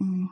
Mm.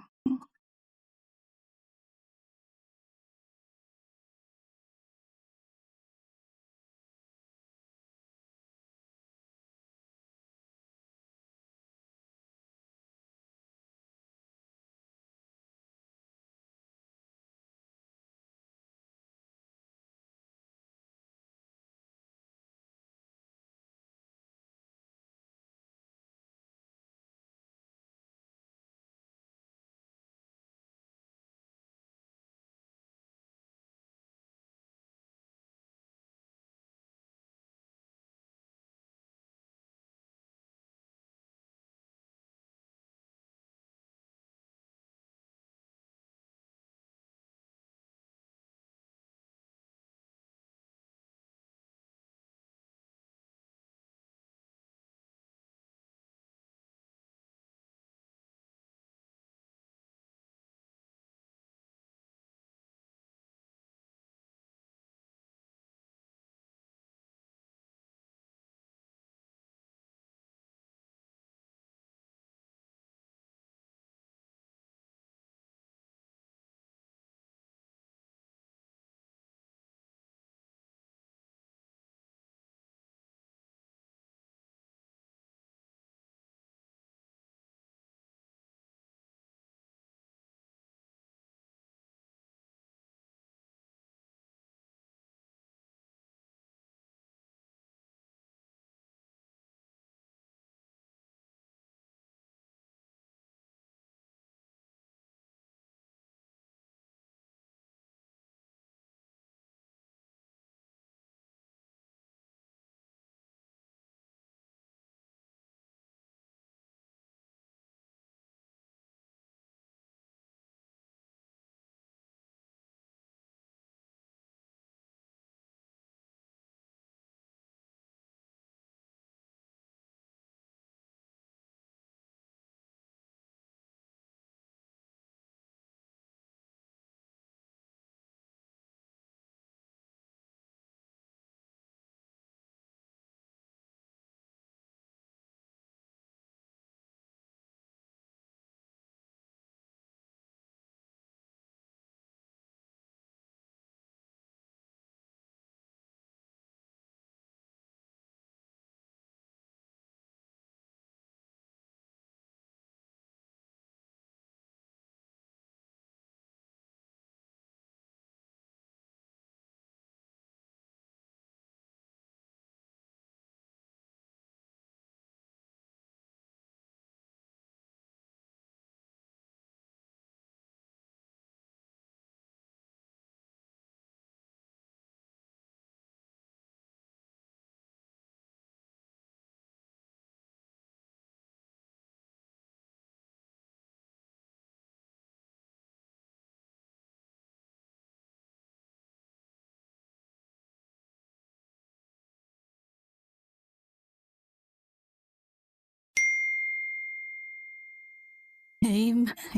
Hey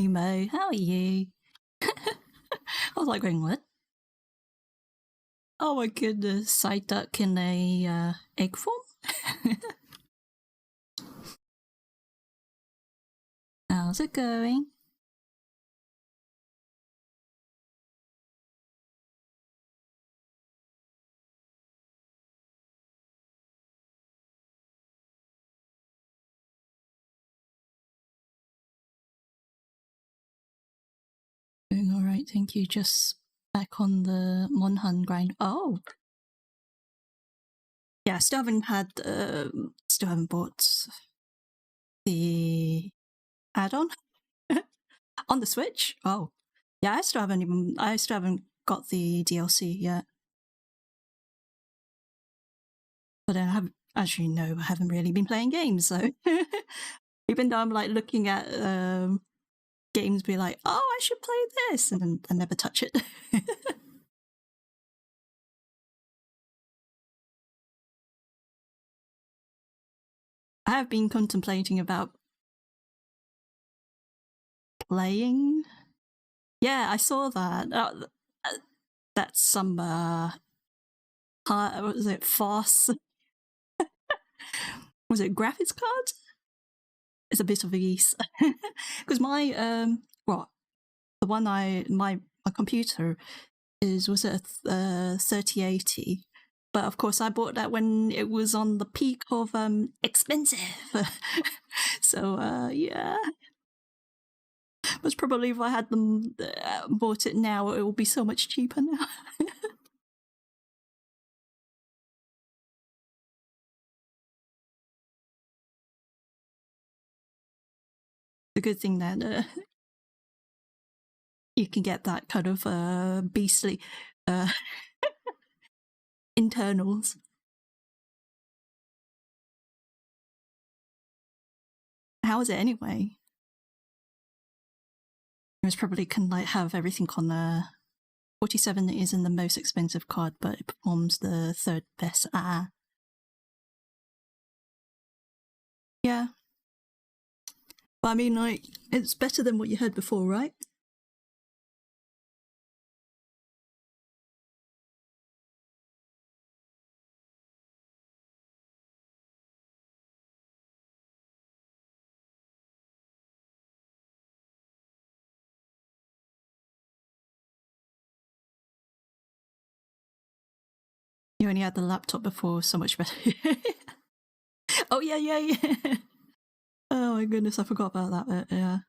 Mo, how are you? I was like going, what? Oh my goodness, side duck in a egg form? How's it going? Doing alright, thank you. Just back on the Monhan grind. Oh, yeah, still haven't bought the add-on on the Switch. Oh, yeah, I still haven't got the DLC yet. But I haven't actually no, I haven't really been playing games. So even though I'm like looking at games, be like, oh, I should play this, and then I never touch it. I have been contemplating about playing. Yeah, I saw that. That's some what was it? Farce? Was it graphics cards? it's a bit of ease. Because my the one my computer was it a 3080, but of course I bought that when it was on the peak of expensive. So yeah, most probably if I had them bought it now, it will be so much cheaper now. The good thing that you can get that kind of beastly internals. How is it anyway? It was probably can like have everything on the 47 isn't the most expensive card, but it performs the third best. Yeah. But I mean, like, it's better than what you had before, right? You only had the laptop before, so much better. Oh, yeah. Oh my goodness, I forgot about that bit, yeah.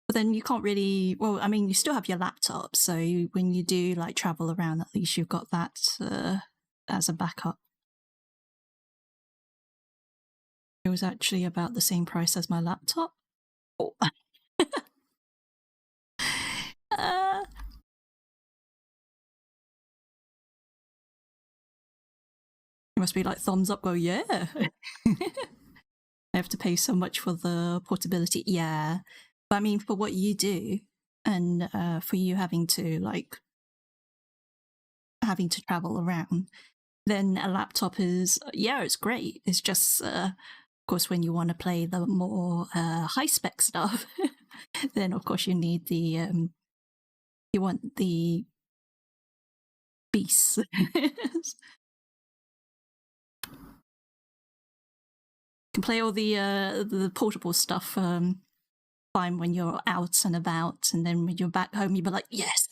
But then you can't really, well, I mean, you still have your laptop, so when you do like travel around, at least you've got that as a backup. It was actually about the same price as my laptop. Oh. uh, it must be like thumbs up, go, yeah. I have to pay so much for the portability. Yeah. But I mean, for what you do, and for you having to travel around, then a laptop is, yeah, it's great. It's just, of course, when you want to play the more high spec stuff, then of course you need the, you want the beasts. Can play all the portable stuff fine when you're out and about, and then when you're back home, you'll be like, yes,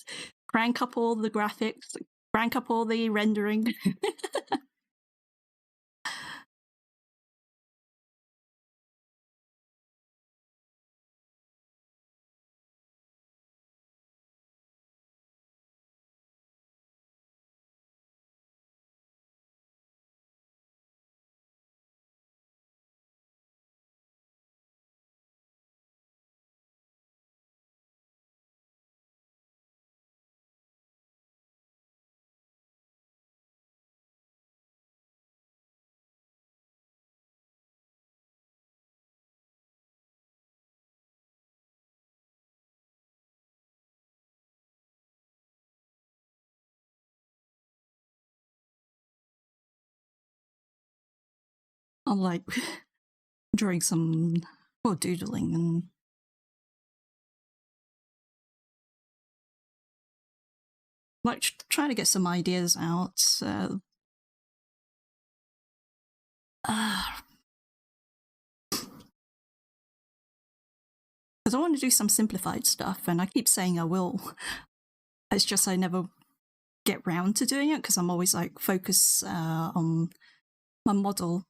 crank up all the graphics, crank up all the rendering. I'm like drawing some, or doodling, and like trying to get some ideas out. Because I want to do some simplified stuff, and I keep saying I will. It's just I never get round to doing it because I'm always like focus on my model.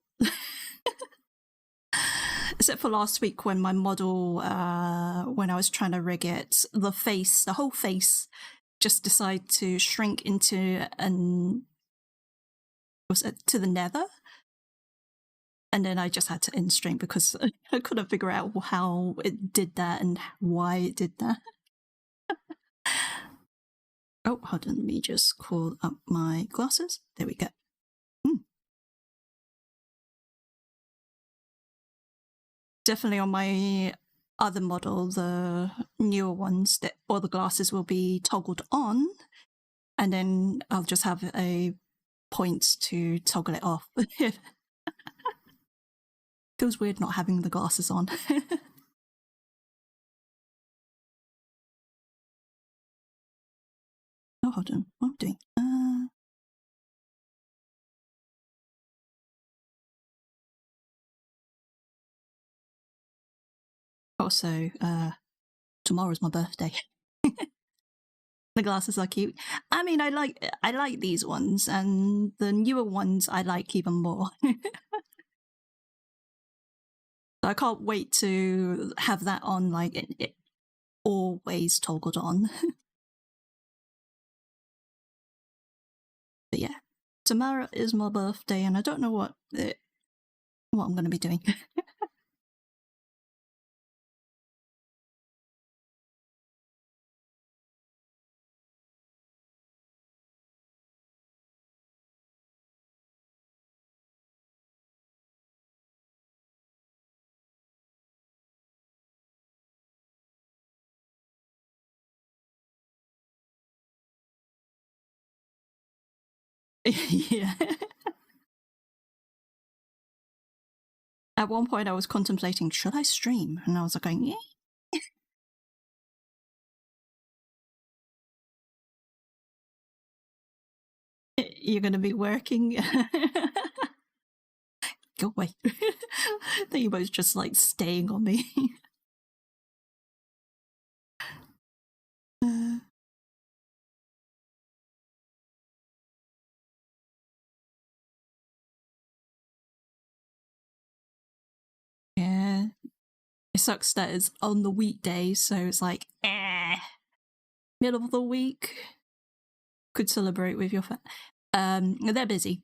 Except for last week when my model, when I was trying to rig it, the whole face, just decided to shrink into to the nether. And then I just had to end stream because I couldn't figure out how it did that and why it did that. Oh, hold on, let me just call up my glasses. There we go. Definitely on my other model, the newer ones, that all the glasses will be toggled on, and then I'll just have a point to toggle it off. Feels weird not having the glasses on. Oh, hold on, what am I doing? also, tomorrow's my birthday. The glasses are cute. I mean, I like these ones, and the newer ones I like even more. I can't wait to have that on, like it always toggled on. But yeah, tomorrow is my birthday, and I don't know what I'm going to be doing. Yeah. At one point, I was contemplating, should I stream? And I was like, going, yeah. You're going to be working. Go away. Then you both just like staying on me. Yeah. It sucks that it's on the weekday, so it's like, middle of the week. Could celebrate with your they're busy.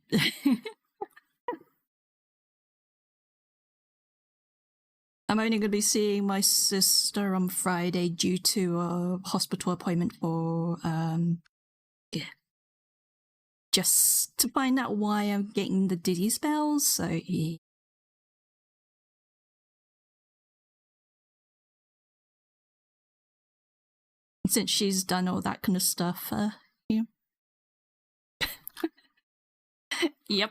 I'm only going to be seeing my sister on Friday due to a hospital appointment for yeah, just to find out why I'm getting the dizzy spells. So yeah. Since she's done all that kind of stuff, yeah. Yep.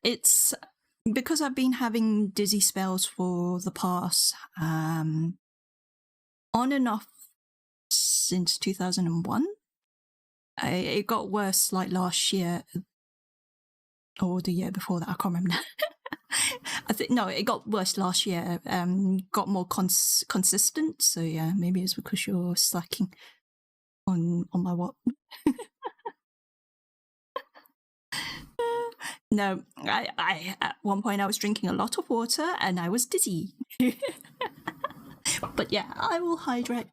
It's because I've been having dizzy spells for the past on and off since 2001. It got worse like last year or the year before that. I can't remember. I think no, it got worse last year. Got more consistent. So yeah, maybe it's because you're slacking on my what. No, I at one point I was drinking a lot of water and I was dizzy. But yeah, I will hydrate.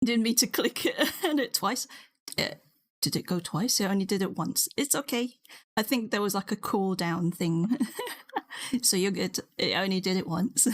Didn't mean to click it and it twice. Did it go twice? I only did it once. It's okay. I think there was like a cooldown thing. So you're good. It only did it once.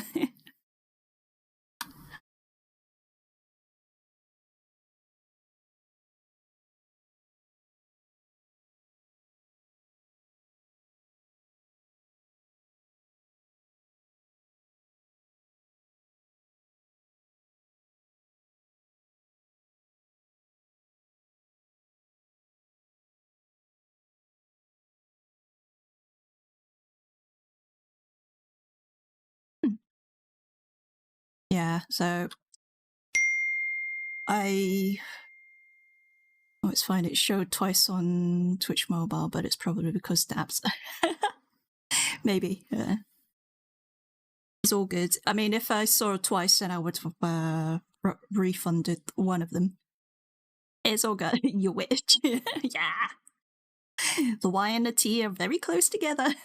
Yeah, so oh, it's fine. It showed twice on Twitch Mobile, but it's probably because the apps. Maybe. It's all good. I mean, if I saw it twice, then I would have refunded one of them. It's all good. You witch. Yeah. The Y and the T are very close together.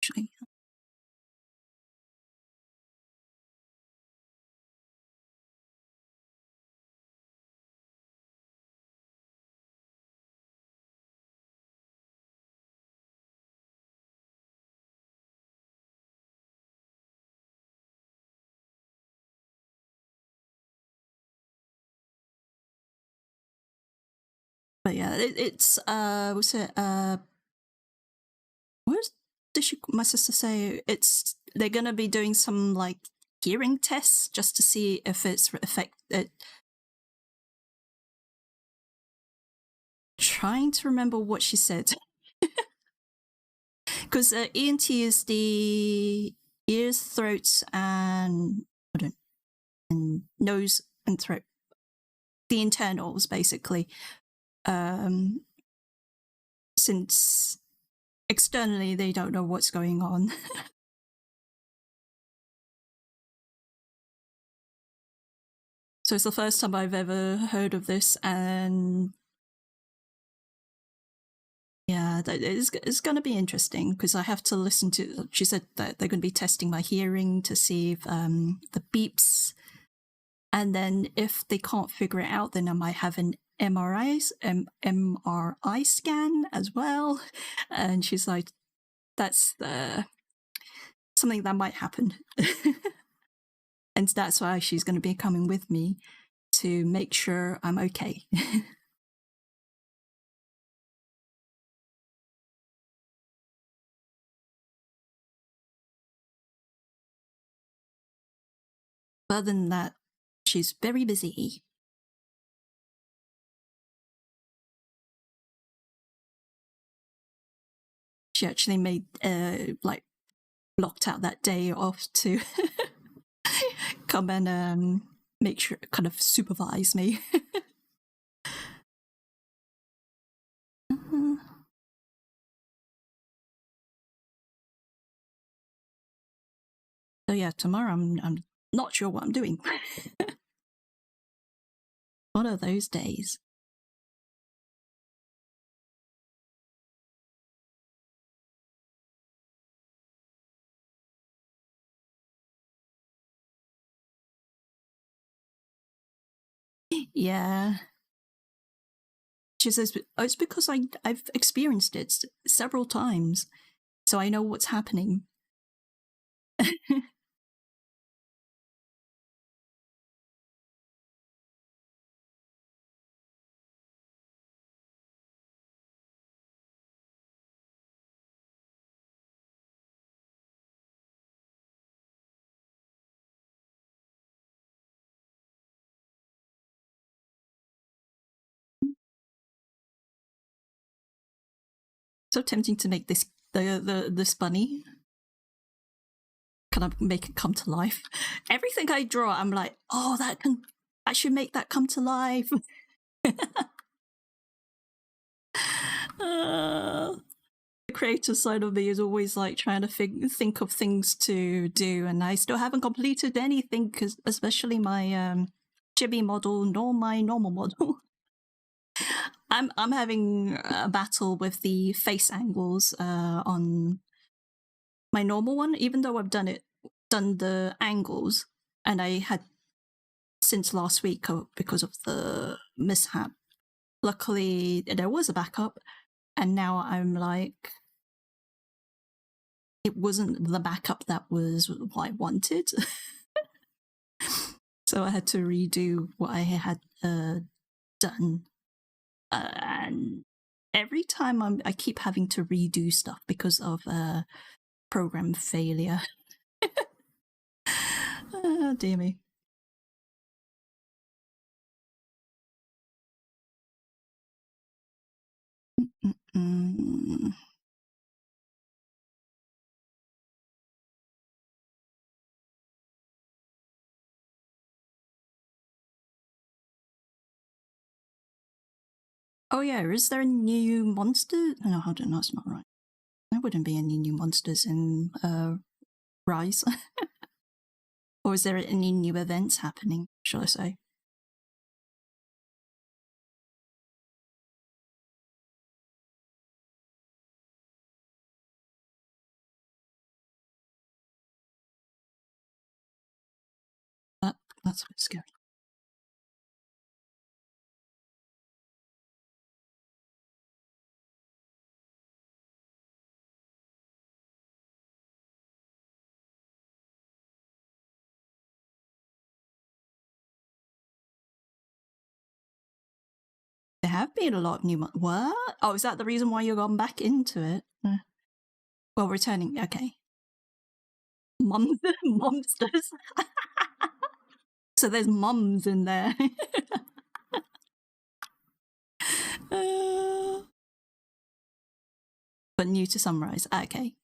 Actually, But yeah, it's what's it? What did my sister say? It's they're gonna be doing some like hearing tests just to see if it's affected. Trying to remember what she said, because ENT is the ears, throats, and nose and throat, the internals basically. Since externally they don't know what's going on. So it's the first time I've ever heard of this, and yeah, it's going to be interesting because I have to listen to. She said that they're going to be testing my hearing to see if the beeps, and then if they can't figure it out, then I might have an MRI scan as well. And she's like, "That's something that might happen," and that's why she's going to be coming with me to make sure I'm okay. Other than that, she's very busy. She actually made like blocked out that day off to come and make sure, kind of supervise me. So yeah, tomorrow I'm not sure what I'm doing. One of those days. Yeah. She says, oh, it's because I've experienced it several times, so I know what's happening. So tempting to make this bunny, kind of make it come to life. Everything I draw, I'm like, oh, I should make that come to life. The creative side of me is always like trying to think of things to do, and I still haven't completed anything, because especially my chibi model nor my normal model. I'm having a battle with the face angles on my normal one, even though I've done the angles, and I had since last week because of the mishap. Luckily, there was a backup, and now I'm like, it wasn't the backup that was what I wanted. So I had to redo what I had done. And every time I keep having to redo stuff because of program failure. Dear me. Mm-mm. Oh yeah, is there a new monster? No, hold on, that's not right. There wouldn't be any new monsters in Rise. Or is there any new events happening, shall I say? That's a bit scary. There have been a lot of new what? Oh, is that the reason why you're gone back into it? Well, returning. Okay. Monsters. So there's mums in there. But new to Sunrise. Okay.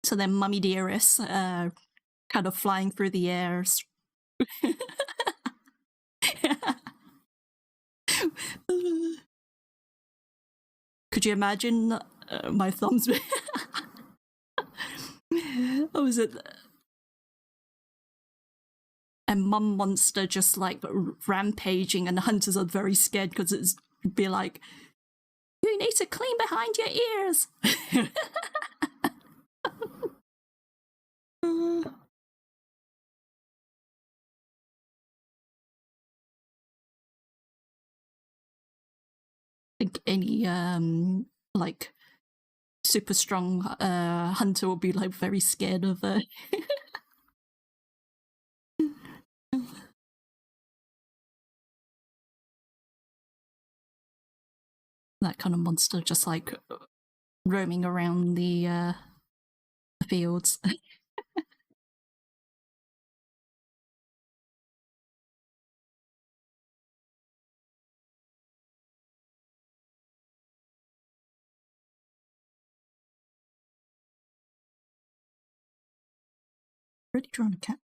So then Mummy Dearest kind of flying through the air. Could you imagine my thumbs? Oh, was it? And Mum Monster just like rampaging, and the hunters are very scared because it'd be like, you need to clean behind your ears. I think any like super strong hunter will be like very scared of that kind of monster just like roaming around the fields. Really drawn a cat.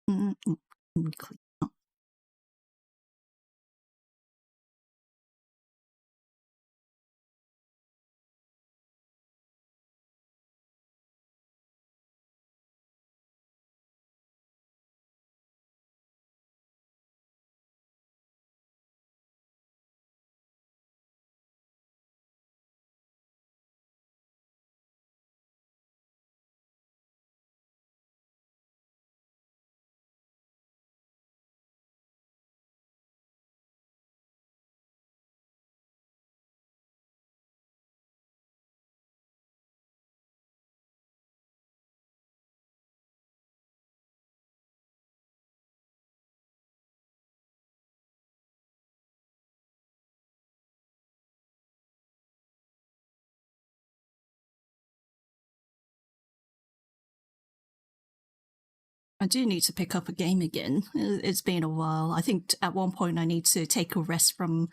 I do need to pick up a game again. It's been a while. I think at one point I need to take a rest from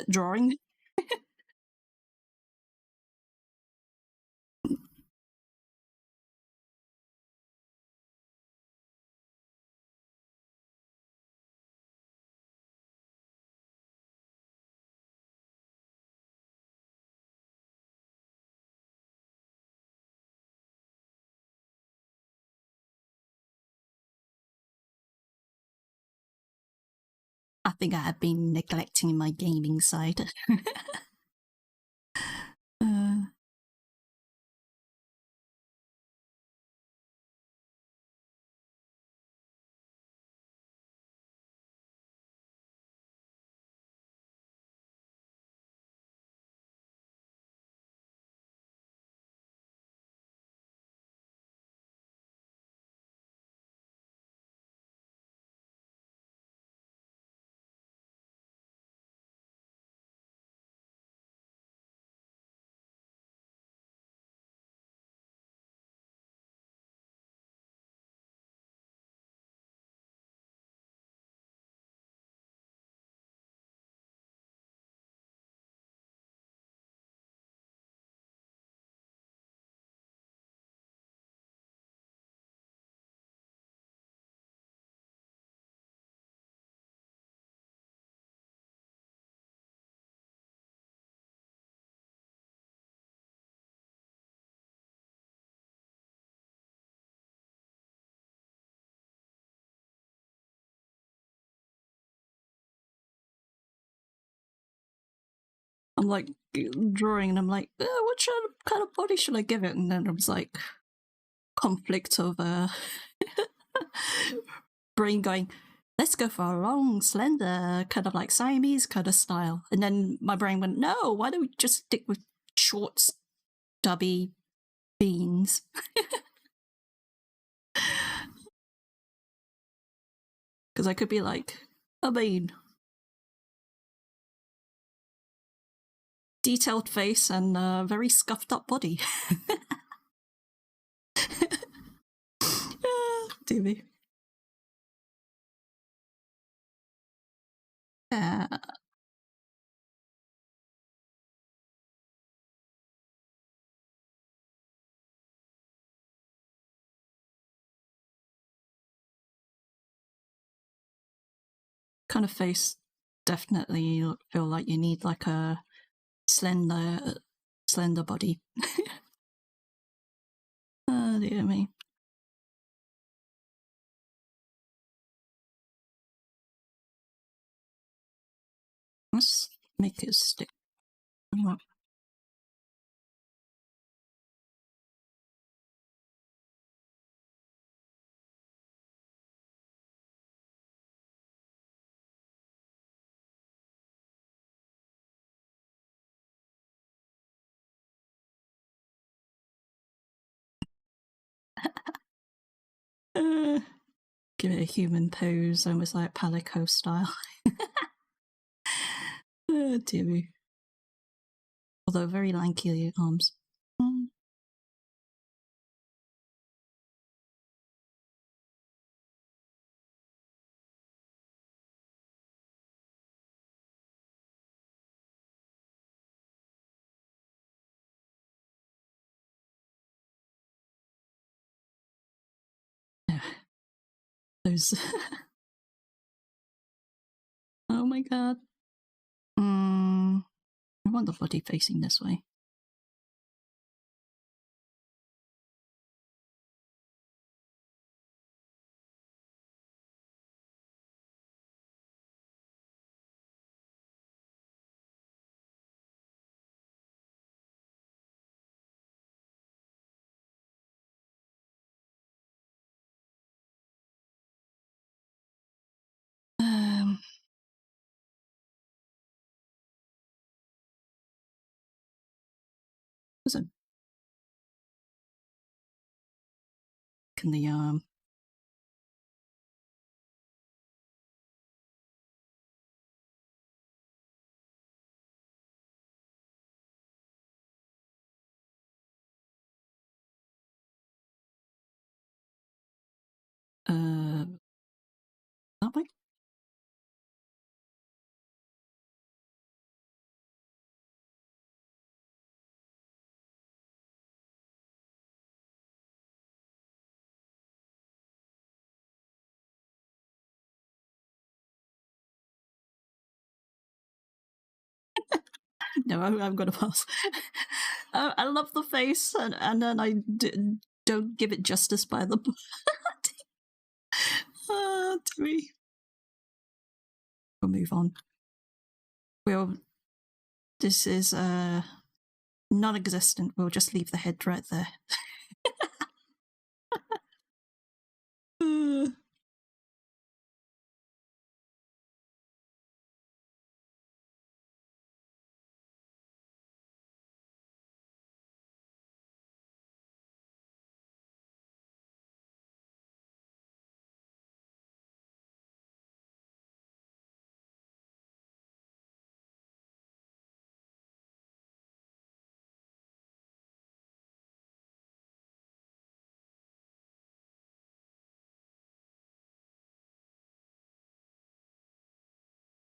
drawing. I think I have been neglecting my gaming side. I'm like drawing and I'm like, what kind of body should I give it? And then I was like, conflict of brain going, let's go for a long, slender, kind of like Siamese kind of style. And then my brain went, no, why don't we just stick with short, stubby, beans. Because I could be like, a bean. Detailed face and a very scuffed up body. Dear me. Kind of face definitely feel like you need like a slender body. Oh dear me. Let's make it stick. Give it a human pose, almost like Palico style. Oh dear me. Although very lanky arms. Those. Oh my god. I want the body facing this way. Was it? Can the that way? No, I'm gonna pass. I love the face, and then I don't give it justice by the body. We'll move on. This is non-existent. We'll just leave the head right there.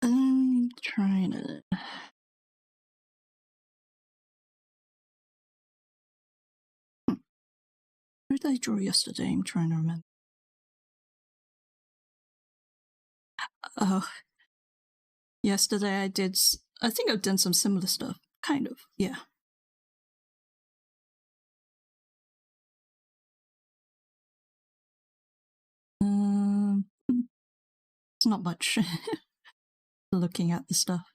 I'm trying to. Who did I draw yesterday? I'm trying to remember. Oh, yesterday I did. I think I've done some similar stuff. Kind of, yeah. It's not much looking at the stuff.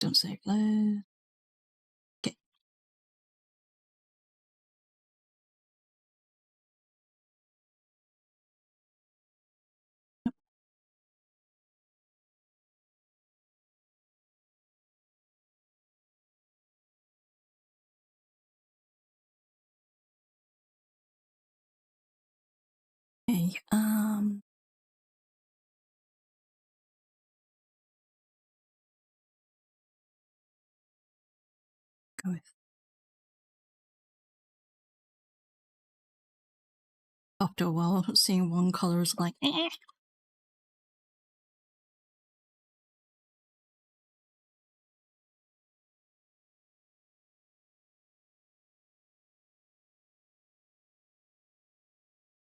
Don't save that. Okay. see. Go with. After a while, seeing one color is like, eh.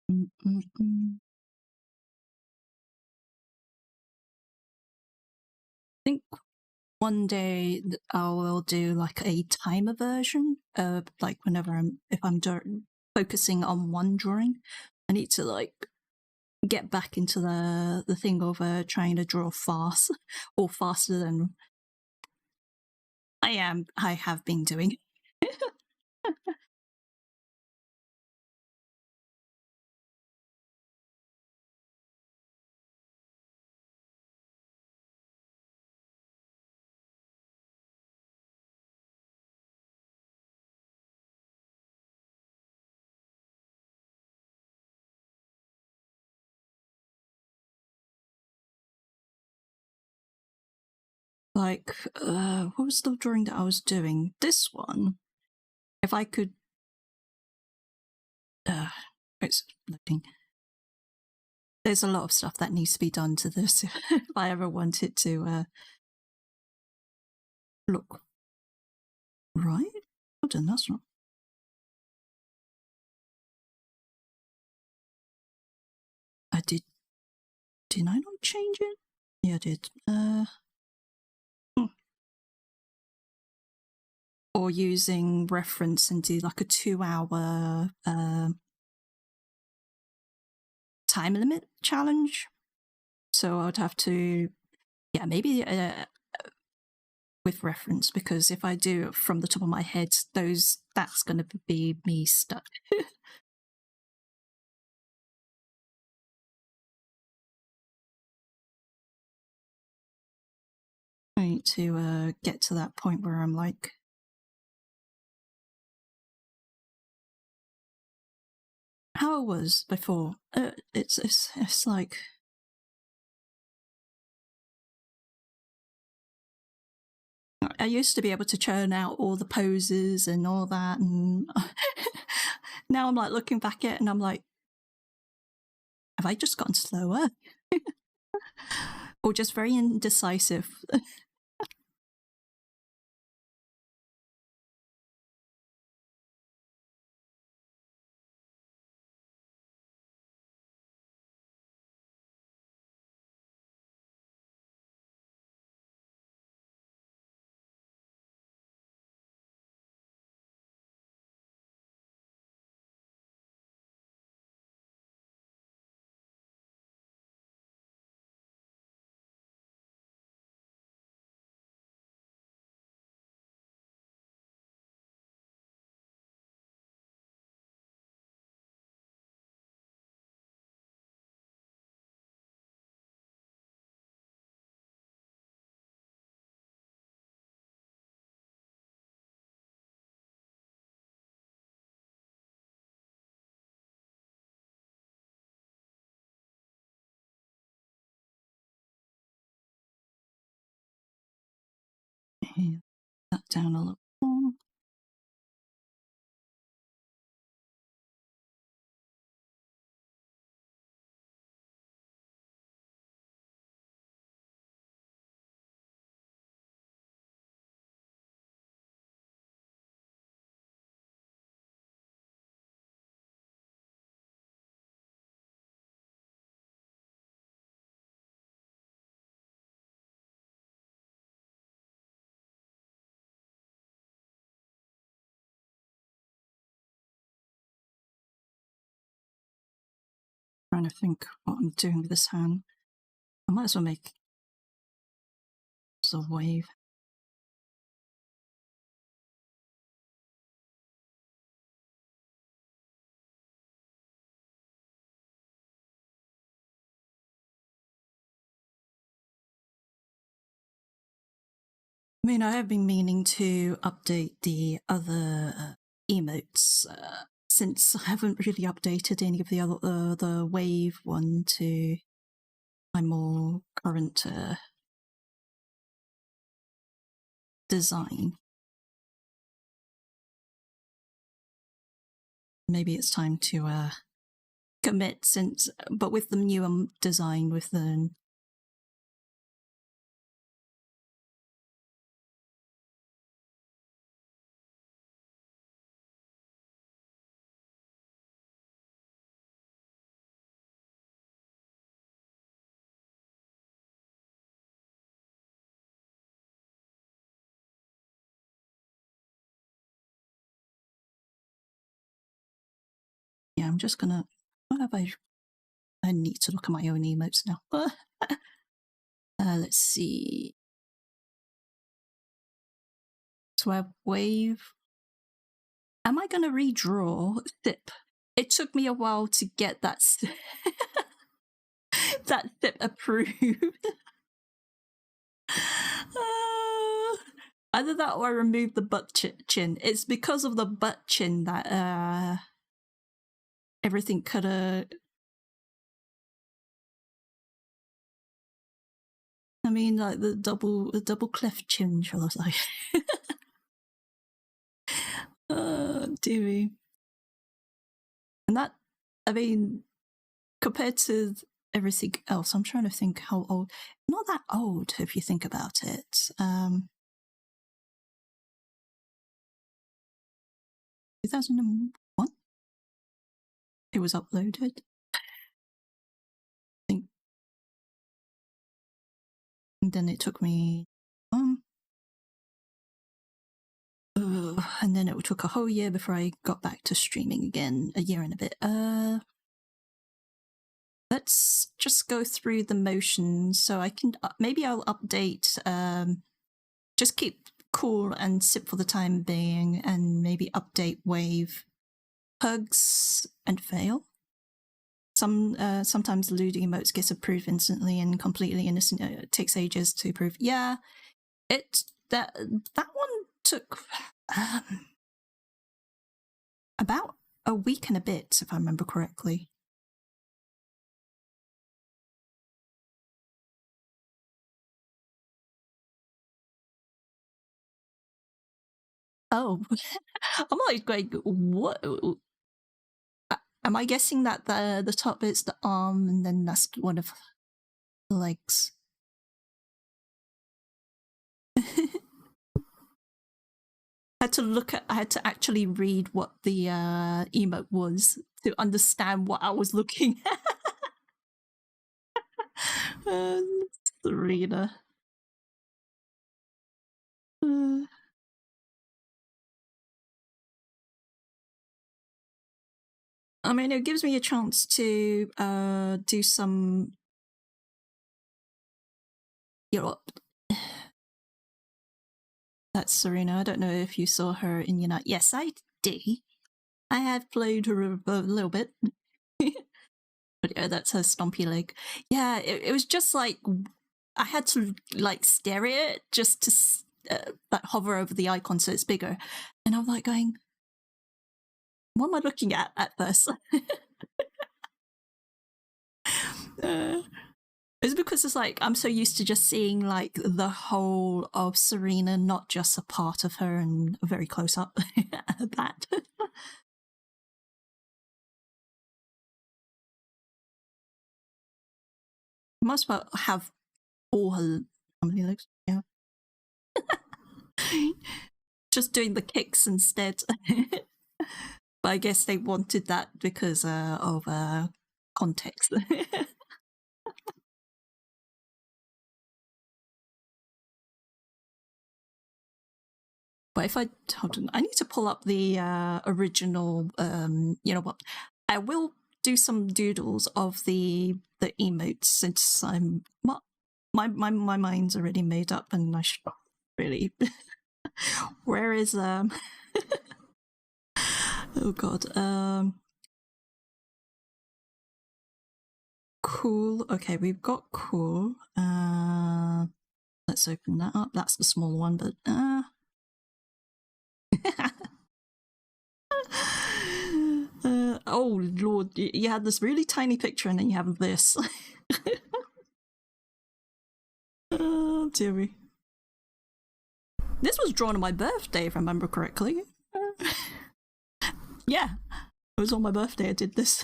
I think one day I will do like a timer version of like whenever if I'm focusing on one drawing, I need to like get back into the thing of trying to draw fast or faster than I have been doing. Like, what was the drawing that I was doing? This one. If I could, it's looking. There's a lot of stuff that needs to be done to this if I ever want it to look right. Hold on, that's not. I did. Did I not change it? Yeah, I did. Or using reference and do like a 2-hour time limit challenge. So I'd have to, yeah, maybe with reference, because if I do it from the top of my head, that's going to be me stuck. I need to get to that point where I'm like, how it was before. It's like, I used to be able to churn out all the poses and all that, and now I'm like looking back at it and I'm like, have I just gotten slower? Or just very indecisive? That down a little more. Trying to think what I'm doing with this hand. I might as well make a wave. I mean, I have been meaning to update the other emotes since I haven't really updated any of the other the Wave one to my more current design. Maybe it's time to commit, but with the newer design, with the yeah, I'm just gonna. What have I need to look at my own emotes now. Let's see. So I have Wave. Am I gonna redraw Sip? It took me a while to get that that Sip approved. Either that or I removed the butt chin. It's because of the butt chin that everything could have. I mean, like the double cleft chin, shall I say? Dearie. And that, I mean, compared to everything else, I'm trying to think how old. Not that old, if you think about it. 2001. It was uploaded. I think. And then it took me. And then it took a whole year before I got back to streaming again, a year and a bit. Let's just go through the motions so I can, maybe I'll update, just keep cool and Sip for the time being, and maybe update Wave, Hugs, and Fail. Sometimes looting emotes gets approved instantly and completely innocent. It takes ages to approve. Yeah, that one took about a week and a bit, if I remember correctly. Oh, I'm like going, what? Am I guessing that the top bit's the arm and then that's one of the legs? I had to actually read what the emote was to understand what I was looking at. Serena. I mean, it gives me a chance to do some. You know, that's Serena. I don't know if you saw her in Unite. Yes, I did. I have played her a little bit. But yeah, that's her stompy leg. Yeah, it was just like I had to like stare at it just to like hover over the icon so it's bigger, and I'm like going, "What am I looking at first?" It's because it's like I'm so used to just seeing like the whole of Serena, not just a part of her and a very close up at that. Must have all her. How many legs? Yeah. Just doing the kicks instead. But I guess they wanted that because of context. But if I hold on, I need to pull up the original. You know what? I will do some doodles of the emotes since I'm my mind's already made up, and I should really. Where is oh god cool. Okay, we've got cool. Let's open that up. That's the small one, but Oh lord, you had this really tiny picture and then you have this. Oh dearie. This was drawn on my birthday, if I remember correctly. Yeah, it was on my birthday I did this.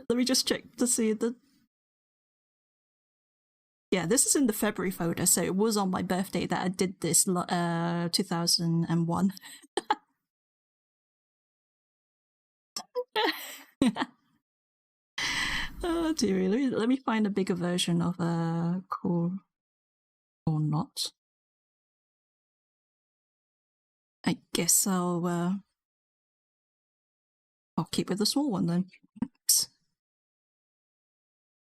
Let me just check to see the... Yeah, this is in the February photo, so it was on my birthday that I did this, 2001. Oh dearie, let me find a bigger version of Cool or Not. I guess I'll keep with the small one then.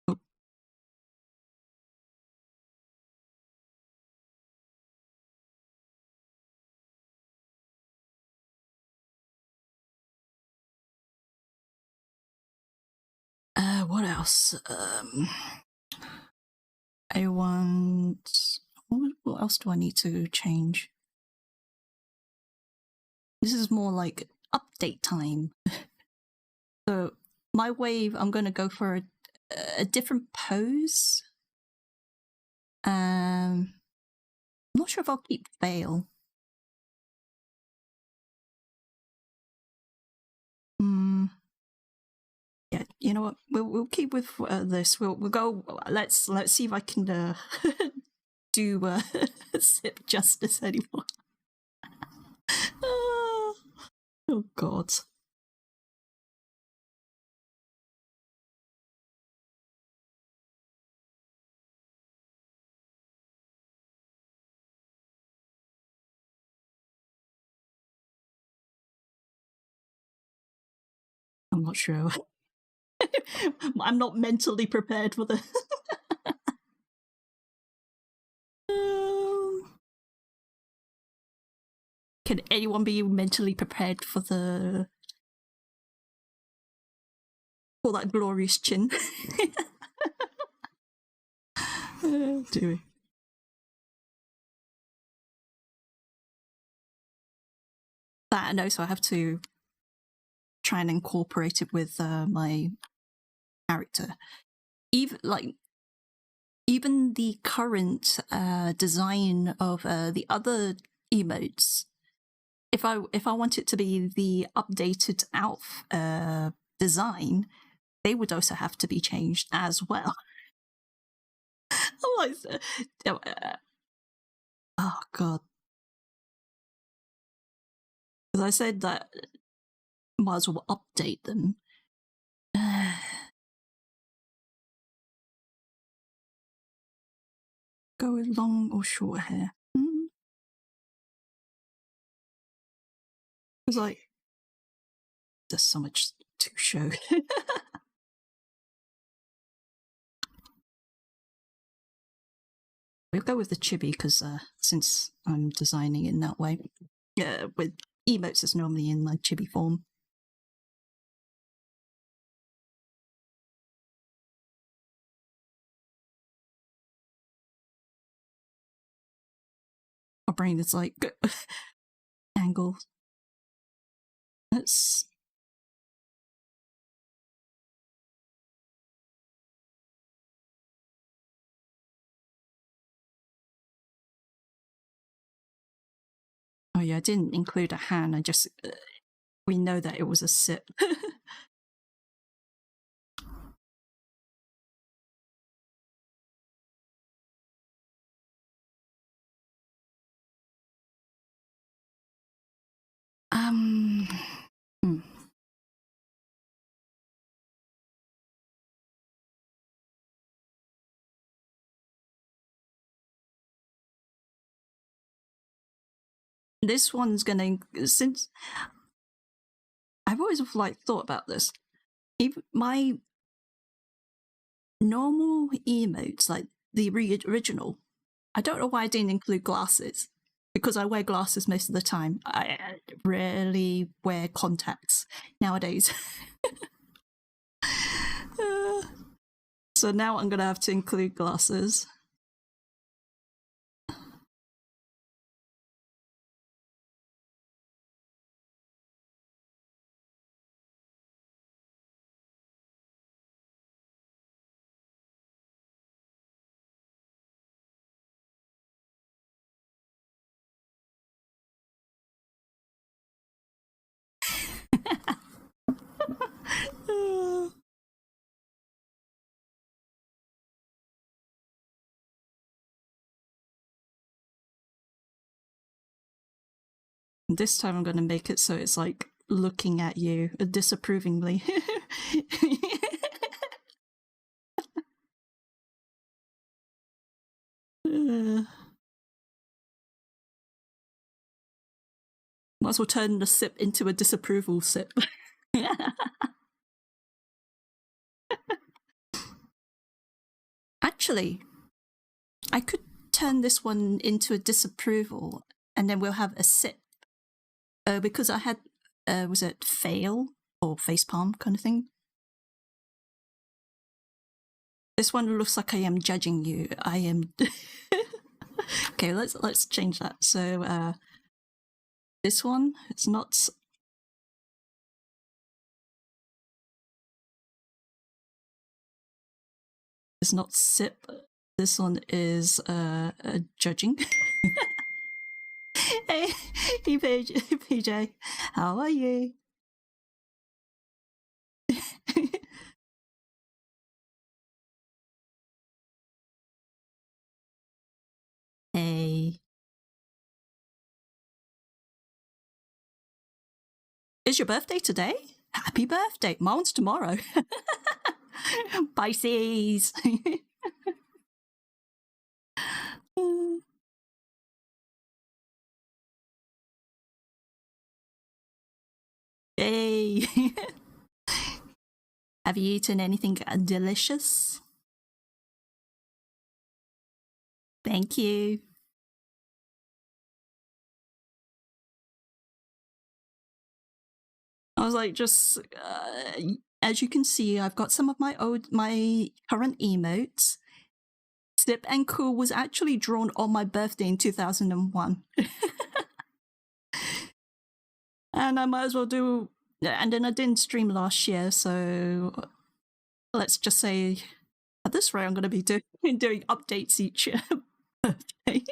Oh. What else? I want... What else do I need to change? This is more like update time. So my wave, I'm going to go for a different pose. I'm not sure if I'll keep fail. Yeah, you know what? We'll keep with this. We'll go. Let's see if I can do Sip justice anymore. Oh god. I'm not sure. I'm not mentally prepared for the... Can anyone be mentally prepared for the... for that glorious chin? Oh, dear. That, no, so I have to try and incorporate it with my character. Even the current design of the other emotes, if I want it to be the updated ALF design, they would also have to be changed as well. Oh god. Because I said that might as well update them. Go with long or short hair. It's like, there's so much to show. We'll go with the chibi because since I'm designing in that way, with emotes it's normally in my chibi form. My brain is like angles. Let's... Oh yeah, I didn't include a hand. I just we know that it was a sip. This one's gonna, since I've always like thought about this. Even my normal emotes, like the original, I don't know why I didn't include glasses, because I wear glasses most of the time. I rarely wear contacts nowadays. So now I'm gonna have to include glasses. This time I'm going to make it so it's like looking at you disapprovingly. Might as well turn the sip into a disapproval sip. Actually, I could turn this one into a disapproval and then we'll have a sip. Because I had, was it fail or facepalm kind of thing? This one looks like I am judging you. I am. Okay, let's change that. So this one, it's not. It's not sip. This one is judging. Hey, PJ, how are you? Hey. Is your birthday today? Happy birthday. Mine's tomorrow. Pisces. Hey. Have you eaten anything delicious? Thank you. I was like, just as you can see, I've got some of my current emotes. Sip and Cool was actually drawn on my birthday in 2001. And I might as well do, and then I didn't stream last year, so let's just say at this rate I'm going to be doing updates each birthday.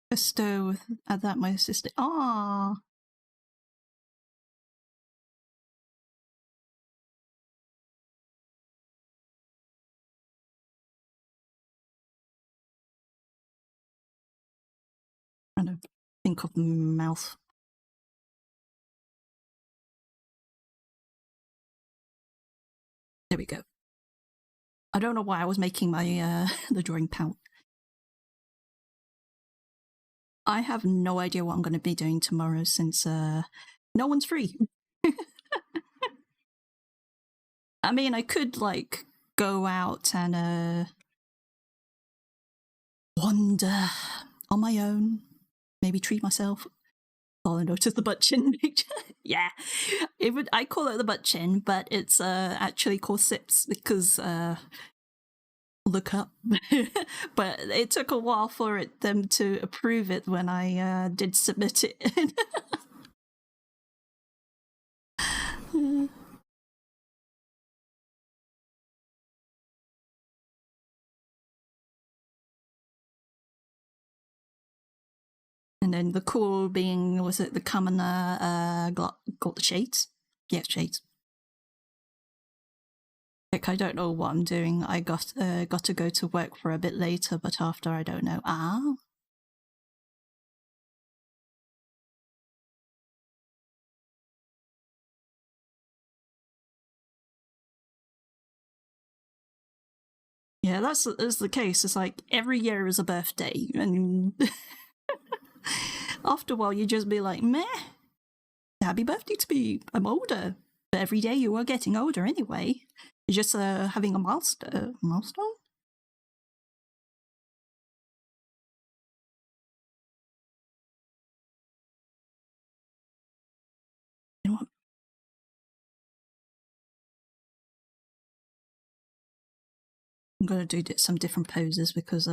Bestow at that my sister. Ah. I don't think of mouth. There we go. I don't know why I was making my the drawing pout. I have no idea what I'm going to be doing tomorrow since no one's free. I mean, I could like go out and wander on my own, maybe treat myself. Oh, I noticed the butt chin picture. Yeah, I call it the butt chin, but it's actually called sips because look up. But it took a while for them to approve it when I did submit it. And then the cool being, was it the commoner got the shades? Yeah, shades. Like, I don't know what I'm doing. I got to go to work for a bit later, but after I don't know. Ah. Yeah, that's the case. It's like every year is a birthday, and after a while you just be like, meh. Happy birthday to me. I'm older. But every day you are getting older anyway. You're just having a milestone. You know what? I'm gonna do some different poses because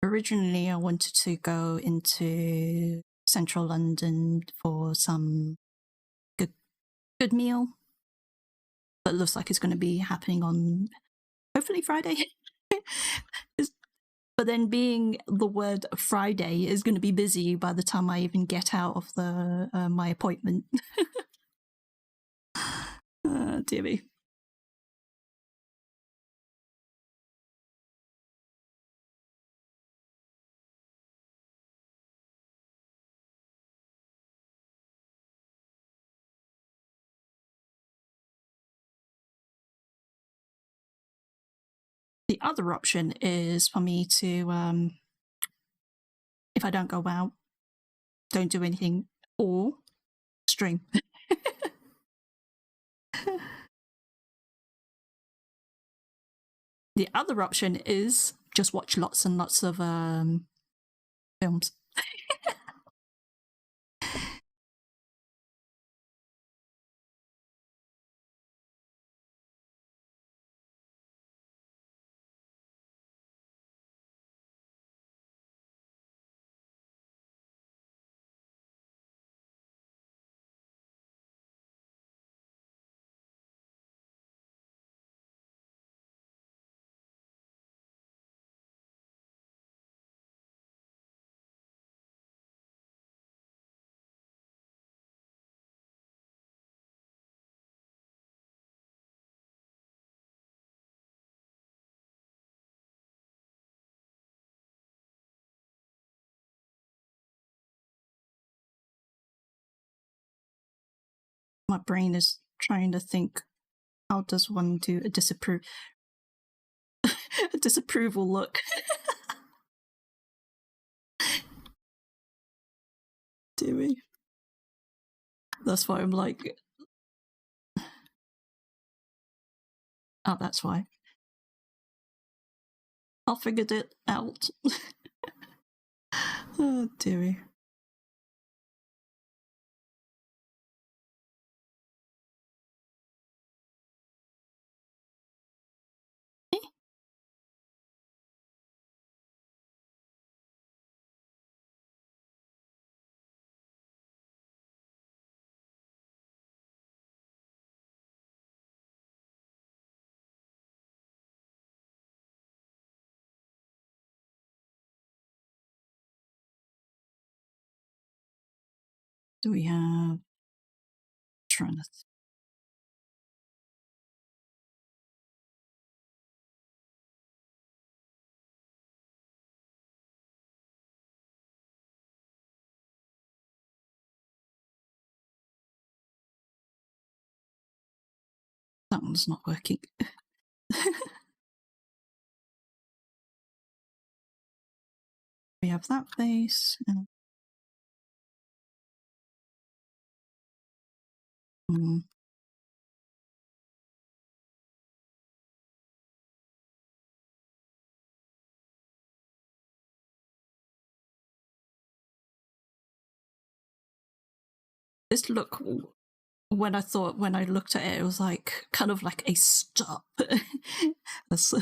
originally I wanted to go into central London for some good meal, but it looks like it's going to be happening on hopefully Friday. But then being the word Friday is going to be busy by the time I even get out of the my appointment. Dear me. The other option is for me to, if I don't go out, don't do anything, or stream. The other option is just watch lots and lots of films. My brain is trying to think, how does one do a disapproval look? Do we? That's why I'm like, oh, that's why. I figured it out. Oh, dearie. Do we have? Trying to. That one's not working. We have that face. And... This look, when I looked at it, it was like kind of like a stop. That's...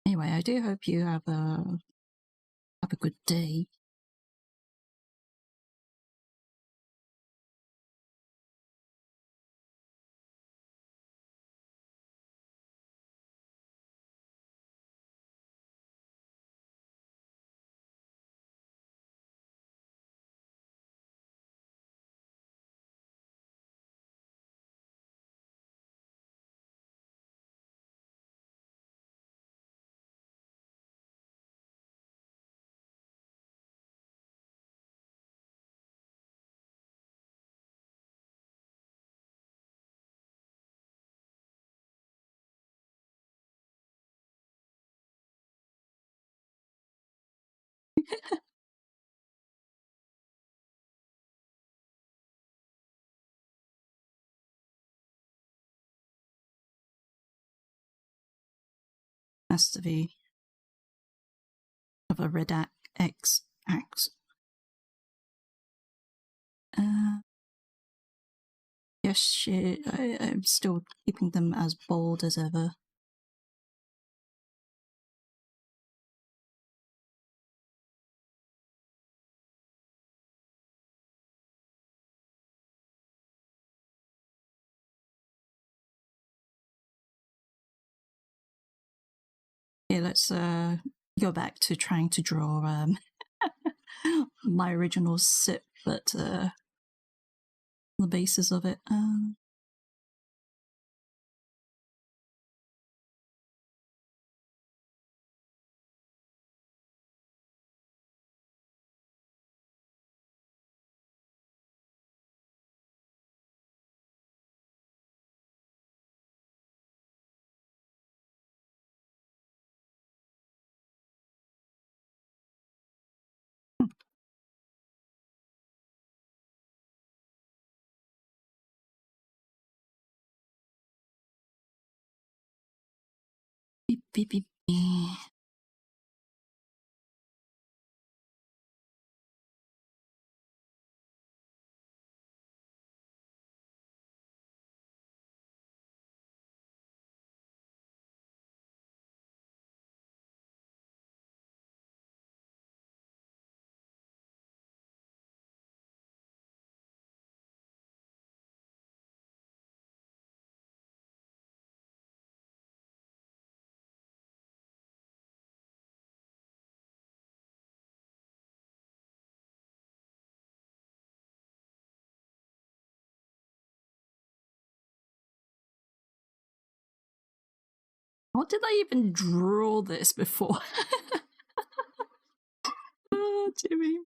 Anyway, I do hope you have a good day. Has to be of a red X axe. Yes, I'm still keeping them as bold as ever. Yeah, let's go back to trying to draw my original SIP, but the basis of it. Beep, beep, beep, beep. What did I even draw this before? Oh, Jimmy.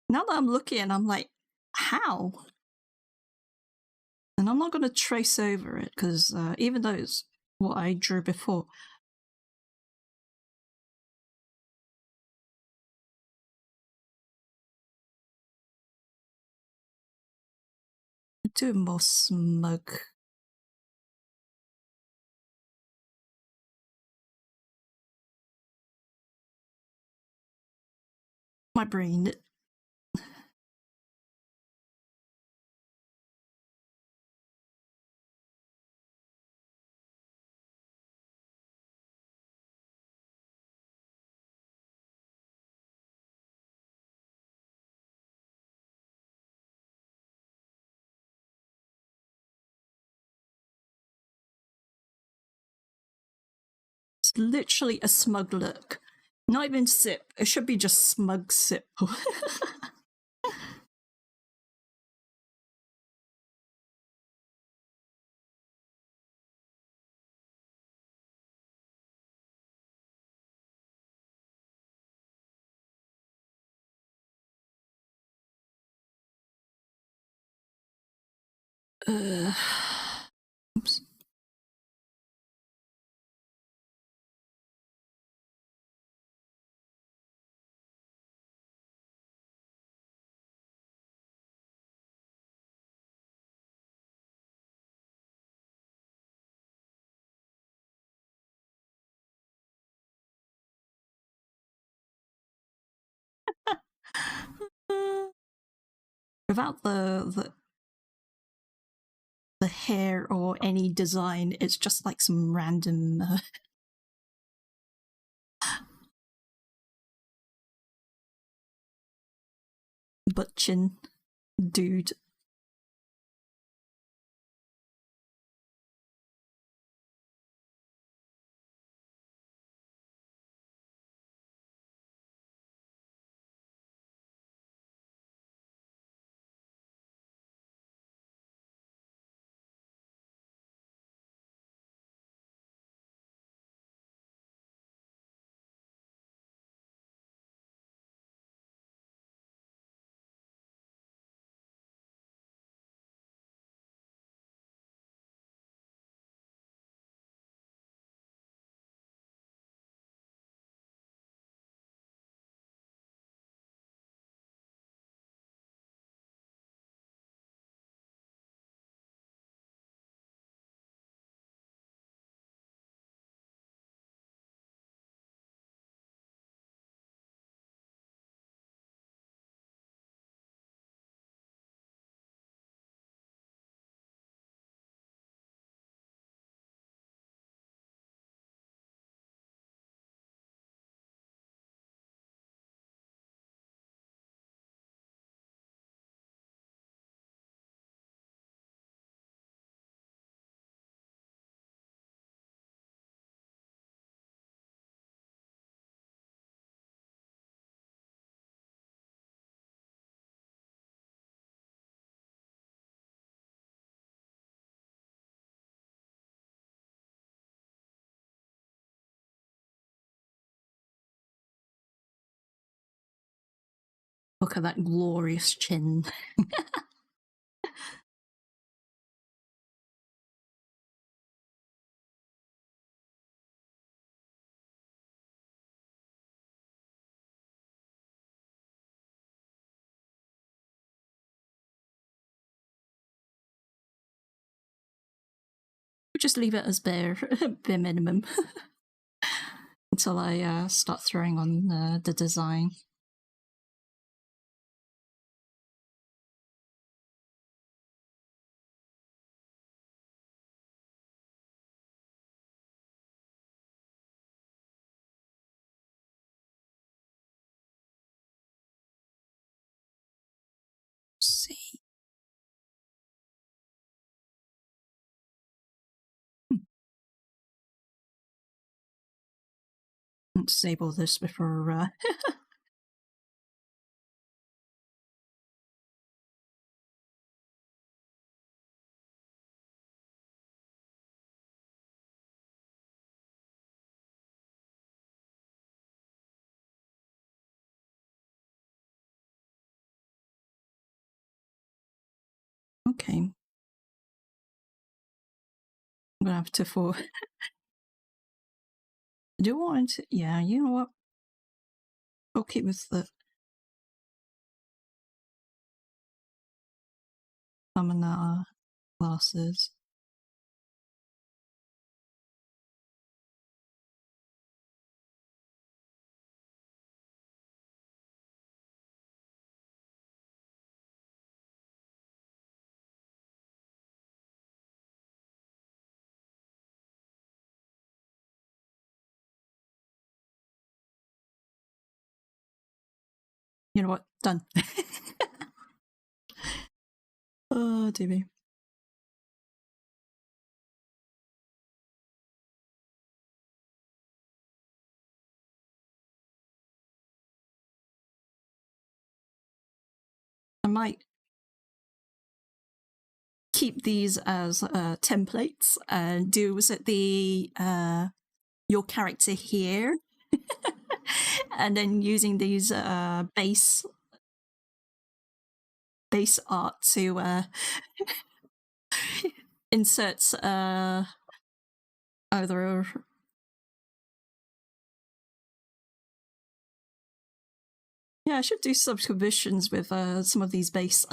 Now that I'm looking, I'm like, how? And I'm not going to trace over it because even though it's what I drew before, do more smug. My brain. It's literally a smug look. Not even sip. It should be just smug sip. Oops. Without the hair or any design, it's just like some random butchin dude. Look at that glorious chin. Just leave it as bare minimum until I start throwing on the design. See. Disable this before. Okay. I'm gonna have to for. I do want to. Yeah, you know what? I'll keep with the Summoner classes. You know what? Done. Oh, dear. I might keep these as templates and do was it the your character here and then using these base art to insert either. Yeah, I should do subscriptions with some of these base.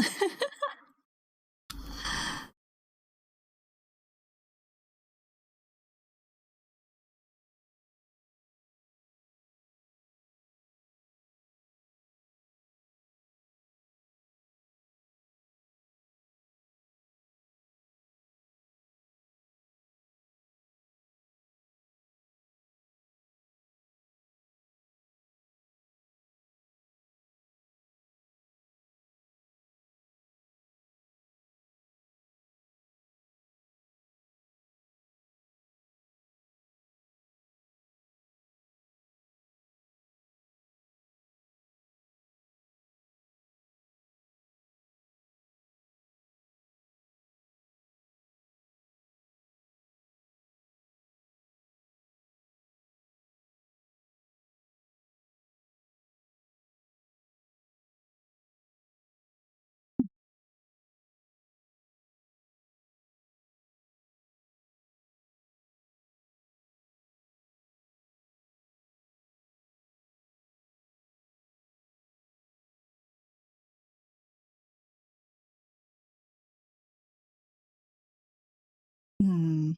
Hmm.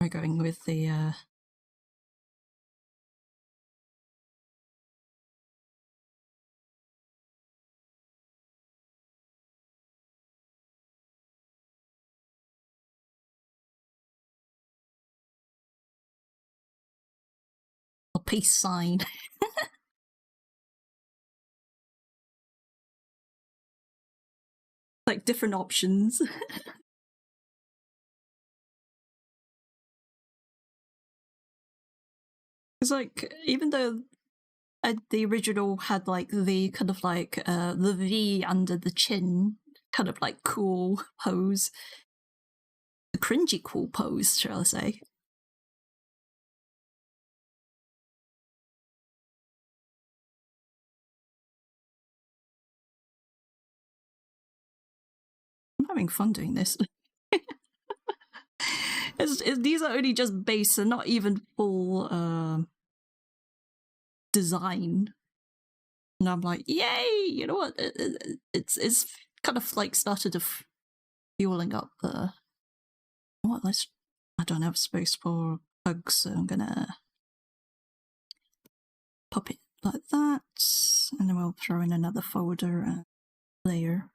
We're going with the peace sign. Like different options. It's like even though the original had like the kind of like the V under the chin, kind of like cool pose, the cringy cool pose, shall I say? I'm having fun doing this. These are only just base and not even full design. And I'm like, yay! You know what? It's kind of like started to fueling up the. What? Let's. I don't have space for bugs, so I'm gonna pop it like that, and then we'll throw in another folder layer.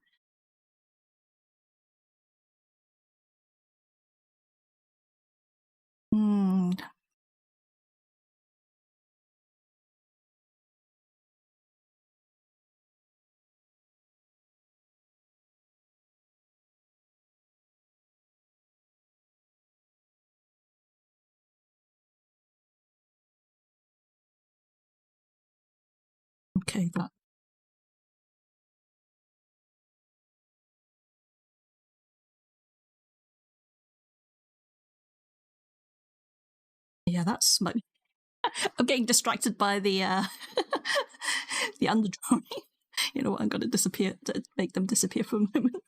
Okay, that. Yeah, that's my. I'm getting distracted by the the underdrawing. You know what? I'm gonna disappear to make them disappear for a moment.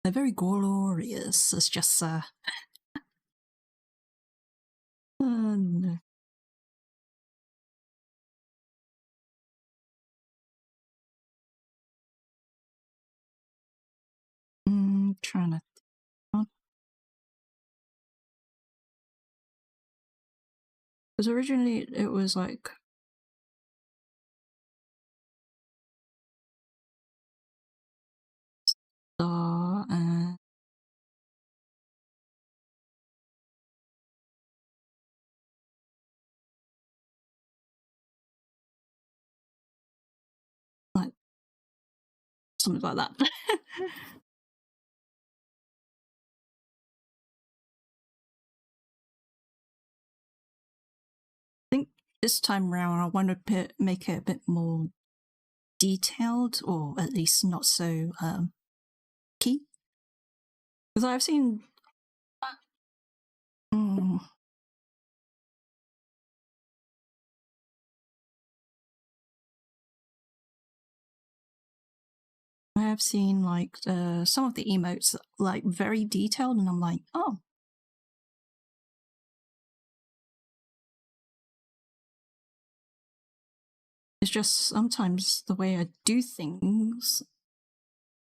They're very glorious. It's just no. Trying to. Because originally it was like. Star and. Like. Something like that. I think this time around I want to make it a bit more detailed, or at least not so key. Because I've seen. I have seen like some of the emotes like very detailed, and I'm like, oh. It's just sometimes the way I do things,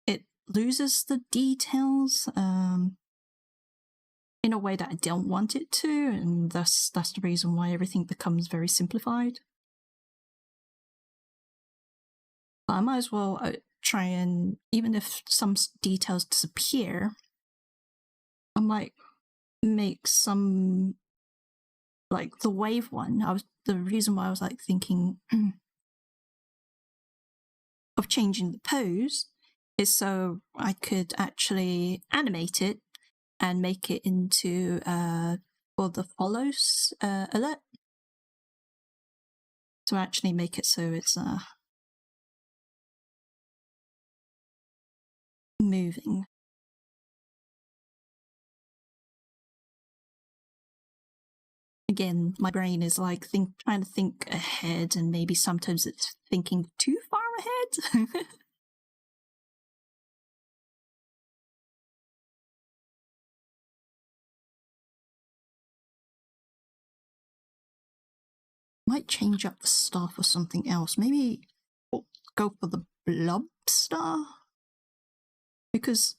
it loses the details in a way that I don't want it to, and that's the reason why everything becomes very simplified. But I might as well try and, even if some details disappear, I might make some, like the wave one. The reason why I was like thinking of changing the pose is so I could actually animate it and make it into or the follows alert. So actually make it so it's moving. Again, my brain is like trying to think ahead, and maybe sometimes it's thinking too far ahead. Might change up the star for something else. Maybe go for the blob star, because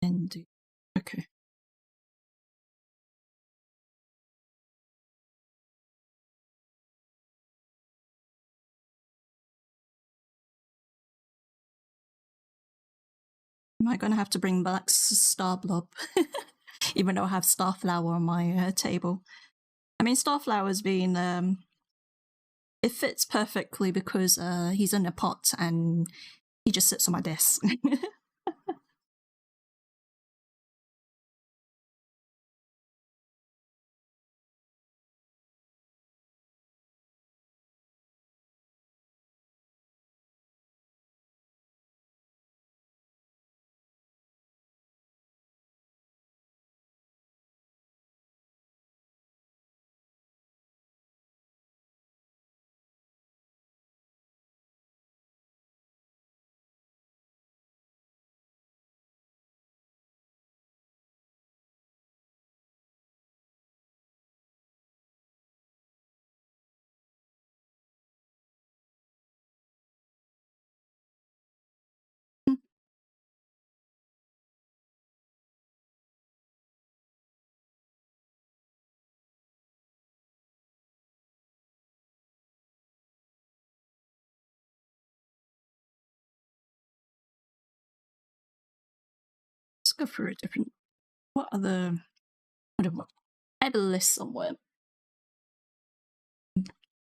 And do. Okay. Am I going to have to bring back Starblob? Even though I have Starflower on my table. I mean, Starflower's been... it fits perfectly because he's in a pot and he just sits on my desk. Let's go through a different... What other... I have a list somewhere.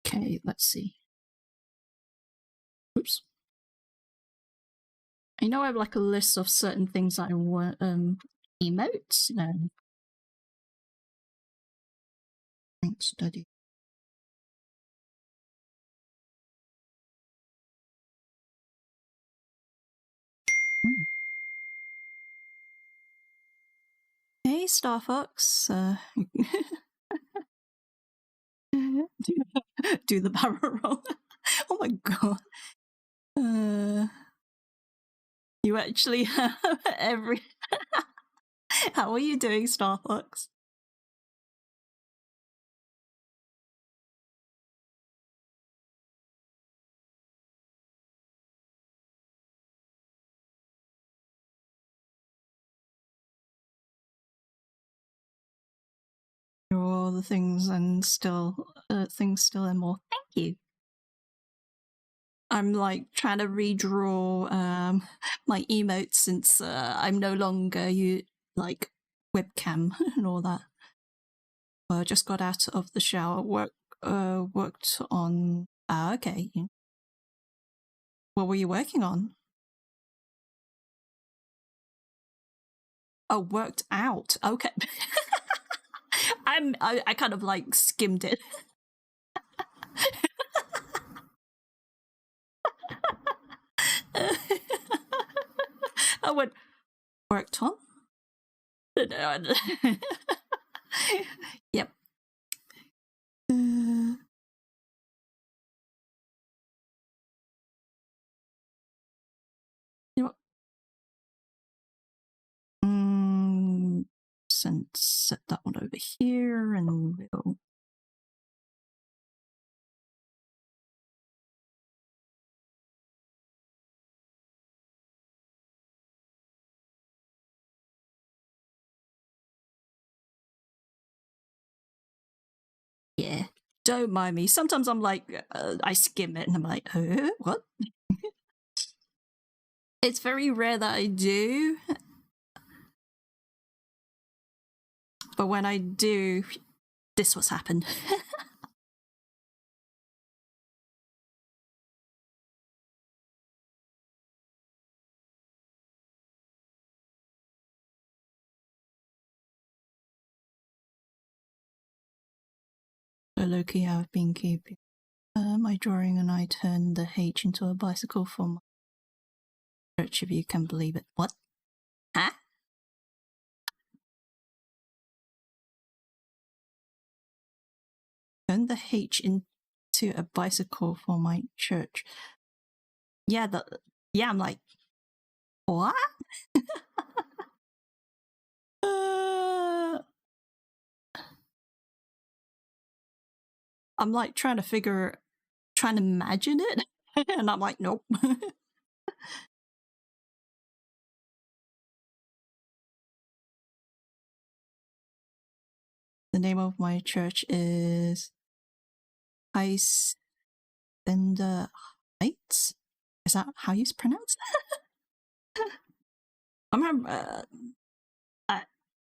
Okay, let's see. Oops. I know I have like a list of certain things I want, emotes, no. Thanks, study. Hey, Star Fox. Do the barrel roll. Oh my god. You actually have every... How are you doing, Star Fox? All the things and still things still and more. Thank you. I'm like trying to redraw my emotes since I'm no longer like webcam and all that. I just got out of the shower, worked on... okay. What were you working on? Oh, worked out. Okay. I kind of like skimmed it. I went, worked on? Yep. You know what? Set that one over here and we'll... Yeah, don't mind me. Sometimes I'm like, I skim it and I'm like, what? It's very rare that I do. But when I do, this what's happened. So Loki, I've been keeping my drawing and I turned the H into a bicycle for my church, if you can believe it. What? Huh? Turned the H into a bicycle for my church. Yeah, I'm like, what? I'm like trying to imagine it, and I'm like, nope. name of my church is Iceender Heights. Is that how you pronounce it? I remember. I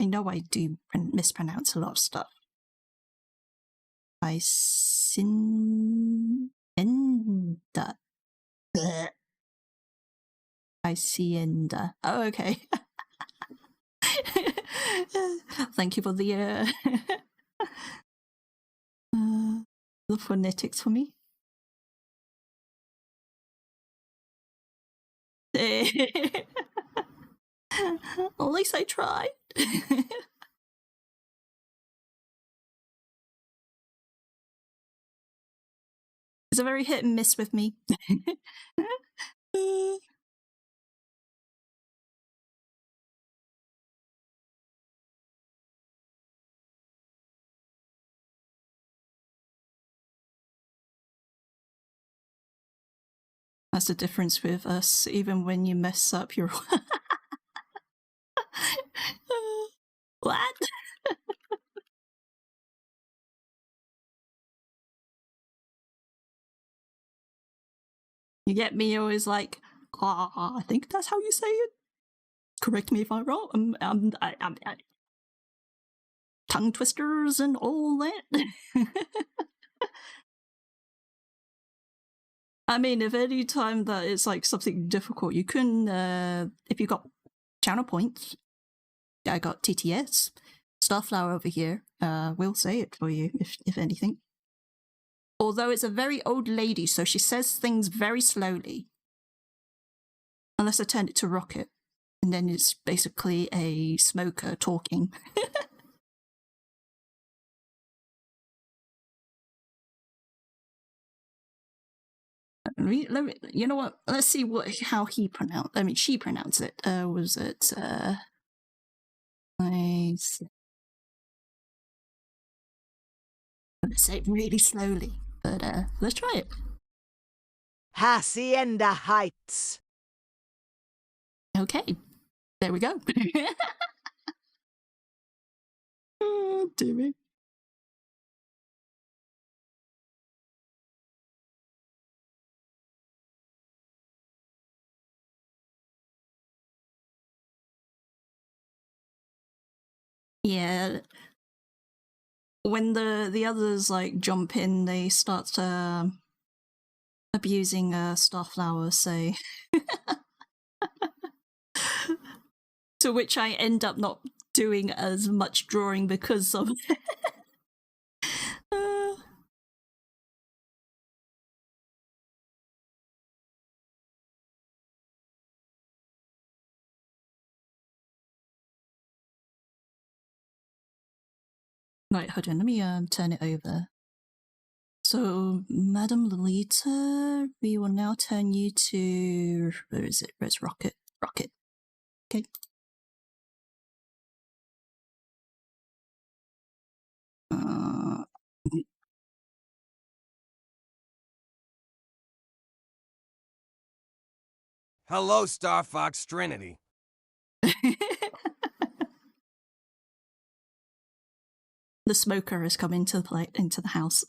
know I do mispronounce a lot of stuff. Hacienda. Hacienda. Oh, okay. Thank you for the the phonetics for me. At least I tried. It's a very hit and miss with me. That's the difference with us. Even when you mess up, you're what? You get me always like, I think that's how you say it. Correct me if I'm wrong. Tongue twisters and all that. I mean, if any time that it's like something difficult, you can, if you got channel points, I got TTS, Starflower over here, will say it for you, if anything. Although it's a very old lady, so she says things very slowly. Unless I turn it to Rocket, and then it's basically a smoker talking. You know what? Let's see how he pronounced. I mean, she pronounced it. Was it? I say it really slowly, but let's try it. Hacienda Heights. Okay, there we go. Oh, dear me. Yeah. When the others like jump in, they start abusing Starflower, say. To which I end up not doing as much drawing because of Right, hold on, let me turn it over. So, Madam Lolita, we will now turn you to, where is it? Where's Rocket? Rocket. Okay. Hello, Star Fox Trinity. The smoker has come into the house.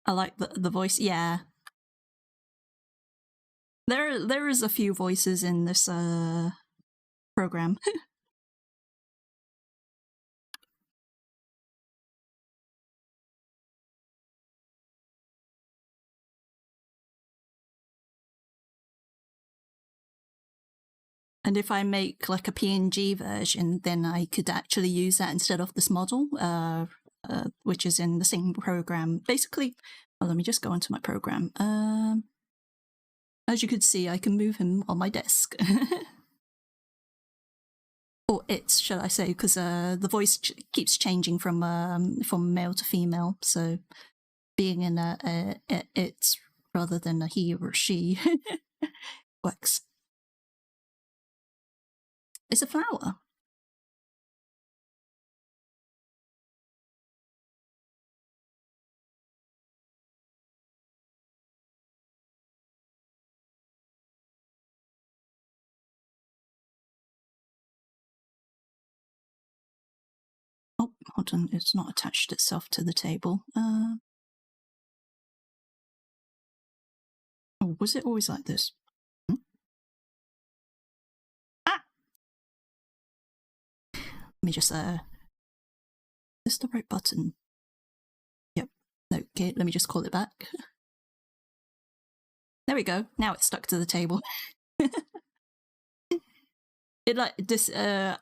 I like the voice. Yeah, there is a few voices in this program. And if I make like a PNG version, then I could actually use that instead of this model, which is in the same program. Basically, well, let me just go into my program. As you could see, I can move him on my desk. Or it, shall I say, because the voice keeps changing from male to female, so being in a it rather than a he or she works. It's a flower. hold on, it's not attached itself to the table. Oh, was it always like this? Hmm? Ah! Let me just, is this the right button? Yep. Okay, let me just call it back. There we go. Now it's stuck to the table. It like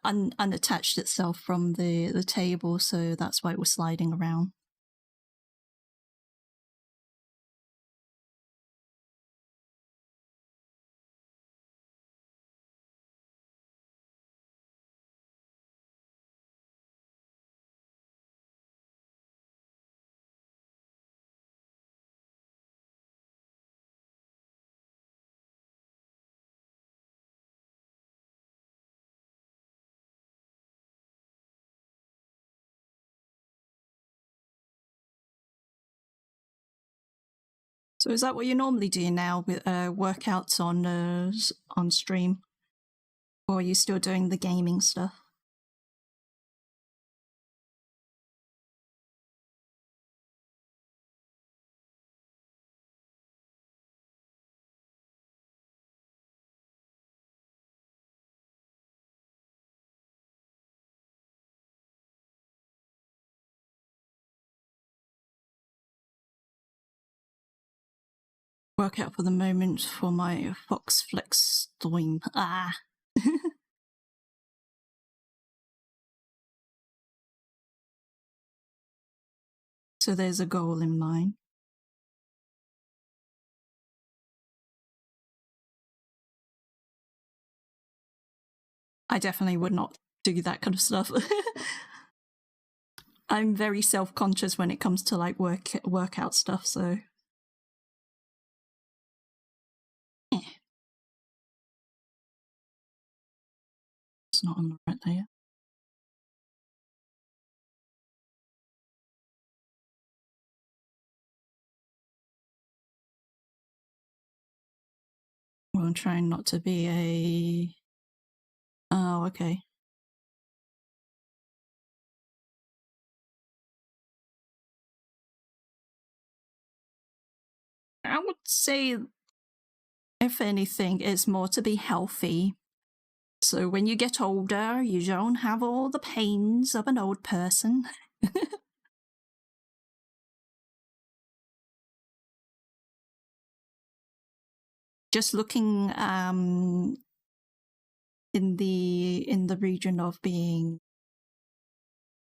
unattached itself from the table, so that's why it was sliding around. So is that what you normally do now with workouts on stream, or are you still doing the gaming stuff? Workout for the moment for my Fox Flex stream. Ah. So there's a goal in mind. I definitely would not do that kind of stuff. I'm very self-conscious when it comes to like workout stuff, so it's not on the right layer. Well, I'm trying not to be a... Oh, okay. I would say, if anything, it's more to be healthy. So when you get older, you don't have all the pains of an old person. Just looking in the region of being,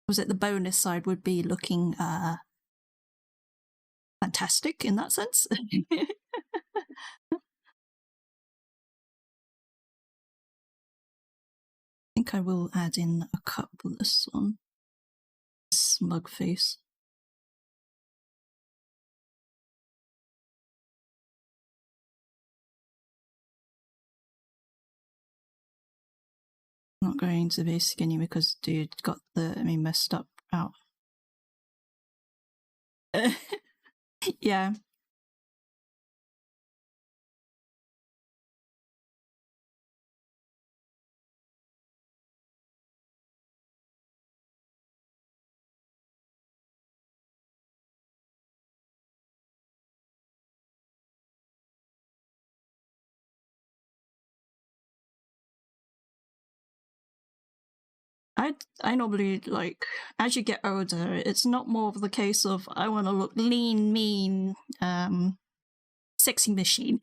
was it the bonus side would be looking fantastic in that sense. I think I will add in a couple of this one. Smug face. Not going to be skinny because dude got me messed up out. Yeah. I normally, like, as you get older, it's not more of the case of I want to look lean, mean, sexy machine.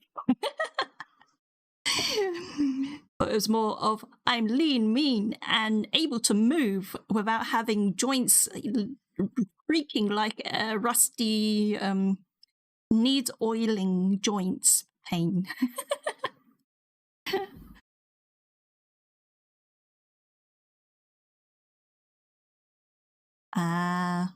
But it's more of I'm lean, mean, and able to move without having joints creaking like a rusty, needs oiling joints pain. Ah.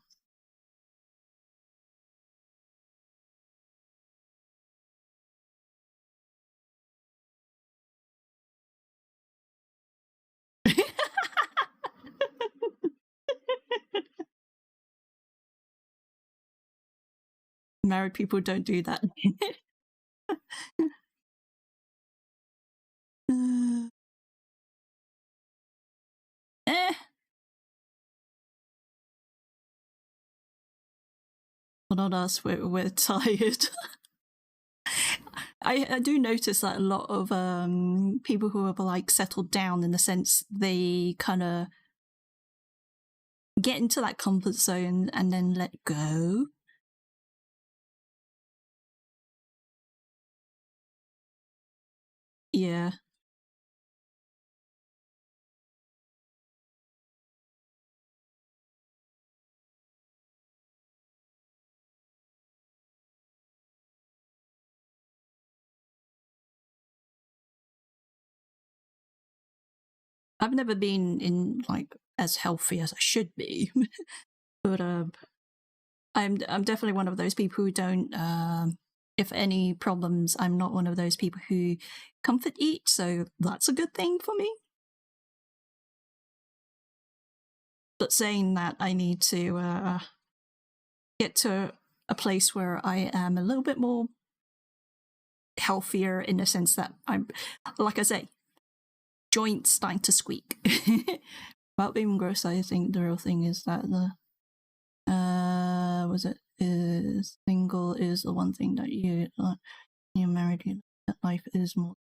Married people don't do that. Eh. Well, not us. We're tired. I do notice that a lot of people who are like settled down, in the sense they kind of get into that comfort zone and then let go. Yeah. I've never been in like as healthy as I should be, but I'm definitely one of those people who don't. If any problems, I'm not one of those people who comfort eat, so that's a good thing for me. But saying that, I need to get to a place where I am a little bit more healthier, in the sense that I'm, like I say, joints starting to squeak. About being gross, I think the real thing is that the was it is single is the one thing that you're married, that life is more.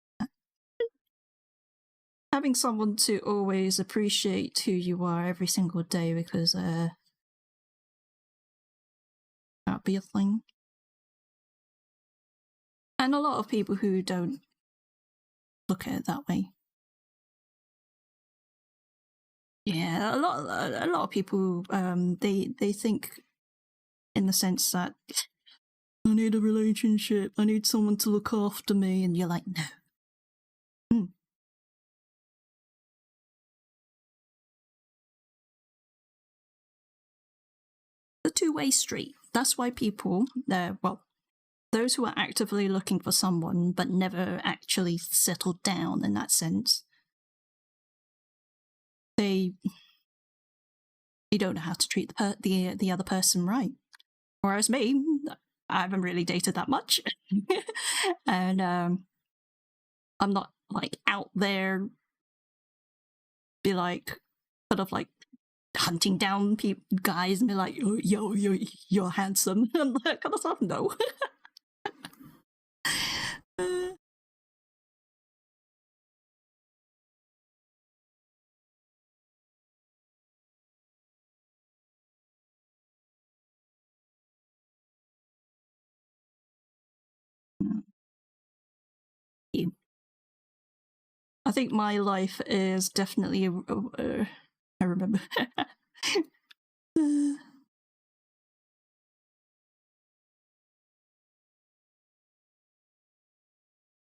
Having someone to always appreciate who you are every single day, because that'd be a thing. And a lot of people who don't look at it that way. Yeah, a lot of people they think, in the sense that I need a relationship, I need someone to look after me, and you're like, no. A two-way street. That's why people, those who are actively looking for someone but never actually settled down, in that sense, you don't know how to treat the other person right. Whereas me, I haven't really dated that much, and I'm not like out there, be like, sort of like hunting down guys and be like, oh, yo, you're handsome, and that kind of stuff. No. I think my life is definitely I remember.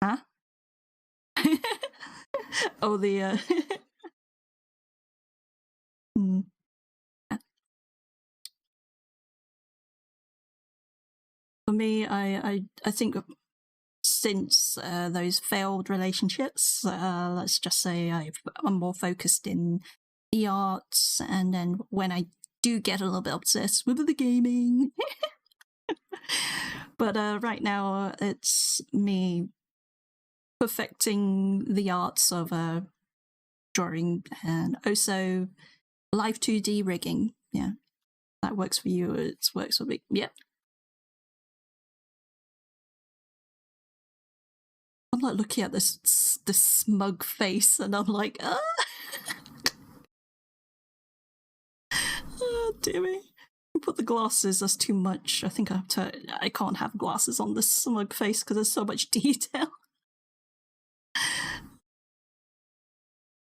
Huh? Oh, the for me, I think since those failed relationships, let's just say I'm more focused in the arts, and then when I do get a little bit obsessed with the gaming. But right now, it's me perfecting the arts of drawing, and also live 2D rigging. Yeah, that works for you. It works for me. Yep. I'm like looking at this smug face, and I'm like, ah. Oh, dear me. Put the glasses, that's too much. I think I can't have glasses on this smug face because there's so much detail.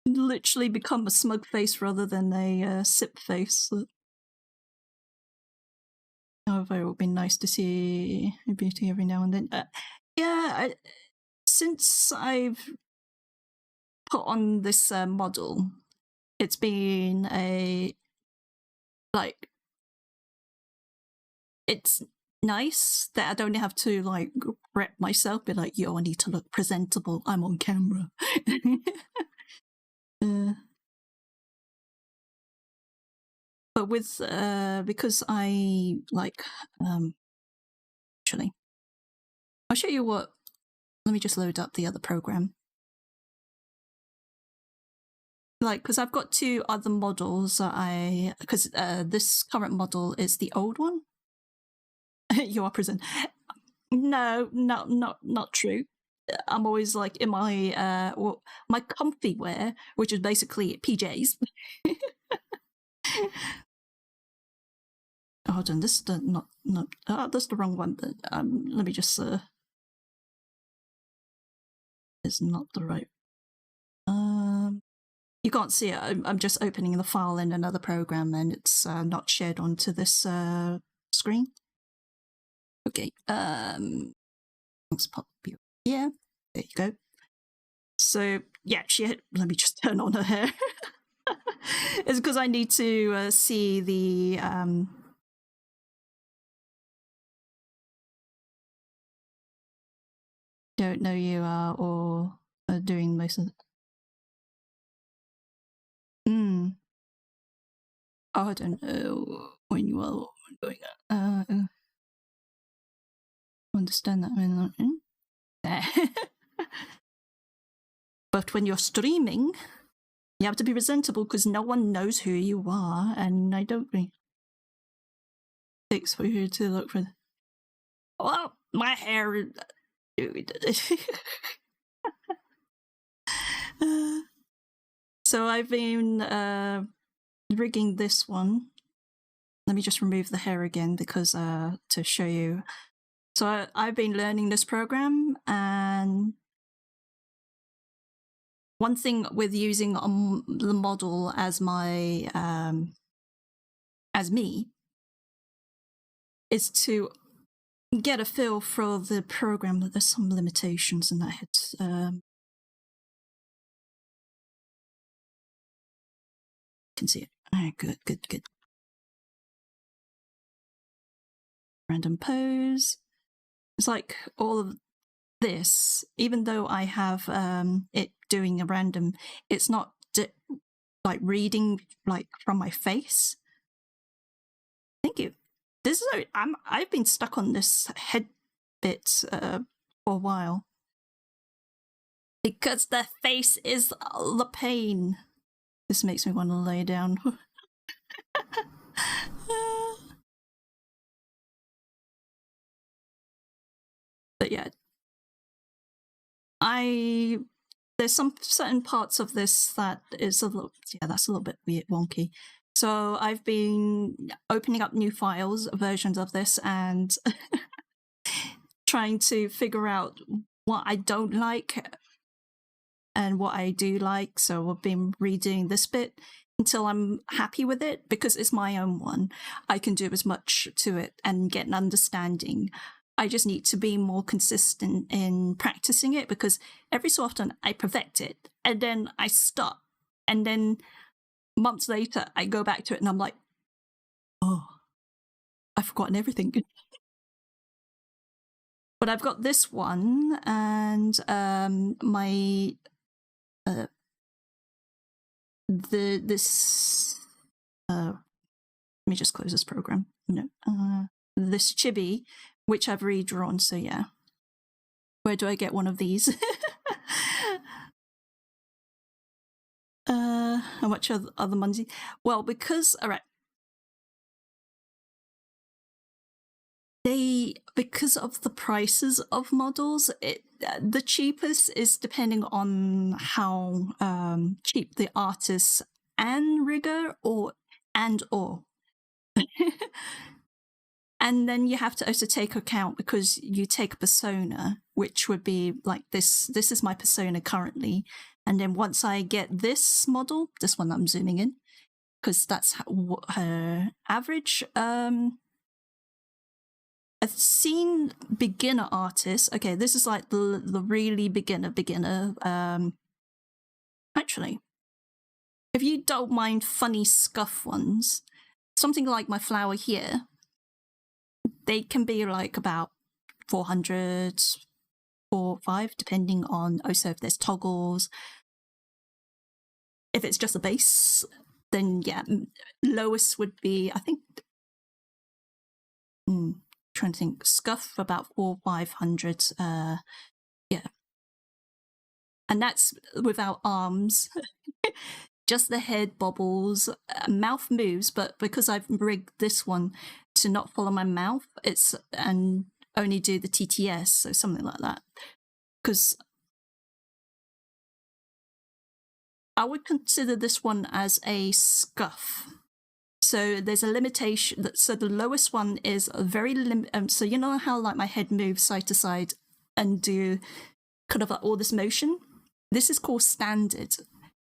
Literally become a smug face rather than a sip face. However, it would be nice to see a beauty every now and then. Yeah, since I've put on this model, it's been it's nice that I don't have to like prep myself, be like, yo, I need to look presentable, I'm on camera. But with because I like actually, I'll show you what. Let me just load up the other program. Like, because I've got two other models that because this current model is the old one. You are prison. No, not true. I'm always like in my my comfy wear, which is basically PJs. Hold on, this is the not that's the wrong one. But let me just it's not the right. You can't see it. I'm just opening the file in another program, and it's not shared onto this screen. Okay. Let's pop you here. There you go. So yeah, let me just turn on her hair. It's because I need to see the don't know you are or are doing most of it. Oh, I don't know when you are doing that. Understand that when there. But when you're streaming, you have to be presentable because no one knows who you are, and I don't think it takes for you to look for. Well, my hair. So I've been rigging this one. Let me just remove the hair again because to show you. So I've been learning this program, and one thing with using the model as my as me is to get a feel for the program. There's some limitations in that. It's can see it. All right, good. Random pose. It's like all of this, even though I have it doing a random, it's not like reading like from my face. Thank you. This is I've been stuck on this head bit for a while because the face is the pain. This makes me want to lay down. But yeah, there's some certain parts of this that is a little, that's a little bit weird, wonky. So I've been opening up new files, versions of this, and trying to figure out what I don't like and what I do like. So I've been redoing this bit until I'm happy with it, because it's my own one. I can do as much to it and get an understanding. I just need to be more consistent in practicing it, because every so often I perfect it and then I stop, and then months later I go back to it and I'm like, oh, I've forgotten everything. But I've got this one, and my this let me just close this program. No, this chibi, which I've redrawn. So yeah, where do I get one of these? How much are the money? Well, because all right, because of the prices of models, the cheapest is depending on how cheap the artist and rigger or. And then you have to also take account, because you take a persona, which would be like this is my persona currently, and then once I get this model, this one that I'm zooming in, because that's her average. I've seen beginner artists. Okay, this is like the really beginner. Actually, if you don't mind funny scuff ones, something like my flower here, they can be like about 400, 4, 5, depending on also if there's toggles. If it's just a base, then yeah, lowest would be, I think, trying to think, scuff about 400-500, yeah, and that's without arms. Just the head bobbles, mouth moves, but because I've rigged this one to not follow my mouth. And only do the TTS, so something like that. Because I would consider this one as a scuff. So there's a limitation. So the lowest one is a very so you know how like my head moves side to side and do kind of like all this motion? This is called standard.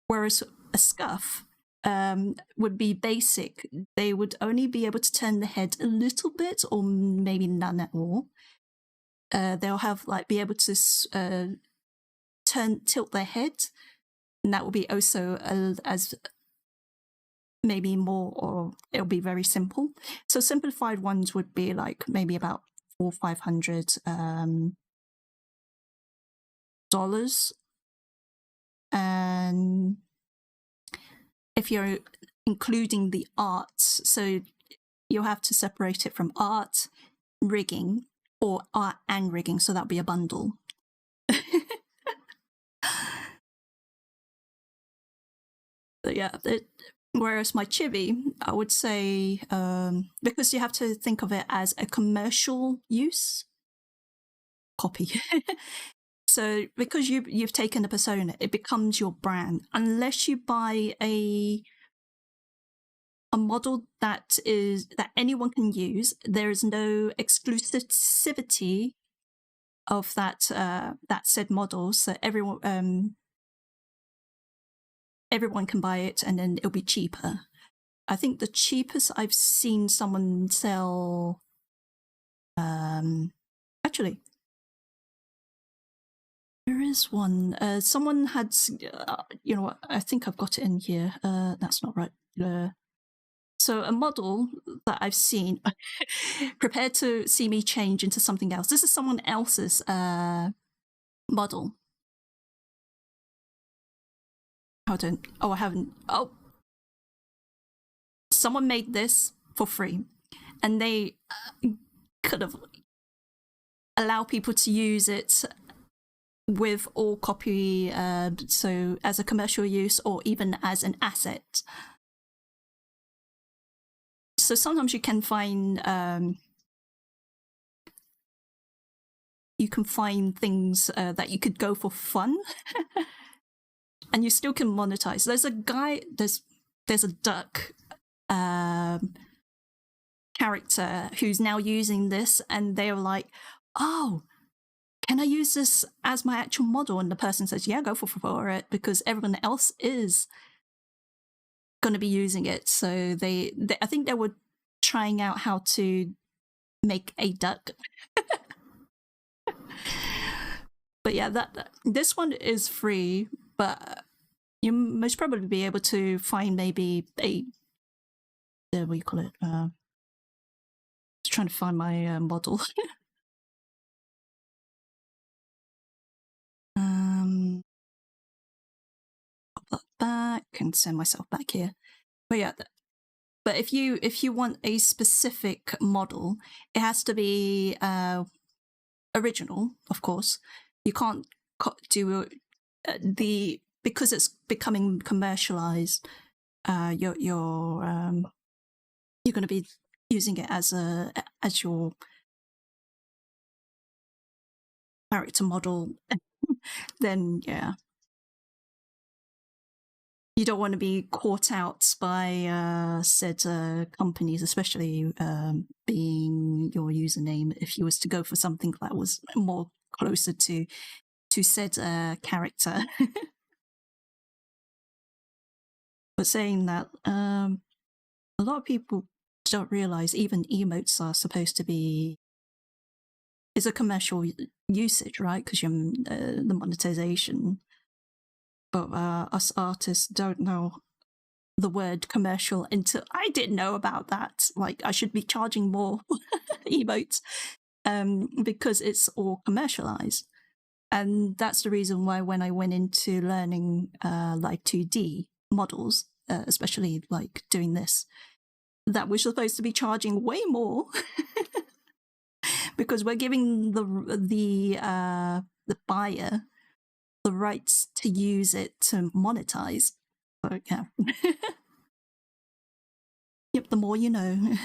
Whereas a scuff would be basic. They would only be able to turn the head a little bit or maybe none at all. They'll have like be able to tilt their head, and that will be also as maybe more, or it'll be very simple. So simplified ones would be like maybe about $400 or $500 dollars. And if you're including the art, so you'll have to separate it from art, rigging, or art and rigging, so that'll be a bundle. But yeah, whereas my chibi, I would say, because you have to think of it as a commercial use copy. So because you've taken a persona, it becomes your brand. Unless you buy a model that anyone can use, there is no exclusivity of that said model. So everyone can buy it, and then it'll be cheaper. I think the cheapest I've seen someone sell, actually, there is one. Someone had, you know what? I think I've got it in here. That's not right. So a model that I've seen, prepared to see me change into something else. This is someone else's model. Hold on. Oh, I haven't. Oh, someone made this for free, and they could have allow people to use it with all copy, so as a commercial use or even as an asset. So sometimes you can find things that you could go for fun, and you still can monetize. There's a guy. There's a duck character who's now using this, and they were like, "Oh, can I use this as my actual model?" And the person says, "Yeah, go for it," because everyone else is going to be using it. So they I think they were trying out how to make a duck. But yeah, this one is free, but you most probably be able to find maybe what do you call it? Just trying to find my model. Pop that back and send myself back here. But yeah, but if you want a specific model, it has to be original, of course. You can't do because it's becoming commercialized. You're going to be using it as your character model. Then yeah, you don't want to be caught out by said companies, especially being your username, if you was to go for something that was more closer to said character. But saying that, a lot of people don't realize even emotes are supposed to be, it's a commercial usage, right? Because you're the monetization. But us artists don't know the word commercial until I didn't know about that. Like, I should be charging more emotes because it's all commercialized. And that's the reason why when I went into learning like 2D models, especially like doing this, that we're supposed to be charging way more because we're giving the buyer the rights to use it to monetize. So yeah. Yep, the more you know.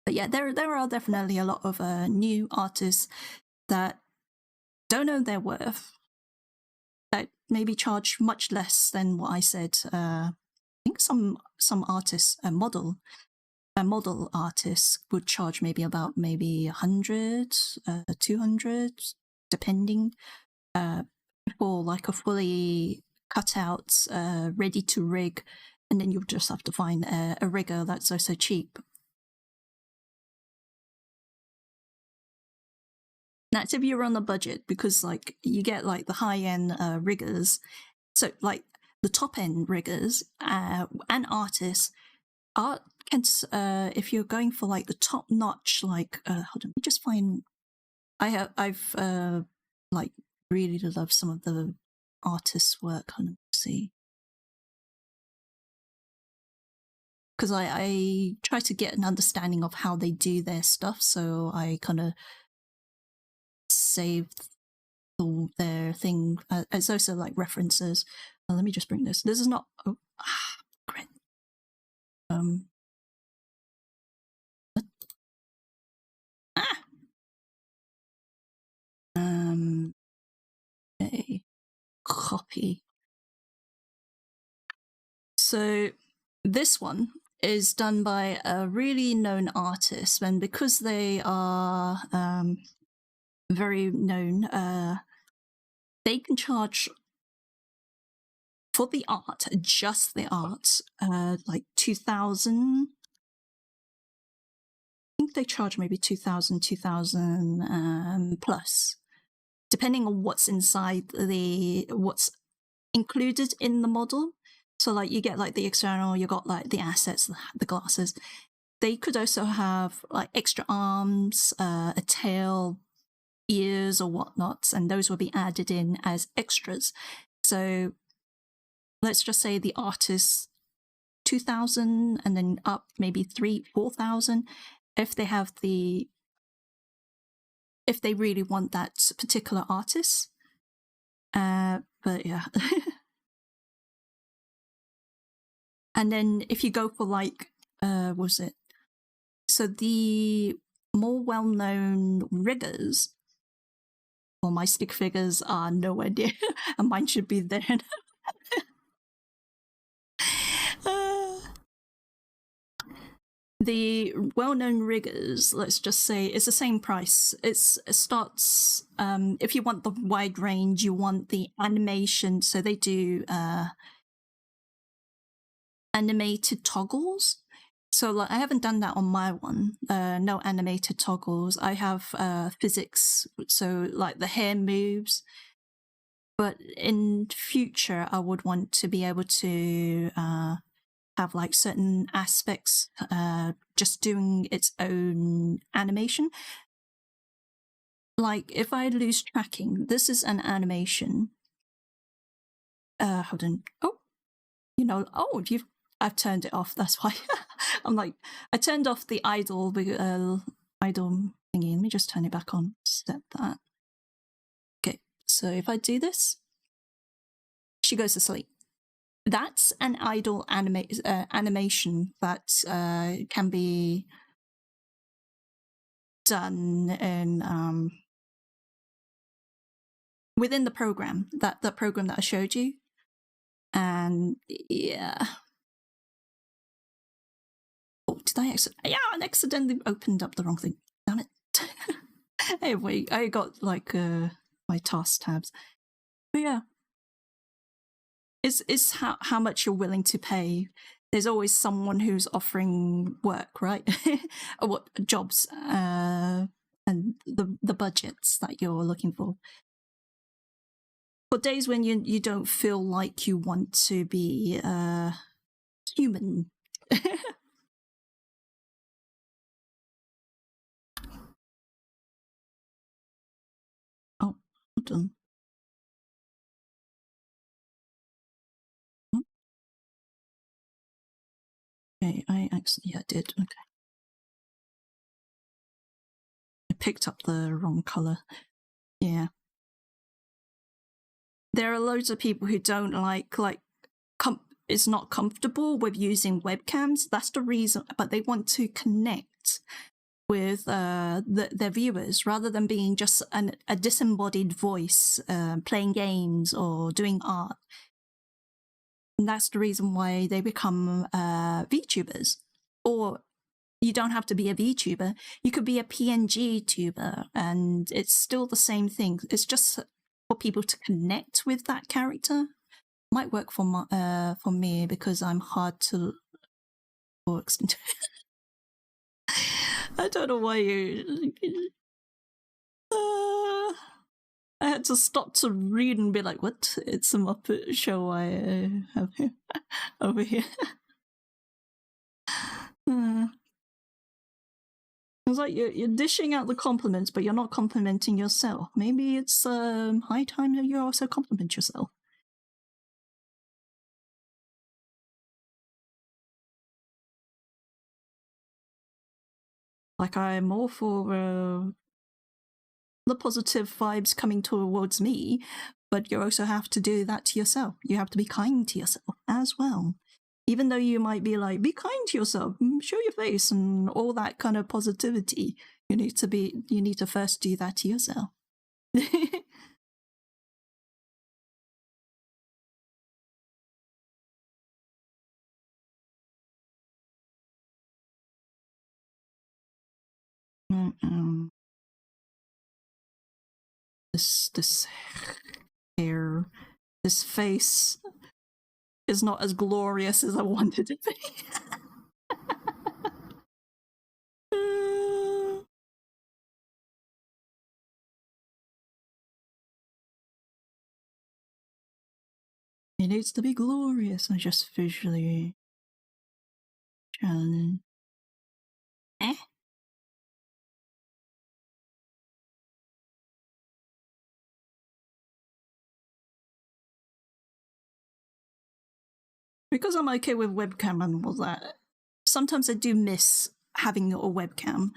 But yeah, there are definitely a lot of new artists that don't know their worth, that maybe charge much less than what I said. I think some artists, model artists would charge maybe about 100, 200, depending, for like a fully cut out, ready to rig, and then you'll just have to find a rigger that's also cheap. That's if you're on a budget, because like you get like the high end riggers, so like the top end riggers and artists if you're going for like the top notch, like hold on, let me just find. I've like really love some of the artists' work. Let me see, because I try to get an understanding of how they do their stuff, so I kind of save their thing. It's also like references. Let me just bring this. This is not. Oh, great. Okay. Copy. So this one is done by a really known artist, and because they are very known, they can charge for the art, just the art, like 2,000. I think they charge maybe 2,000 plus, depending on what's inside what's included in the model. So like you get like the external, you got like the assets, the glasses. They could also have like extra arms, a tail, ears or whatnot, and those will be added in as extras. So let's just say the artist 2,000 and then up maybe 4,000 if they have if they really want that particular artist. But yeah. And then if you go for like, what was it? So the more well-known riggers, well, my stick figures are nowhere near, and mine should be there. The well-known riggers, let's just say, it's the same price. It starts, if you want the wide range, you want the animation, so they do animated toggles. So like, I haven't done that on my one, no animated toggles. I have physics, so like the hair moves. But in future, I would want to be able to have like certain aspects just doing its own animation. Like if I lose tracking, this is an animation. Hold on. Oh, I've turned it off. That's why I'm like, I turned off the idle thingy. Let me just turn it back on. Set that. Okay, so if I do this, she goes to sleep. That's an idle animation that can be done in within the program, that program that I showed you. And yeah. Oh, did I I accidentally opened up the wrong thing. Damn it. Anyway, I got like my task tabs. But yeah. It's how much you're willing to pay. There's always someone who's offering work, right? Or what jobs, and the budgets that you're looking for. For days when you don't feel like you want to be human. Oh, hold on. Okay, I did. Okay. I picked up the wrong color. Yeah. There are loads of people who don't is not comfortable with using webcams. That's the reason, but they want to connect with their viewers, rather than being just a disembodied voice playing games or doing art. And that's the reason why they become VTubers. Or you don't have to be a VTuber. You could be a PNG tuber, and it's still the same thing. It's just for people to connect with that character. Might work for me because I'm hard to works into. I don't know why you. I had to stop to read and be like, "What? It's a Muppet show I have here over here." It's like you're dishing out the compliments, but you're not complimenting yourself. Maybe it's high time that you also compliment yourself. Like, I'm all for the positive vibes coming towards me, but you also have to do that to yourself. You have to be kind to yourself as well. Even though you might be like, be kind to yourself, show your face and all that kind of positivity, you need to first do that to yourself. This hair, this face is not as glorious as I wanted it to be. It needs to be glorious. I just visually challenge. Because I'm okay with webcam and all that, sometimes I do miss having a webcam.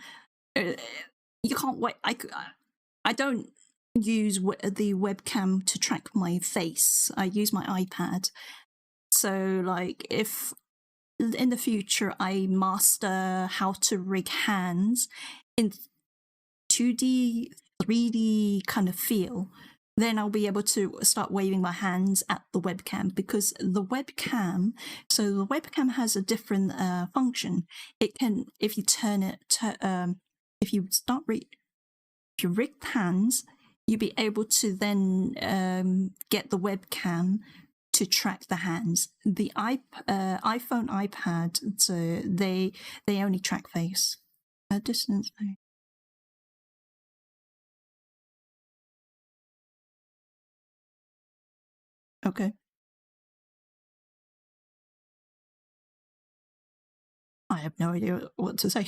You can't wait. I don't use the webcam to track my face. I use my iPad. So, like, if in the future I master how to rig hands in 2D, 3D kind of feel, then I'll be able to start waving my hands at the webcam, because the webcam has a different function. It can, if you turn it, if you rig hands, you'll be able to then get the webcam to track the hands. The iPhone, iPad, so they only track face. Distance. Okay. I have no idea what to say.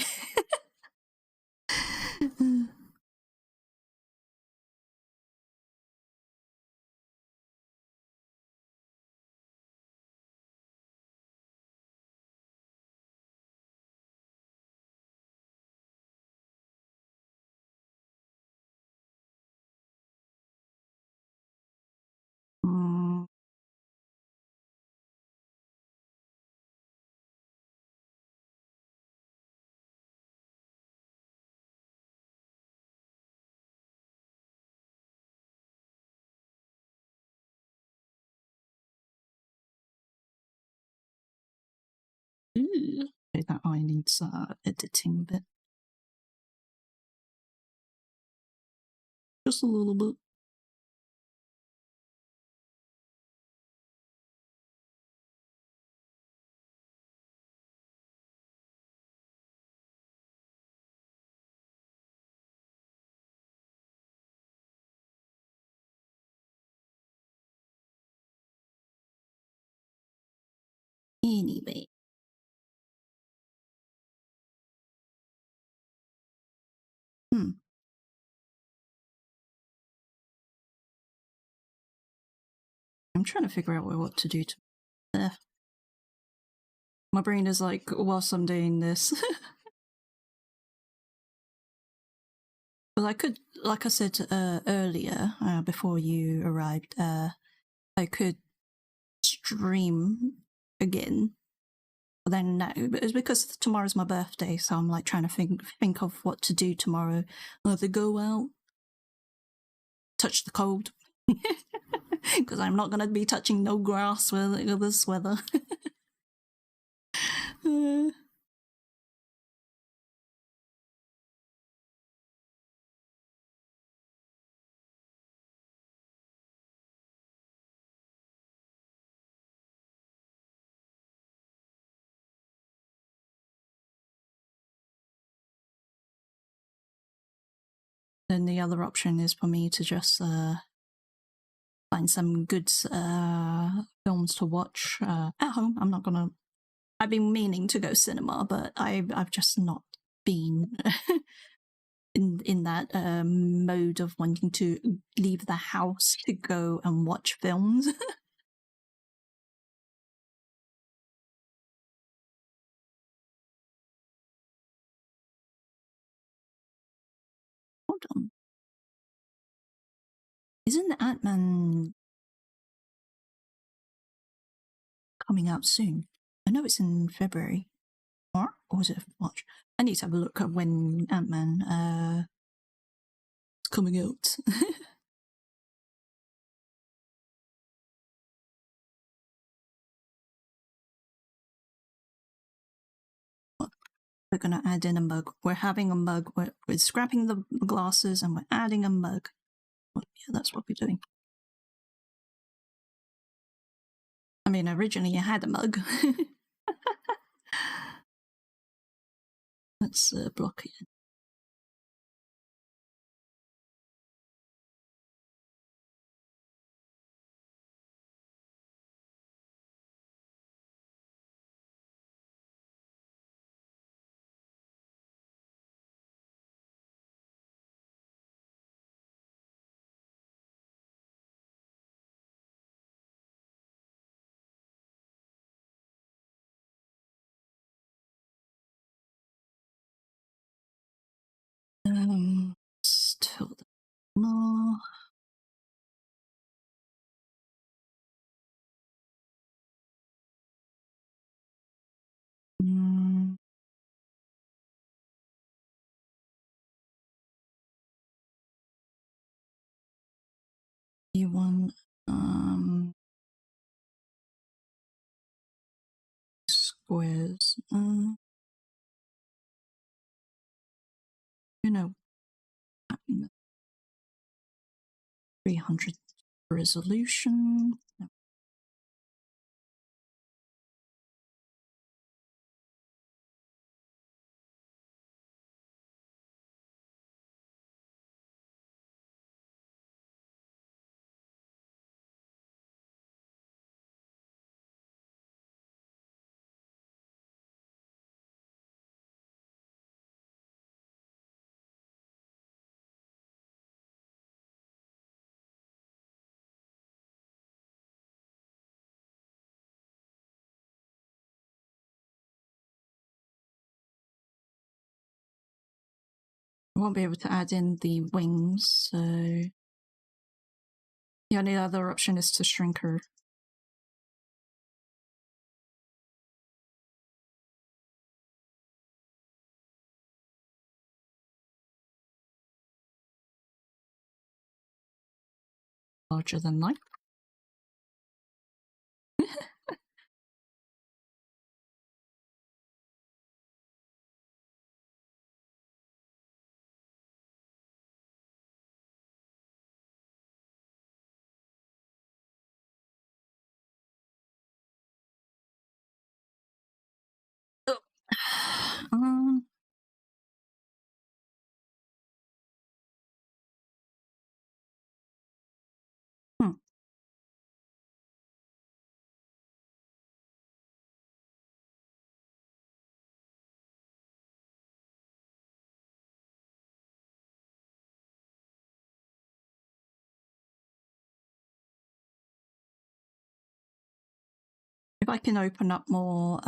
That eye needs editing a bit. Just a little bit. Anyway. I'm trying to figure out what to do to... My brain is like, whilst I'm doing this. But I could, like I said earlier, before you arrived, I could stream again But then no, but it's because tomorrow's my birthday, so I'm like trying to think of what to do tomorrow. Either go out, touch the cold, because I'm not gonna be touching no grass with this weather. Then the other option is for me to just find some good films to watch at home. I'm not gonna. I've been meaning to go cinema, but I've just not been in that mode of wanting to leave the house to go and watch films. Hold on. Isn't the Ant-Man coming out soon? I know it's in February. Or was it March? I need to have a look at when Ant-Man is coming out. We're gonna add in a mug. We're having a mug. We're scrapping the glasses and we're adding a mug. Well, yeah, that's what we're doing. I mean, originally I had a mug. Let's block it. Still more. You want squares. You know, 300 resolution. I won't be able to add in the wings, so the only other option is to shrink her. Larger than life. um, hmm. If I can open up more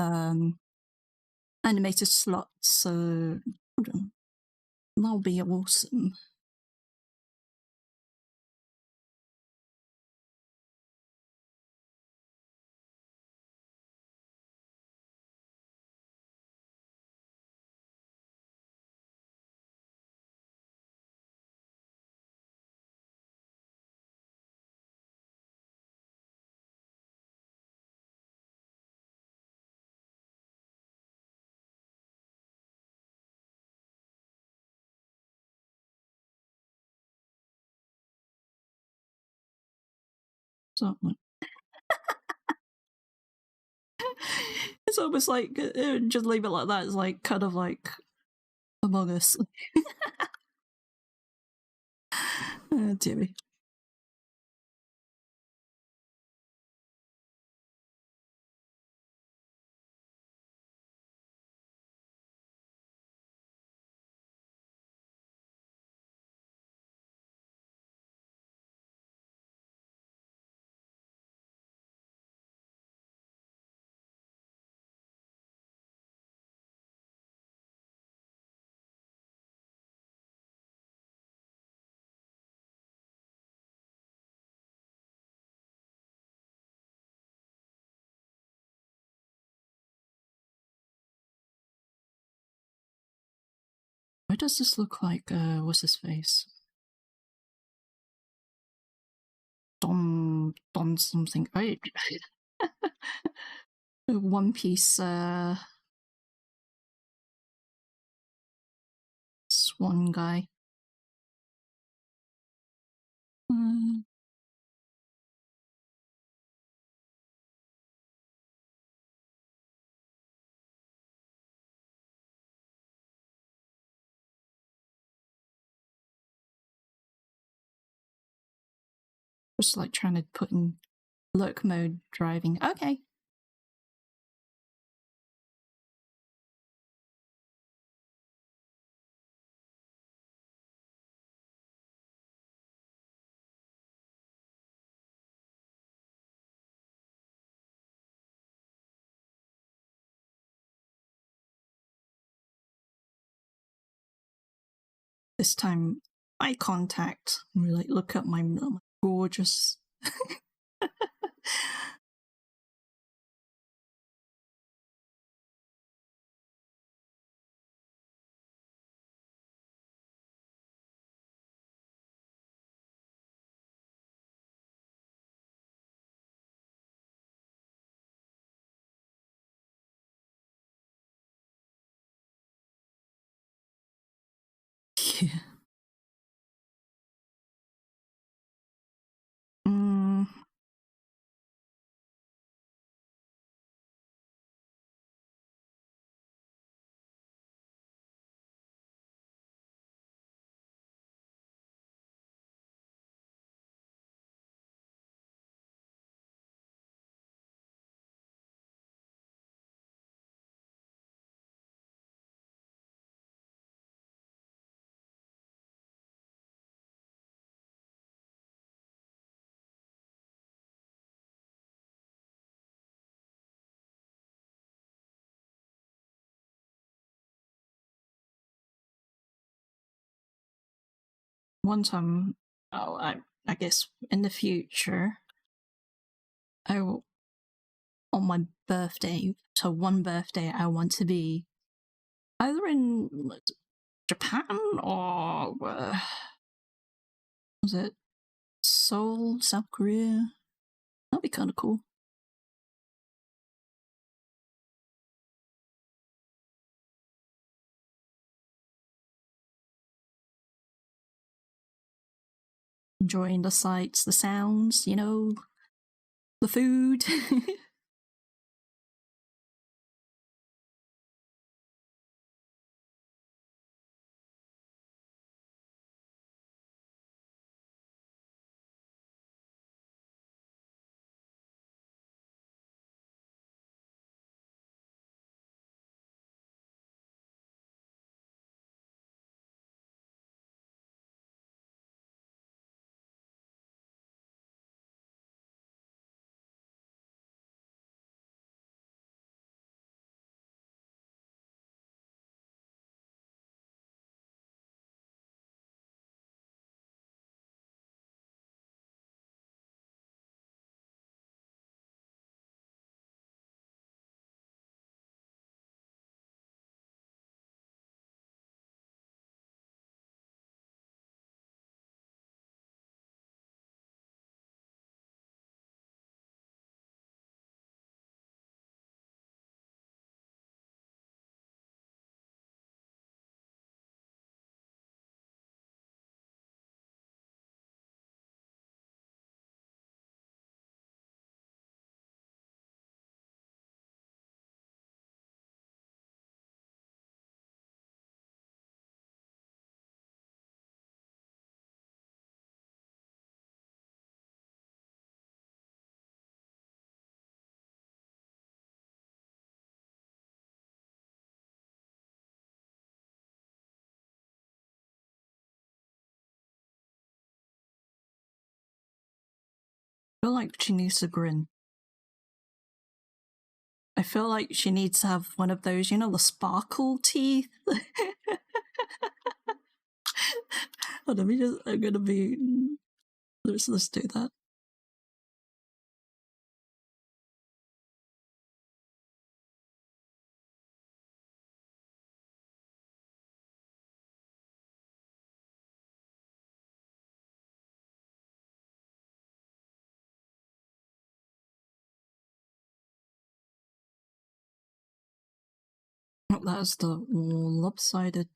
animated slots, so hold on. That'll be awesome. Someone. It's almost like just leave it like that. It's like kind of like Among Us. Oh, dearie. Why does this look like what's his face? Don something. Right. One Piece swan guy. Just like trying to put in lurk mode driving. Okay. This time, eye contact. And we like look at my gorgeous. Yeah. One time, I guess in the future, I will, on my birthday. So one birthday, I want to be either in Japan or was it Seoul, South Korea? That'd be kind of cool. Enjoying the sights, the sounds, the food. I feel like she needs to grin. I feel like she needs to have one of those, you know, the sparkle teeth. Hold on, I'm gonna be. Let's do that. Oh, that's the lopsided.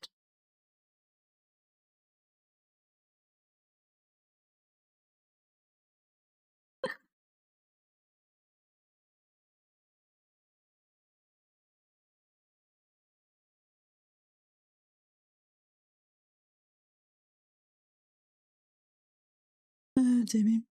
Dear me.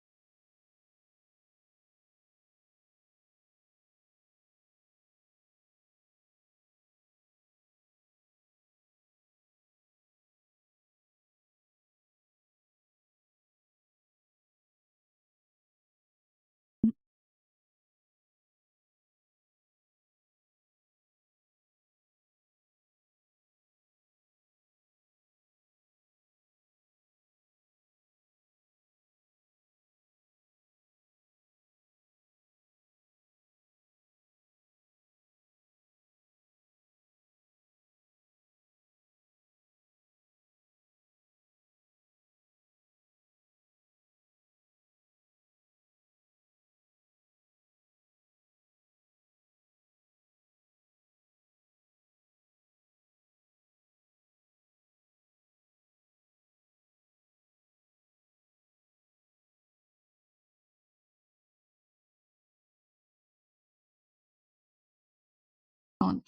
Can't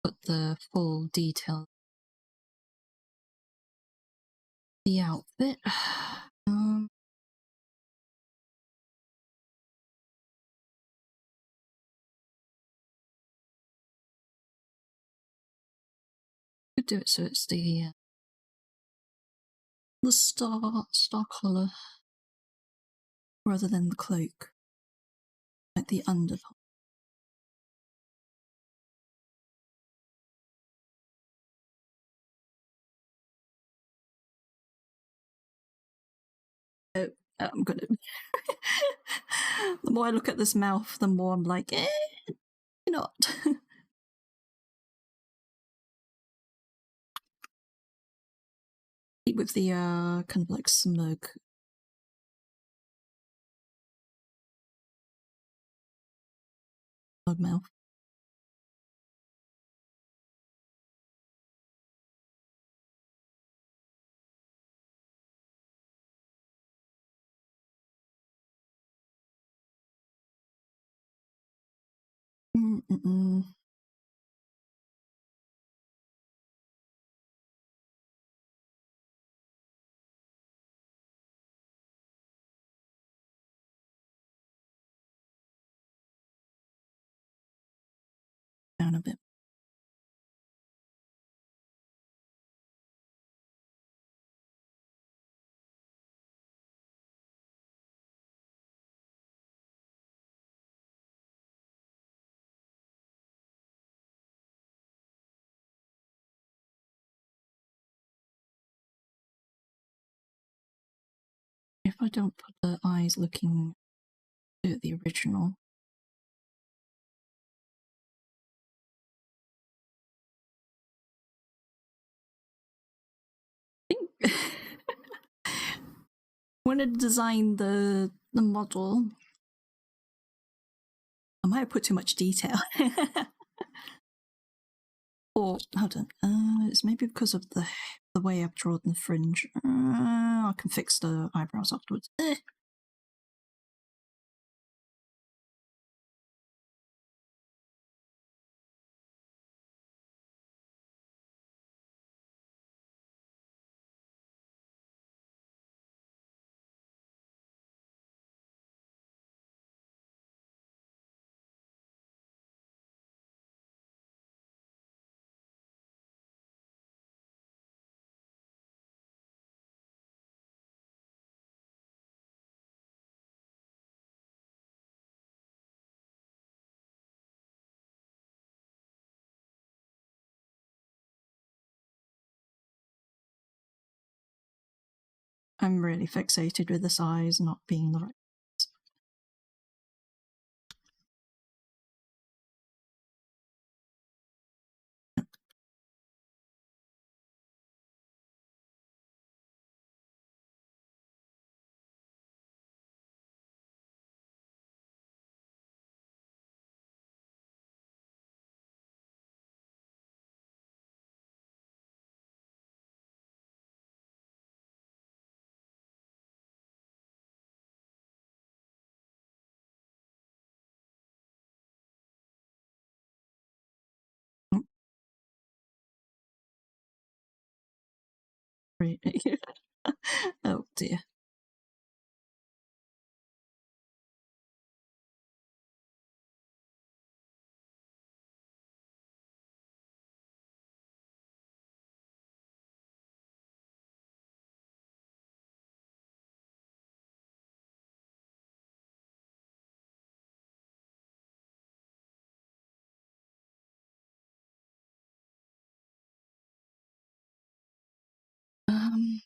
put the full detail. The outfit. Could do it so it's the star collar rather than the cloak, like the under. I'm gonna. The more I look at this mouth, the more I'm like, you're not. With the kind of like smug mouth. Mm-mm. Down a bit. If I don't put the eyes looking at the original. I think when I designed the model, I might have put too much detail. Or hold on, it's maybe because of the way I've drawn the fringe. I can fix the eyebrows afterwards. I'm really fixated with the size not being the right. Oh dear. Um,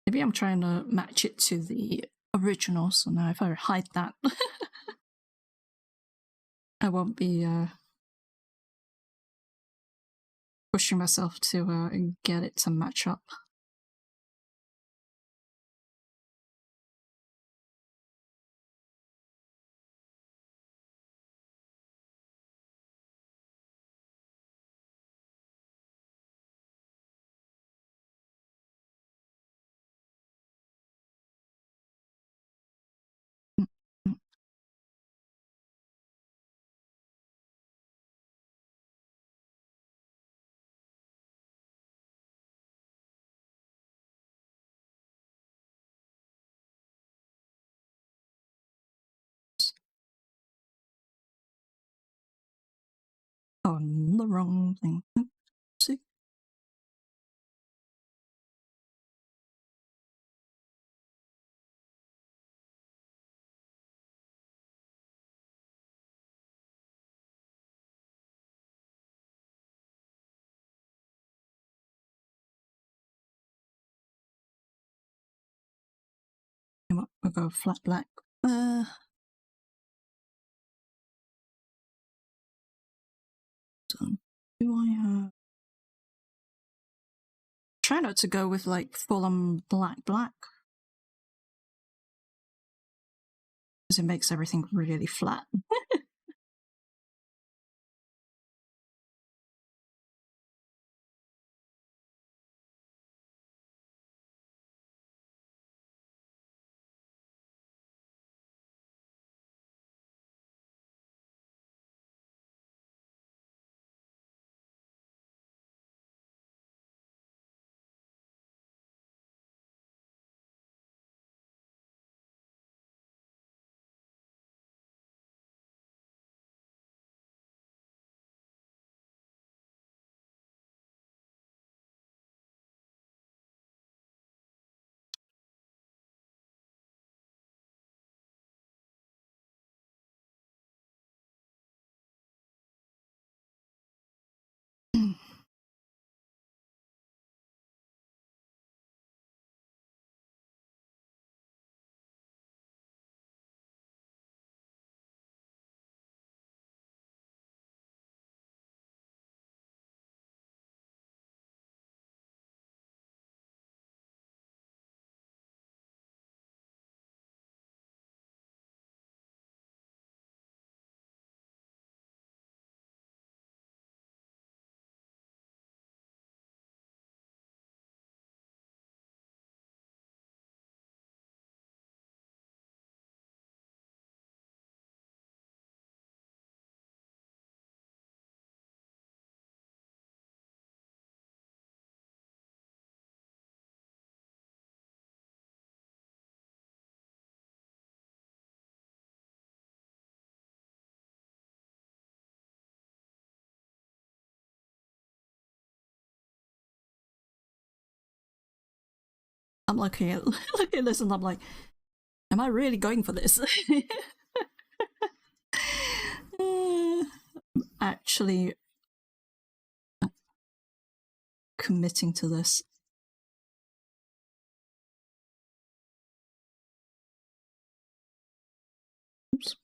Maybe I'm trying to match it to the original, so now if I hide that, I won't be pushing myself to get it to match up. Oh, the wrong thing. See? We'll go flat black. So do I try not to go with like full on black because it makes everything really flat. I'm looking at this and I'm like, am I really going for this? Actually committing to this. Oops.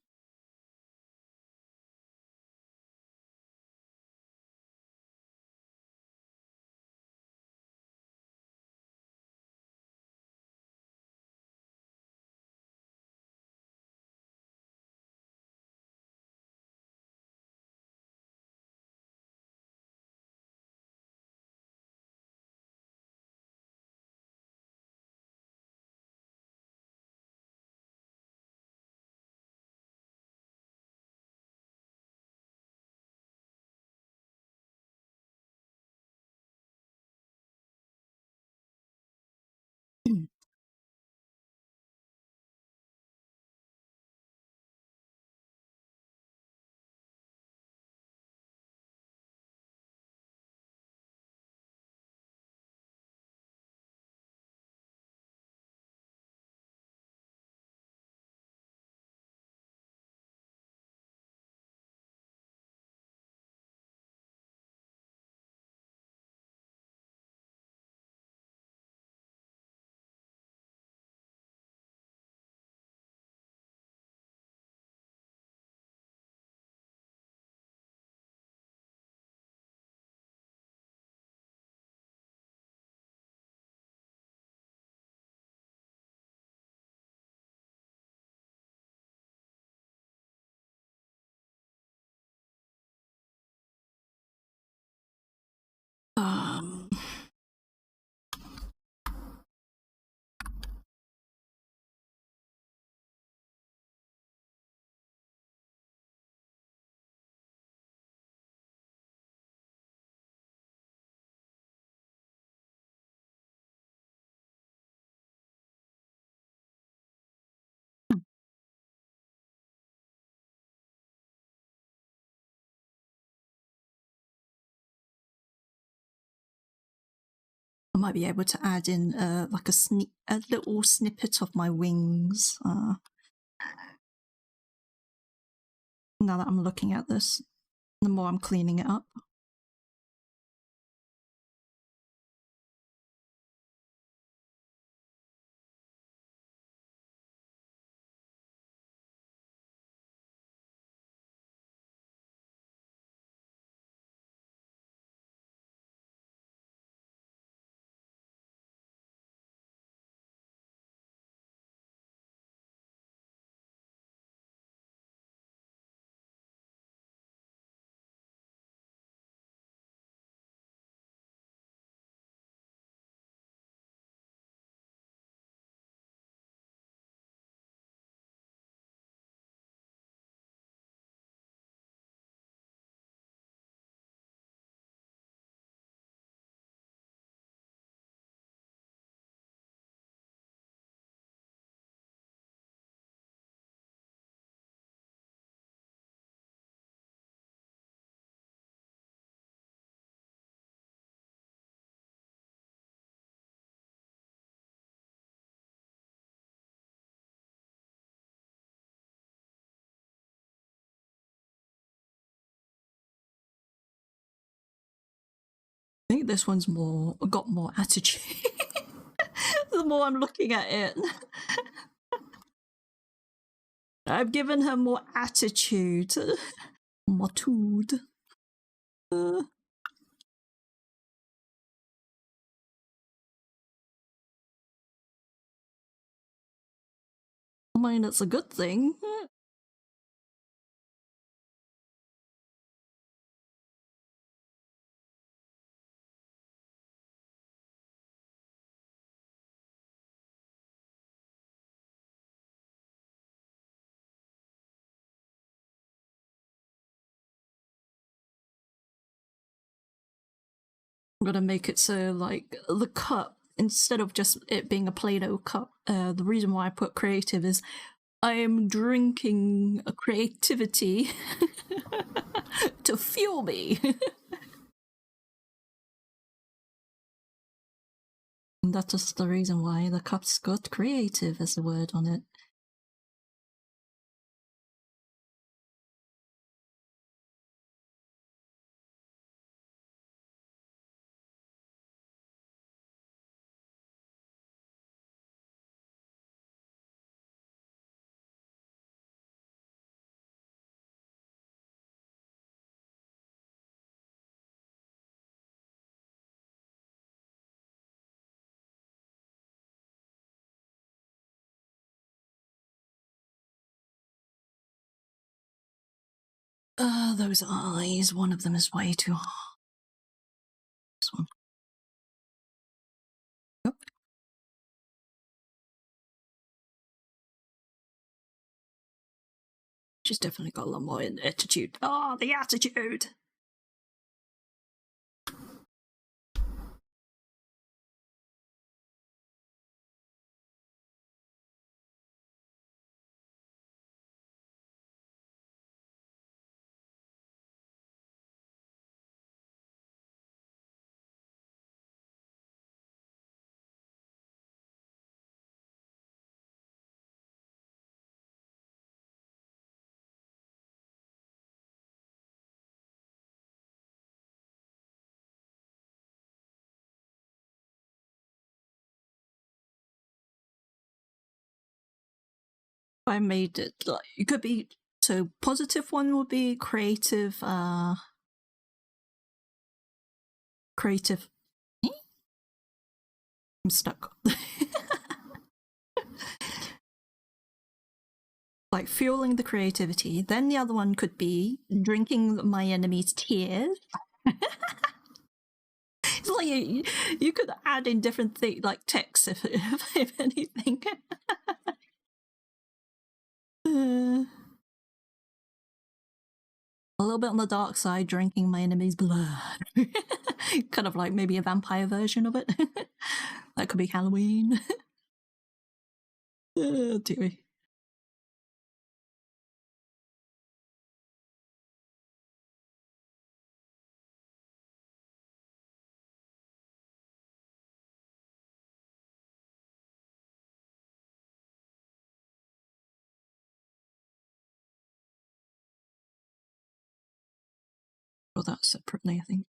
Um, I might be able to add in like a little snippet of my wings. Now that I'm looking at this, the more I'm cleaning it up. I think this one's got more attitude. The more I'm looking at it, I've given her more attitude. Matude. I mean, it's a good thing. I'm gonna make it so, like, the cup, instead of just it being a Play-Doh cup, the reason why I put creative is I am drinking a creativity to fuel me. And that is the reason why the cup's got creative as a word on it. Those eyes, one of them is way too hard. This one. Yep. She's definitely got a lot more attitude. Oh, the attitude! I made it like it could be so positive one would be creative creative I'm stuck. Like fueling the creativity. Then the other one could be drinking my enemy's tears. It's like you could add in different things like text if anything. A little bit on the dark side, drinking my enemy's blood. Kind of like maybe a vampire version of it. That could be Halloween. Dearie. Or that separately, I think.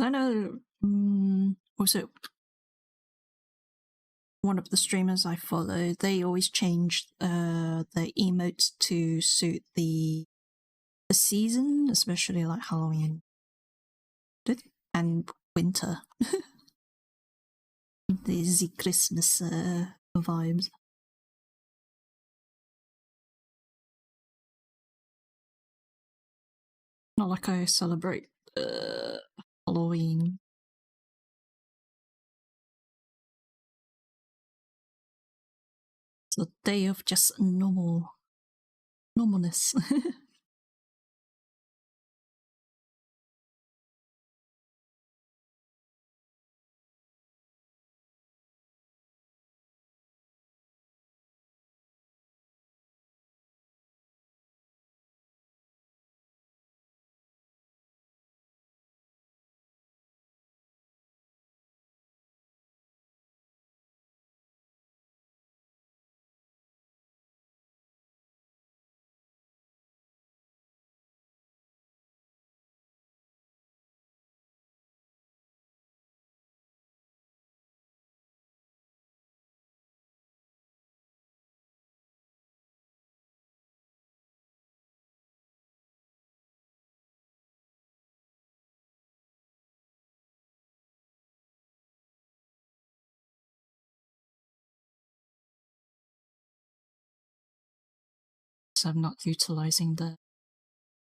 I know. Also, one of the streamers I follow, they always change their emotes to suit the season, especially like Halloween and winter. The Christmas vibes. Not like I celebrate Halloween. It's a day of just normalness. So I'm not utilizing the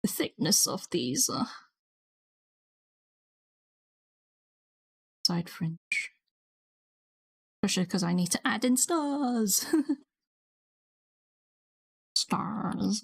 thickness of these side fringe. Especially because I need to add in stars. Stars.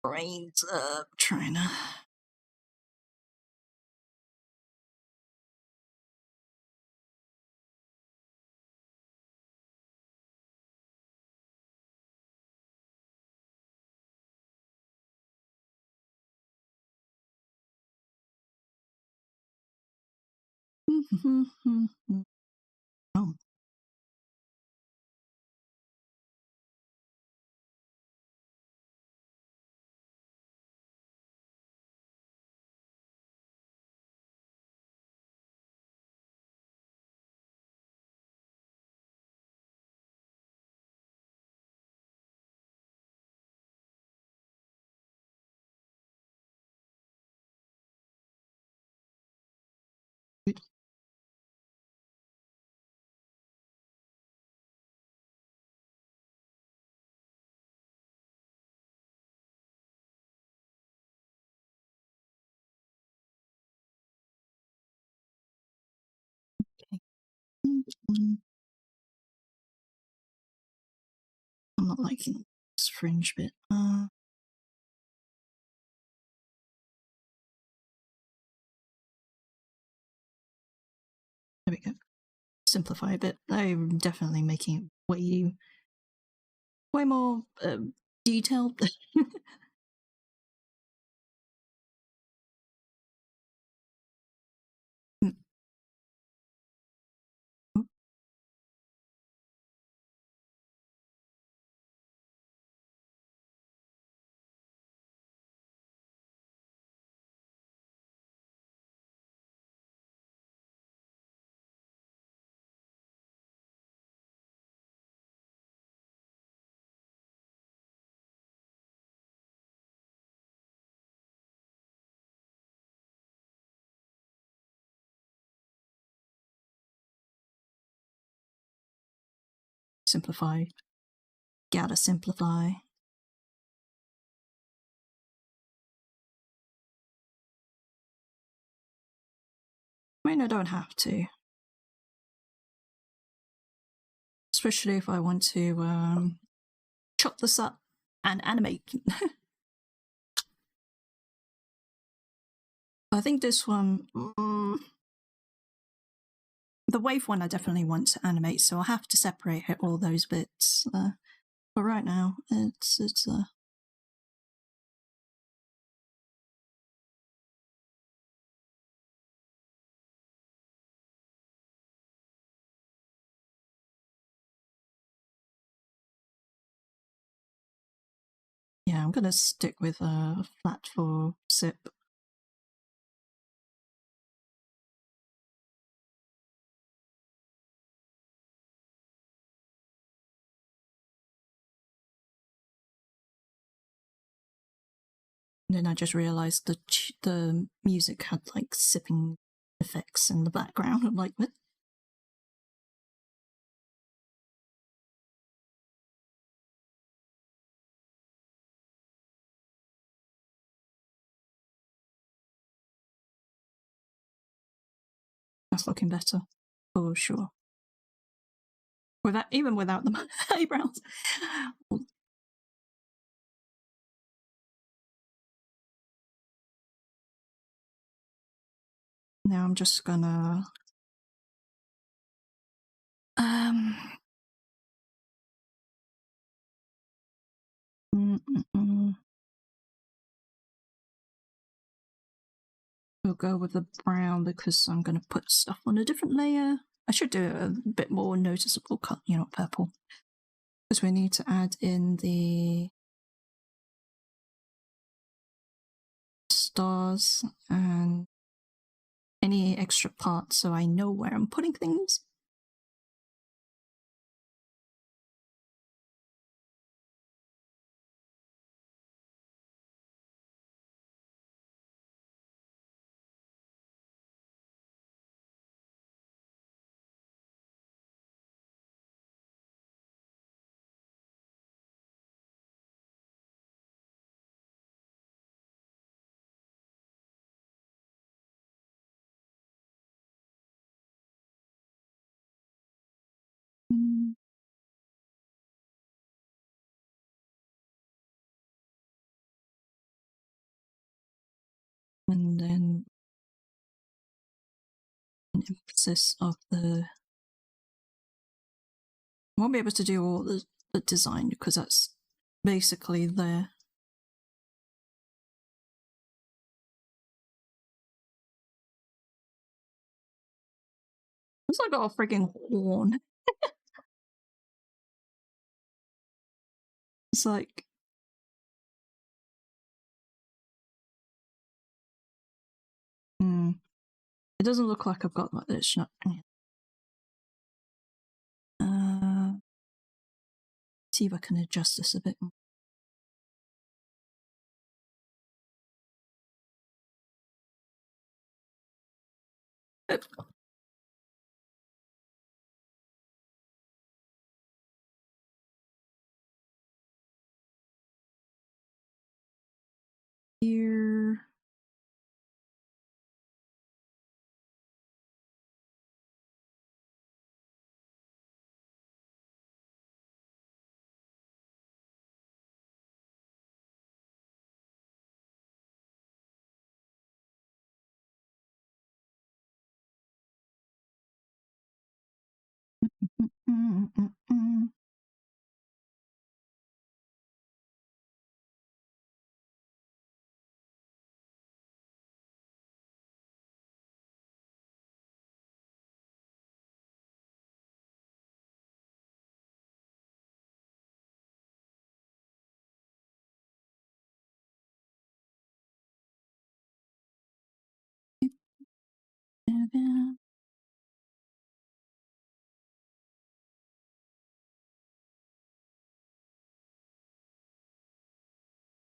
Brains up, trying to. Oh. I'm not liking this fringe bit. There we go. Simplify a bit. I'm definitely making it way more detailed. Simplify. Gotta simplify. I mean, I don't have to. Especially if I want to chop this up and animate. I think this one, the wave one I definitely want to animate, so I'll have to separate all those bits. But right now, it's yeah, I'm gonna stick with flat for sip. And then I just realised the music had like sipping effects in the background. I'm like, what? That's looking better, for sure. Even without the eyebrows. Now I'm just gonna we'll go with the brown because I'm going to put stuff on a different layer. I should do a bit more noticeable cut, purple. Because we need to add in the stars and any extra parts so I know where I'm putting things. And then an emphasis of the... I won't be able to do all the design because that's basically there. It's like got a freaking horn. It's like... It doesn't look like I've got like this. See if I can adjust this a bit more. Oh. Here.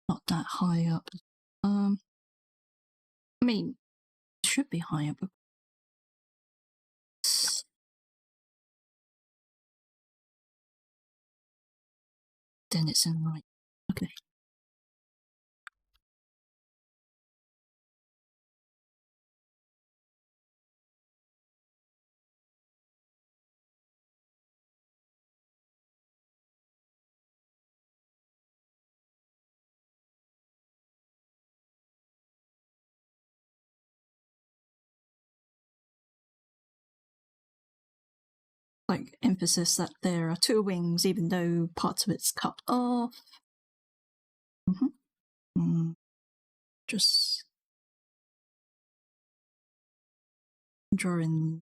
Not that high up. I mean, it should be higher, but then it's in the right. Okay. Like emphasis that there are two wings, even though parts of it's cut off. Just drawing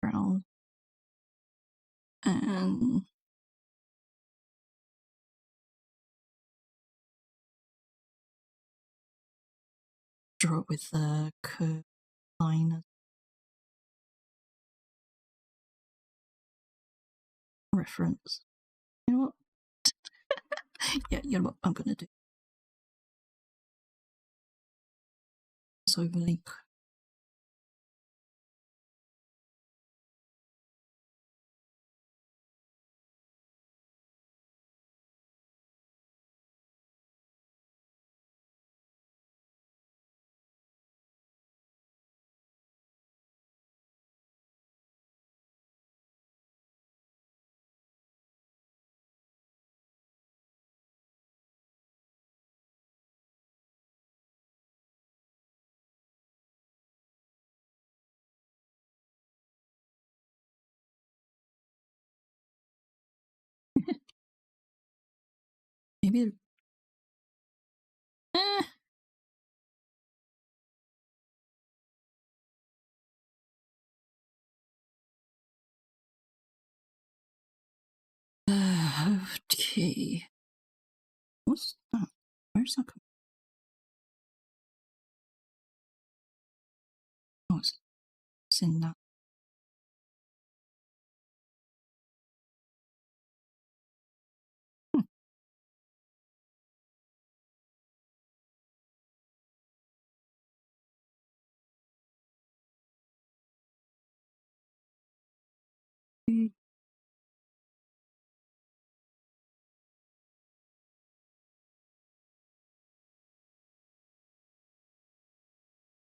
brown and draw it with the curved line reference. You know what? Yeah, you know what I'm gonna do. It's overlay. Maybe. Okay. What's that? Where's that coming? Oh, it's in that.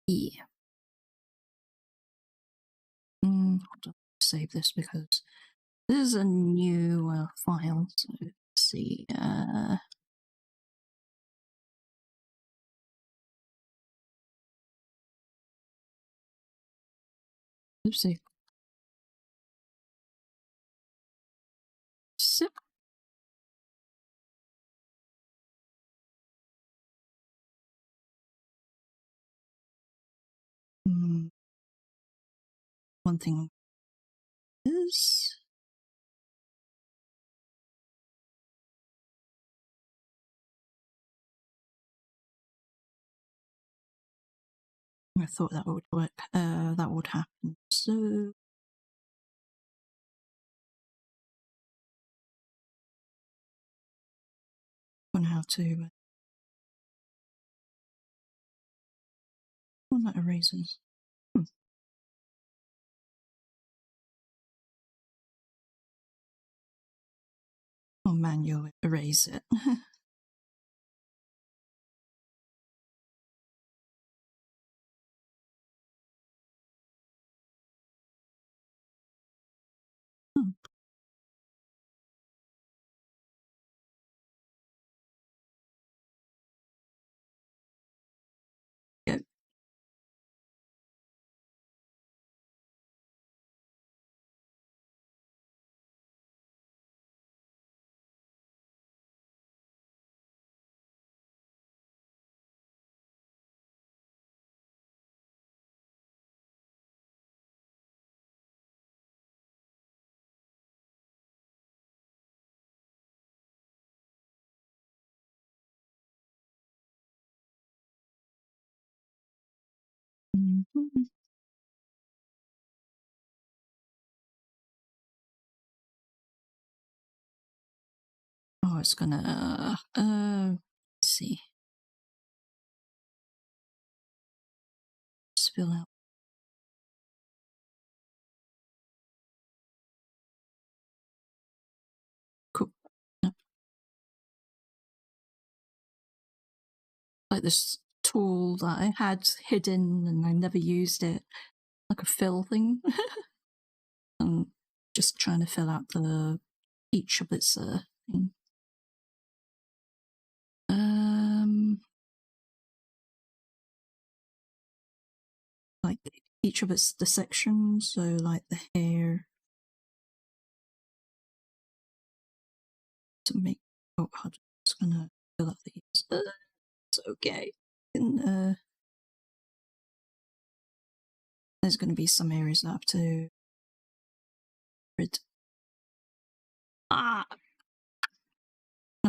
Yeah. Hold on. Save this because this is a new file. So let's see. Oopsie. So, one thing is I thought that would work. That would happen. So on how to on that erasers. Oh, manual erase it. Go. Mm-hmm. Oh, it's gonna let's see. Spill out. Cool. Yep. Like this tool that I had hidden and I never used it, like a fill thing. I'm just trying to fill out each of its thing. Like each of the sections, so like the hair to make. Oh, I'm just gonna fill out these. It's okay. And, there's going to be some areas that I have to rid. I've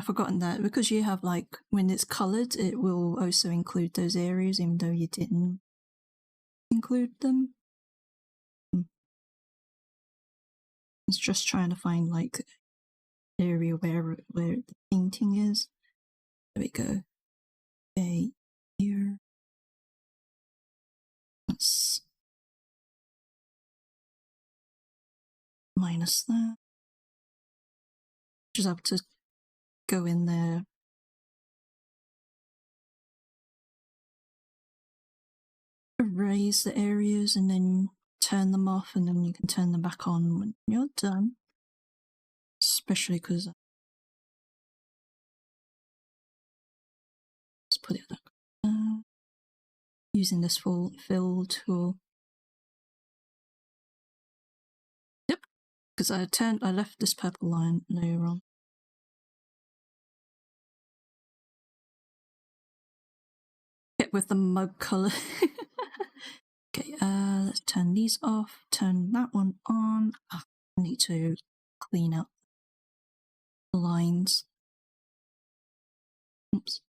forgotten that because you have like when it's coloured, it will also include those areas, even though you didn't include them. It's just trying to find like area where the painting is. There we go. Okay, here. Let's minus that. Just have to go in there. Erase the areas and then turn them off, and then you can turn them back on when you're done. Especially because let's put it like using this fill tool. Yep, because I left this purple line layer on. Get with the mug color. Okay, let's turn these off. Turn that one on. I need to clean up the lines. Oops.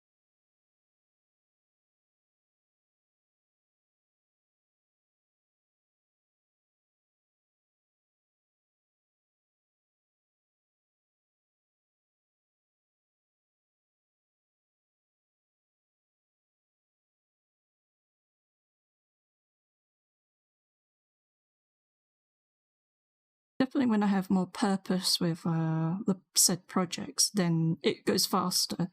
Definitely when I have more purpose with the said projects, then it goes faster.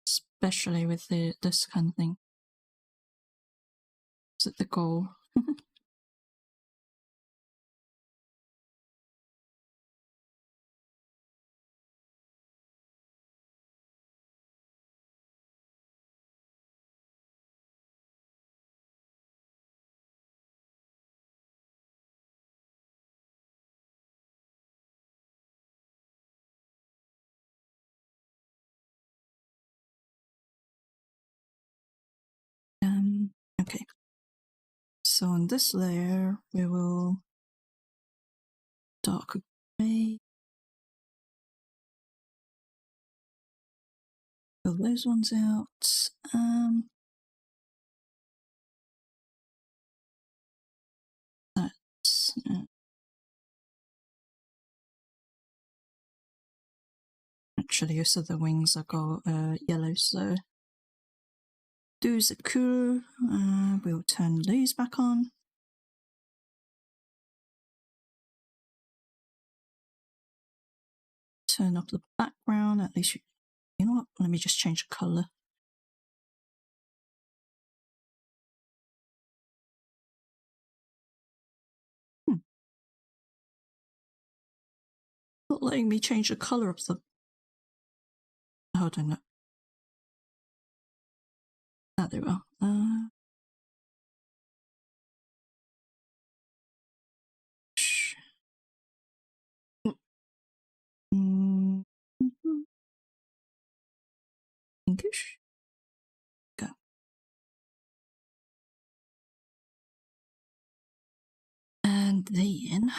Especially with this kind of thing. Is it the goal? so on this layer, we will darker grey. Fill those ones out. That's actually, also the wings are got yellow, so do the cool. We'll turn these back on. Turn up the background. At least you know what? Let me just change the color. Not letting me change the color of the. Hold on. Ah, there we are. Pinkish. Go. And then,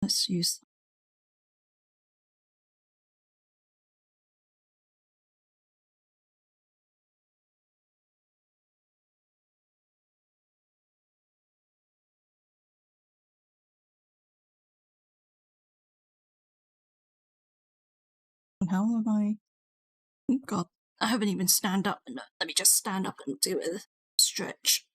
let's use. How am I? Oh God, I haven't even stand up. Let me just stand up and do a stretch.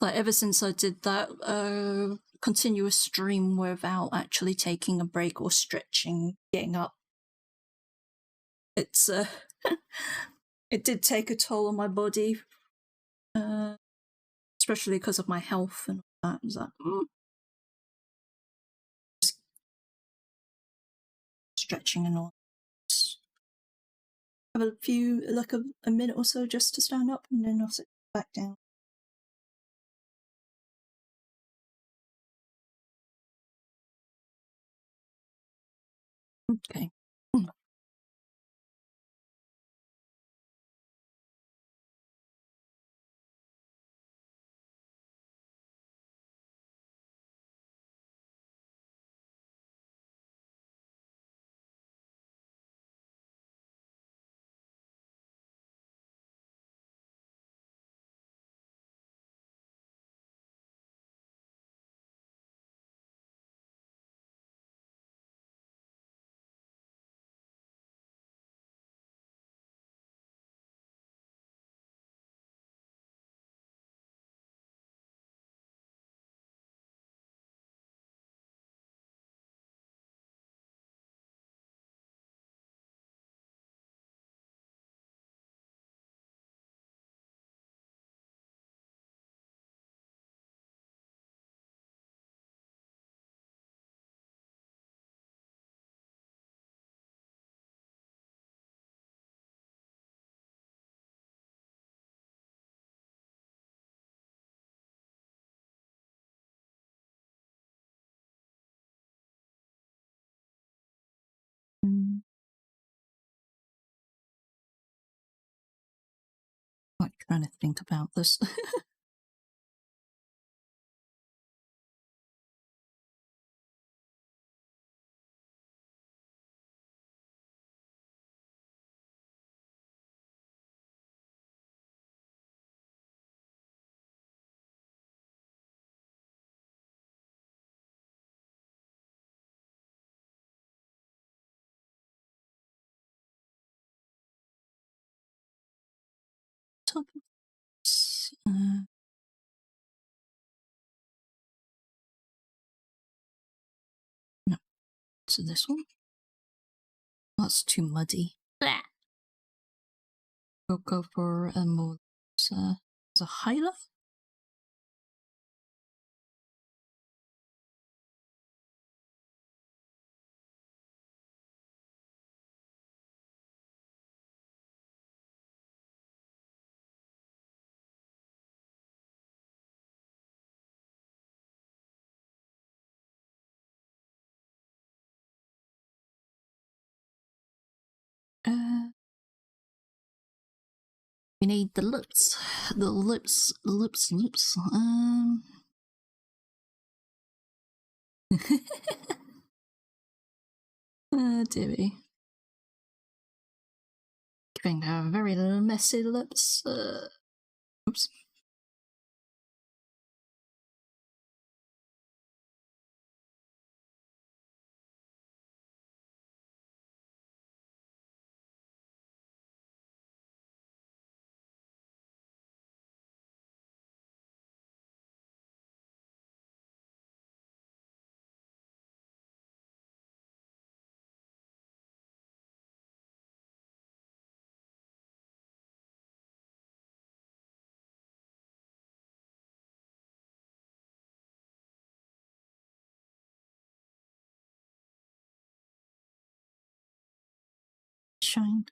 Like ever since I did that continuous stream without actually taking a break or stretching, getting up, it's it did take a toll on my body, especially because of my health and all that. Was like, stretching and all. Have a few, like a minute or so just to stand up, and then I'll sit back down. Okay. Like trying to think about this. top of this. No, to this one. That's too muddy. Blah. We'll go for a more a high level. We need the lips. The lips. Dearie. Giving her very messy lips. Oops. Shine.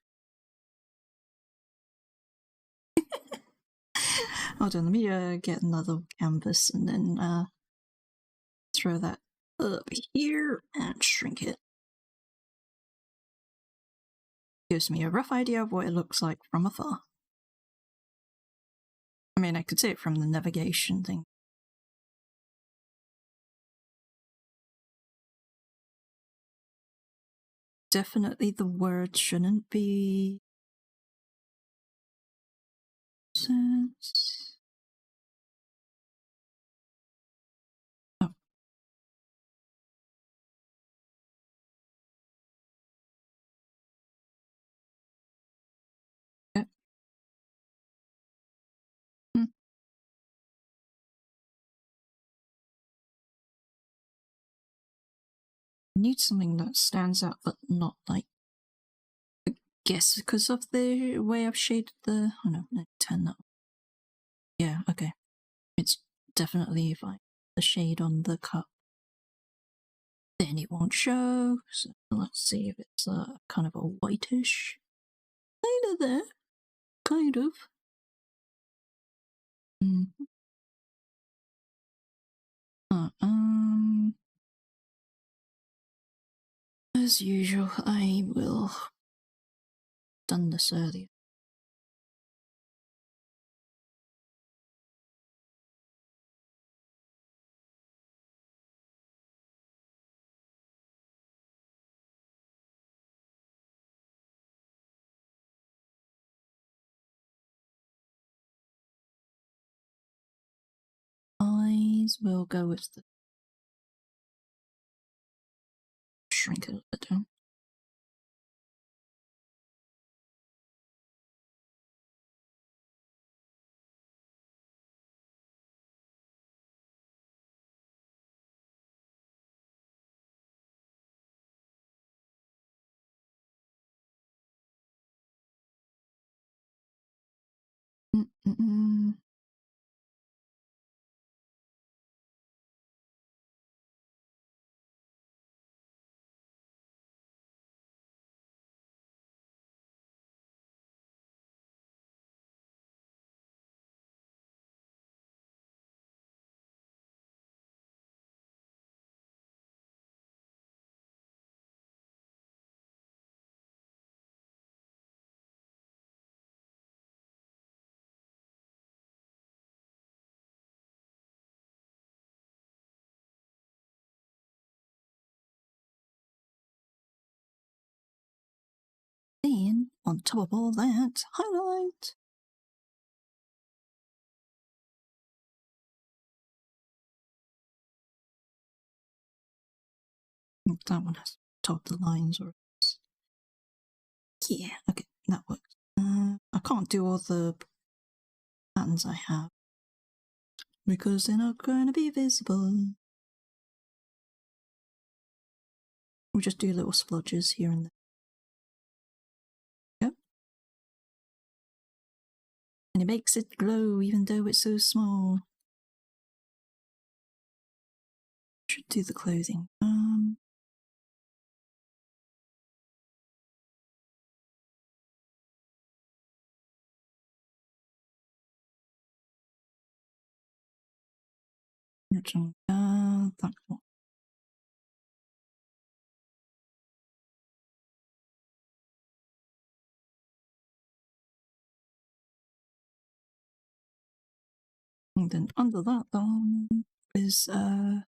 Hold on, let me get another canvas and then throw that up here and shrink it. Gives me a rough idea of what it looks like from afar. I mean, I could see it from the navigation thing. Definitely the word shouldn't be... sense. Oh. Okay. Need something that stands out, but not like... I guess because of the way I've shaded the... Oh no, turn that. Yeah, okay. It's definitely fine. The shade on the cup. Then it won't show. So let's see if it's kind of a whitish. Kind of there. Kind of. As usual, I will done this earlier. Eyes will go with the shrink it a bit down. Then, on top of all that, highlight. That one has top the lines, or yeah, okay, that works. I can't do all the patterns I have, because they're not going to be visible. We'll just do little splodges here and there. Yep. And it makes it glow even though it's so small. Should do the clothing. That one. And then under that one is that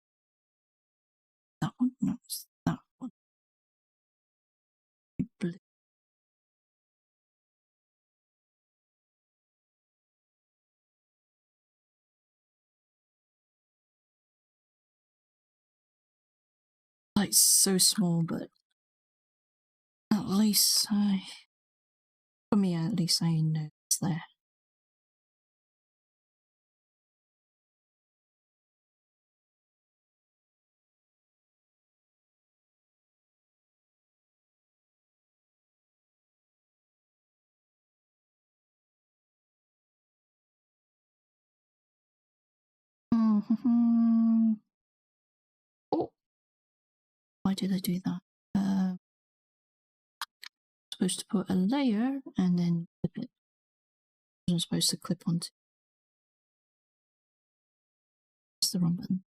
one? No, it's that one. Blue. Like so small, but at least for me at least I know it's there. Oh, why did I do that? Supposed to put a layer and then clip it. I wasn't supposed to clip onto. It's the wrong button.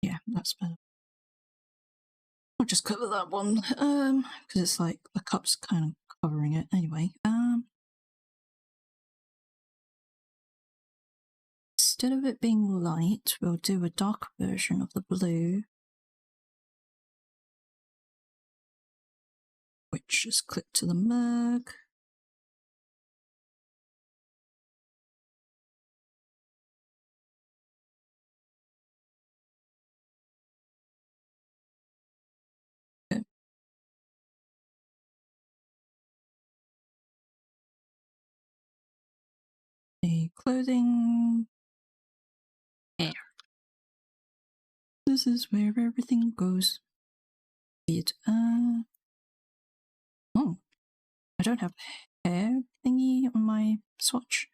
Yeah, that's better. I'll just cover that one, because it's like the cup's kind of covering it anyway. Instead of it being light, we'll do a dark version of the blue, which is clipped to the mug. Okay. The clothing. Hair. This is where everything goes. It, oh, I don't have hair thingy on my swatch.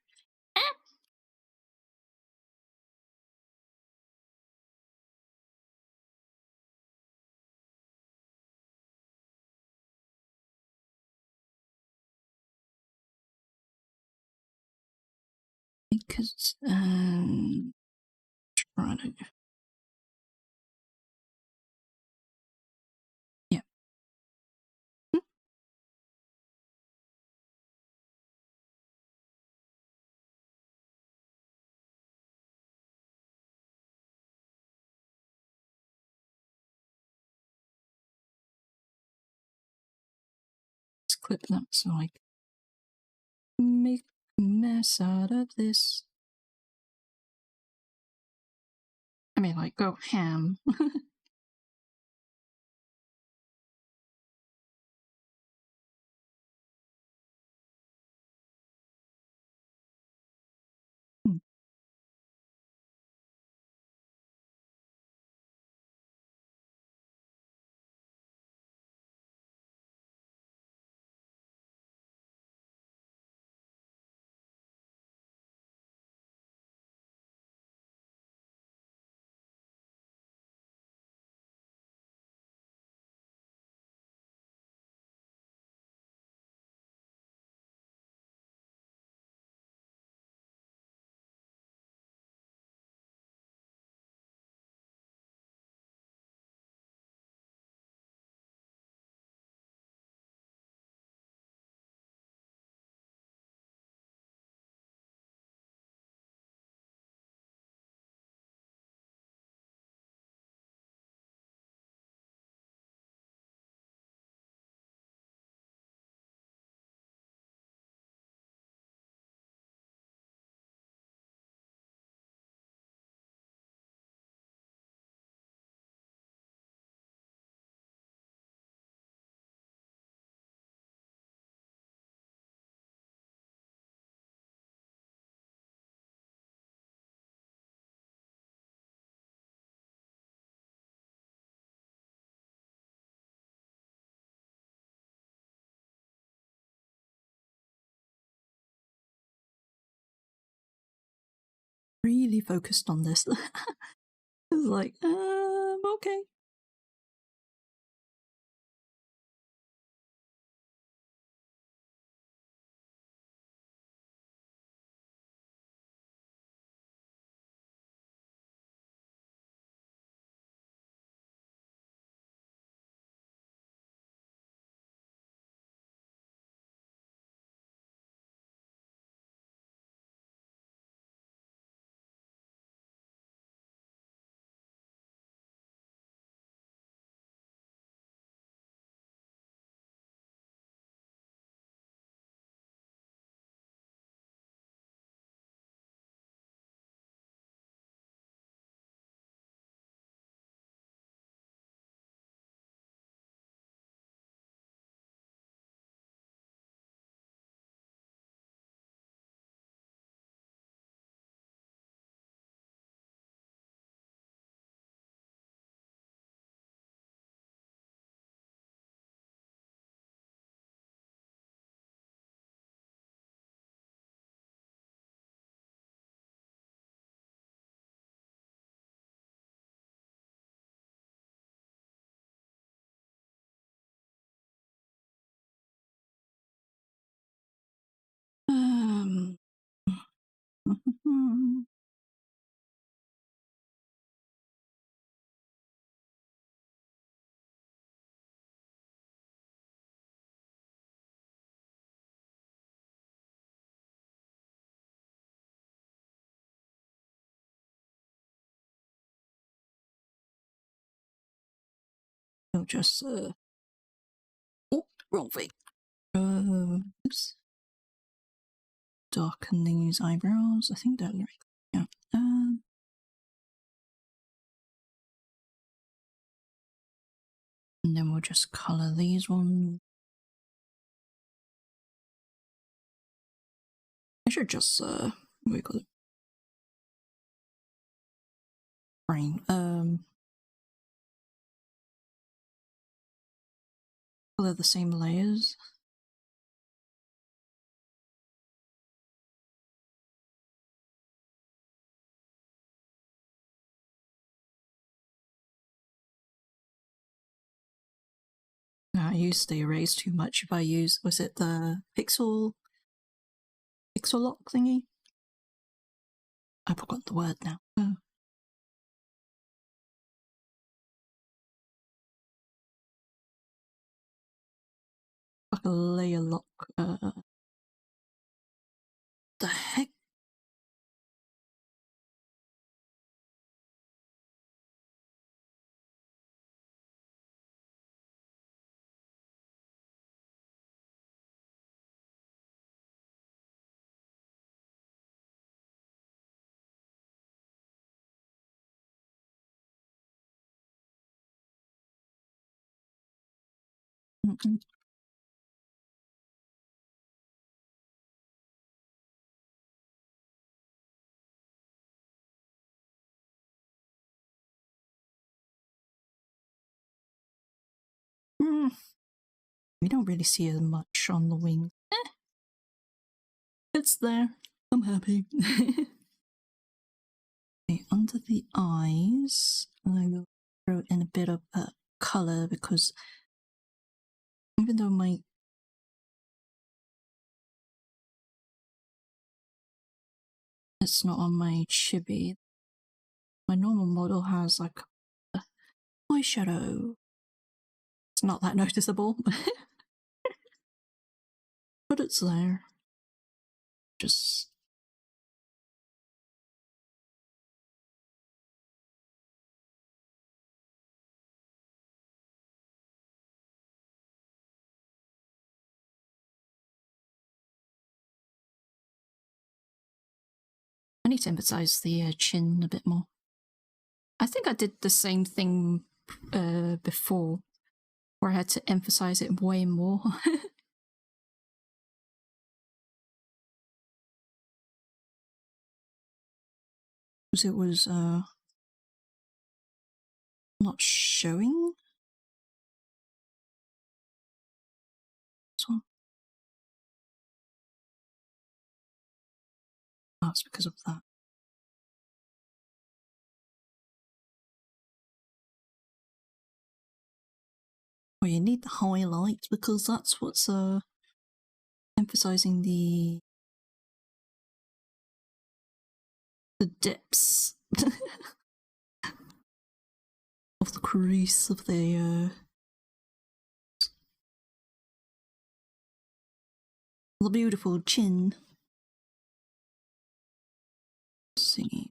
Because, trying to. Yeah. Let's clip that so I can make a mess out of this. I mean, like, go ham. really focused on this. It's like, okay. Um, I'll just oh, wrong thing. Oops. Darken these eyebrows. I think that's right. Yeah. And then we'll just color these ones. I should just what do we call it? Brain. Color the same layers. No, I used the erase too much. If I use, was it the pixel lock thingy? I forgot the word now. Like a layer lock. The heck? Mm-mm. We don't really see as much on the wing. It's there. I'm happy. Okay, under the eyes, I will throw in a bit of color because even though it's not on my chibi, my normal model has like a eyeshadow. It's not that noticeable, but it's there. Just I need to emphasize the chin a bit more. I think I did the same thing before, where I had to emphasize it way more. Because it was not showing. This one. Oh, it's because of that. Well, you need the highlights because that's what's emphasizing the depths of the crease of the beautiful chin. Let's see.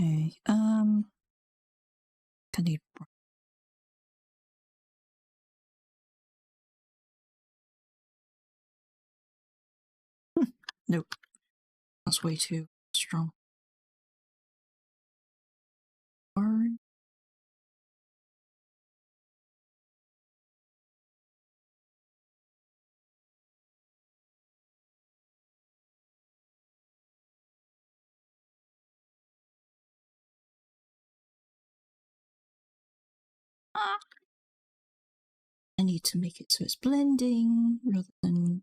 Okay, can you... Nope, that's way too strong. Orange. I need to make it so it's blending rather than...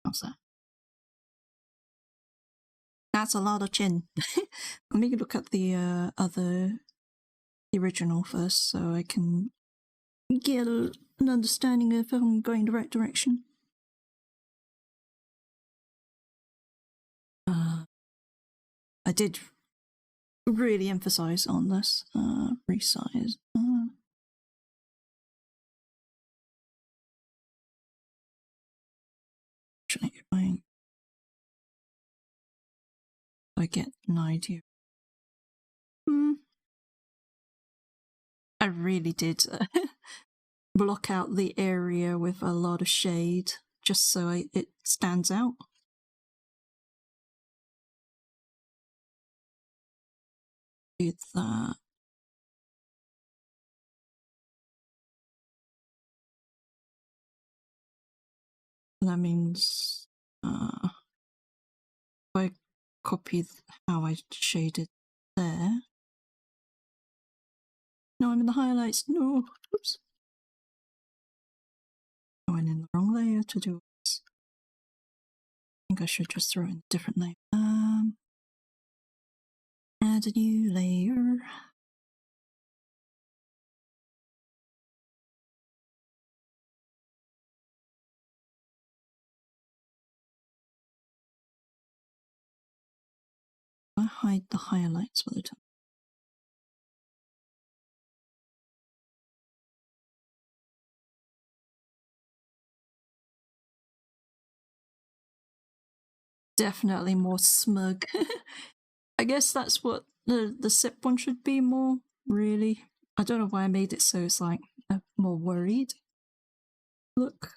How's that? That's a lot of chin. Let me look at the the original first so I can get an understanding if I'm going the right direction. I did really emphasize on this resize. Actually, if I get an idea. I really did block out the area with a lot of shade just so it stands out. Do that. That means if I copy how I shaded there. No, I'm in the highlights. No, oops. I went in the wrong layer to do this. I think I should just throw in a different layer. Add a new layer. I hide the highlights by the time. Definitely more smug. I guess that's what the SIP one should be more, really. I don't know why I made it so it's like more worried. Look.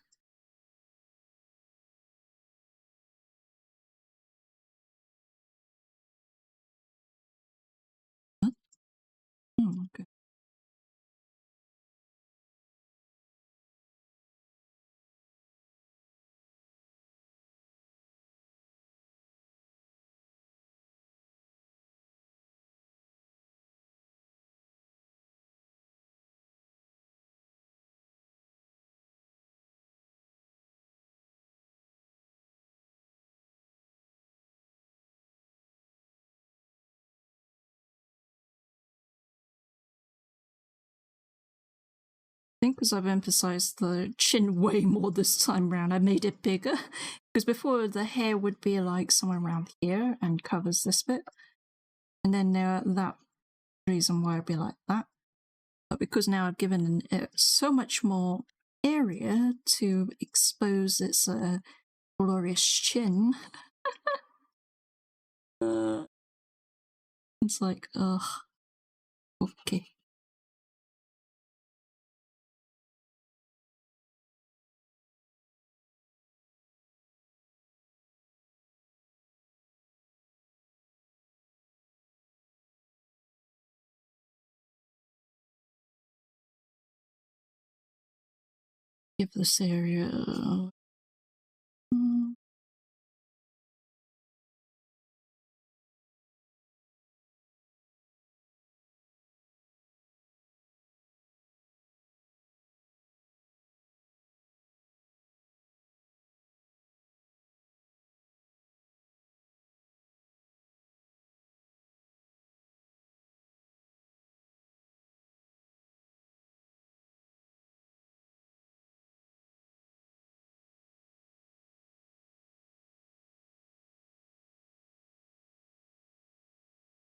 What? Oh, okay. think because I've emphasized the chin way more this time around, I made it bigger. Because before the hair would be like somewhere around here and covers this bit. And then that reason why it'd be like that. But because now I've given it so much more area to expose its glorious chin. It's like, ugh. Okay. Give this area.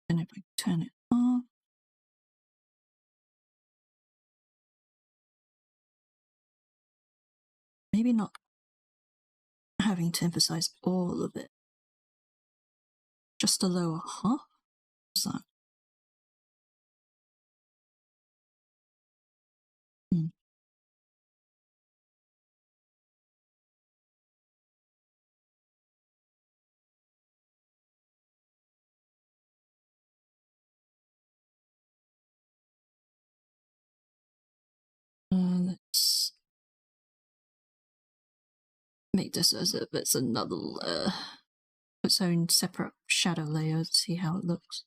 And if I turn it off. Maybe not having to emphasize all of it. Just a lower half. What's that? Let's make this as if it's another its own separate shadow layer to see how it looks.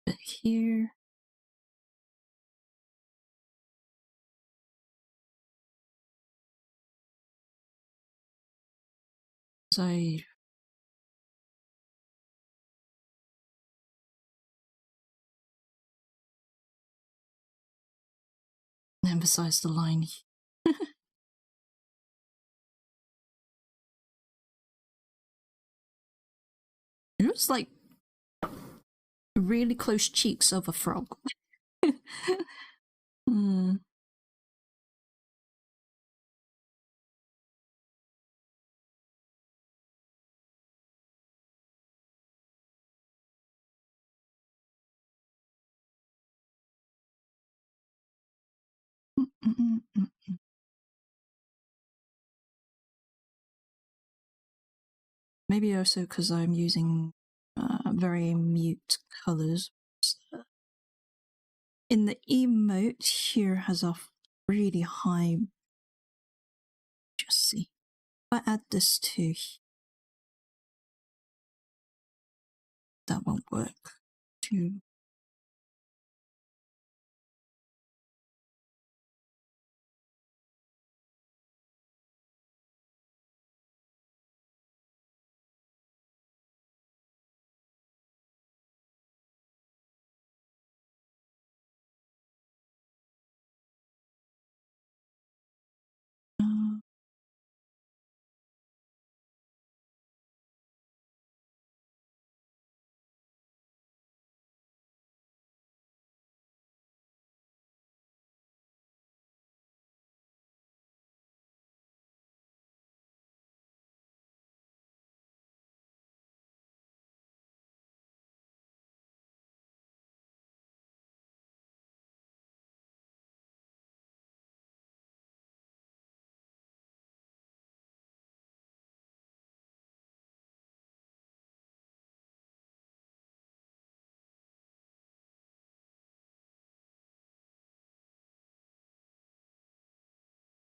Bit here. So I emphasize the line. It looks like really close cheeks of a frog. Maybe also because I'm using very mute colors. In the emote here has a really high. Just see. If I add this to, that won't work. To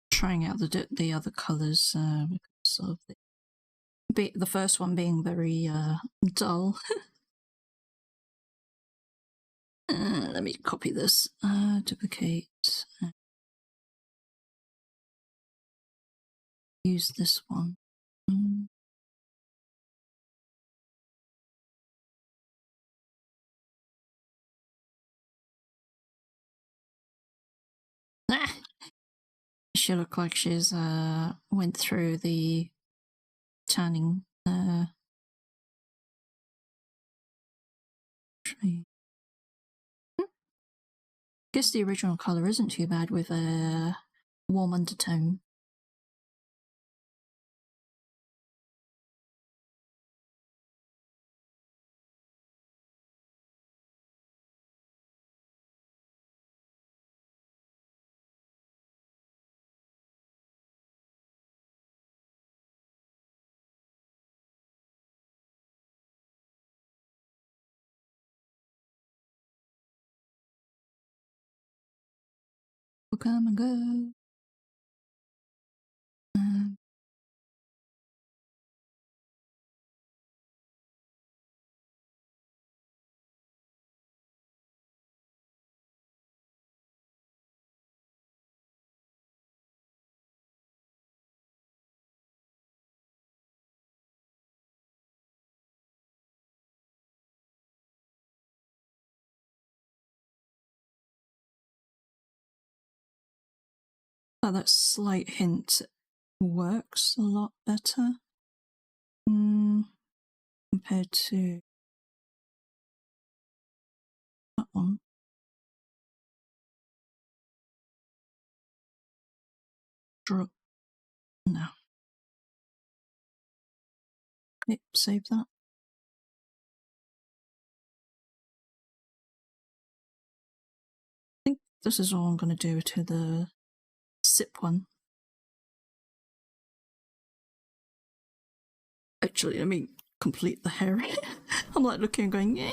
trying out the other colors because of the first one being very dull. Let me copy this. Duplicate. Use this one. She looked like she's went through the tanning. Guess the original color isn't too bad with a warm undertone. We'll come and go. Oh, that slight hint works a lot better compared to that one. Drop. No. Okay, save that. I think this is all I'm going to do to the sip one. Actually, let me complete the hair. I'm like looking and going, yeah.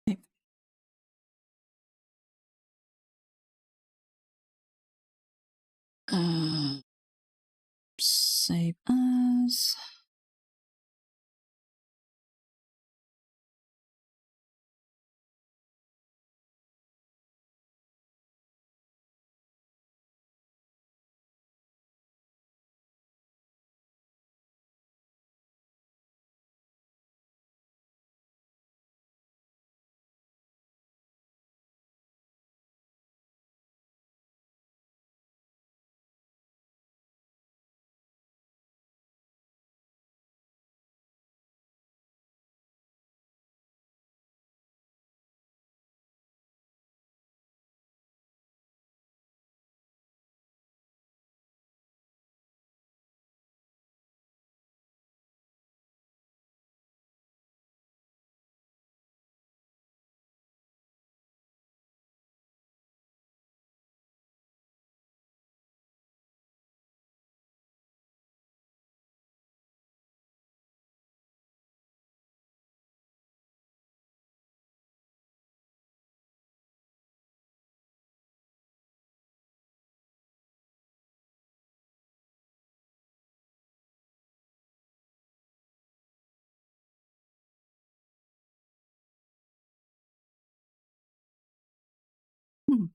Okay. Save as. Hmm.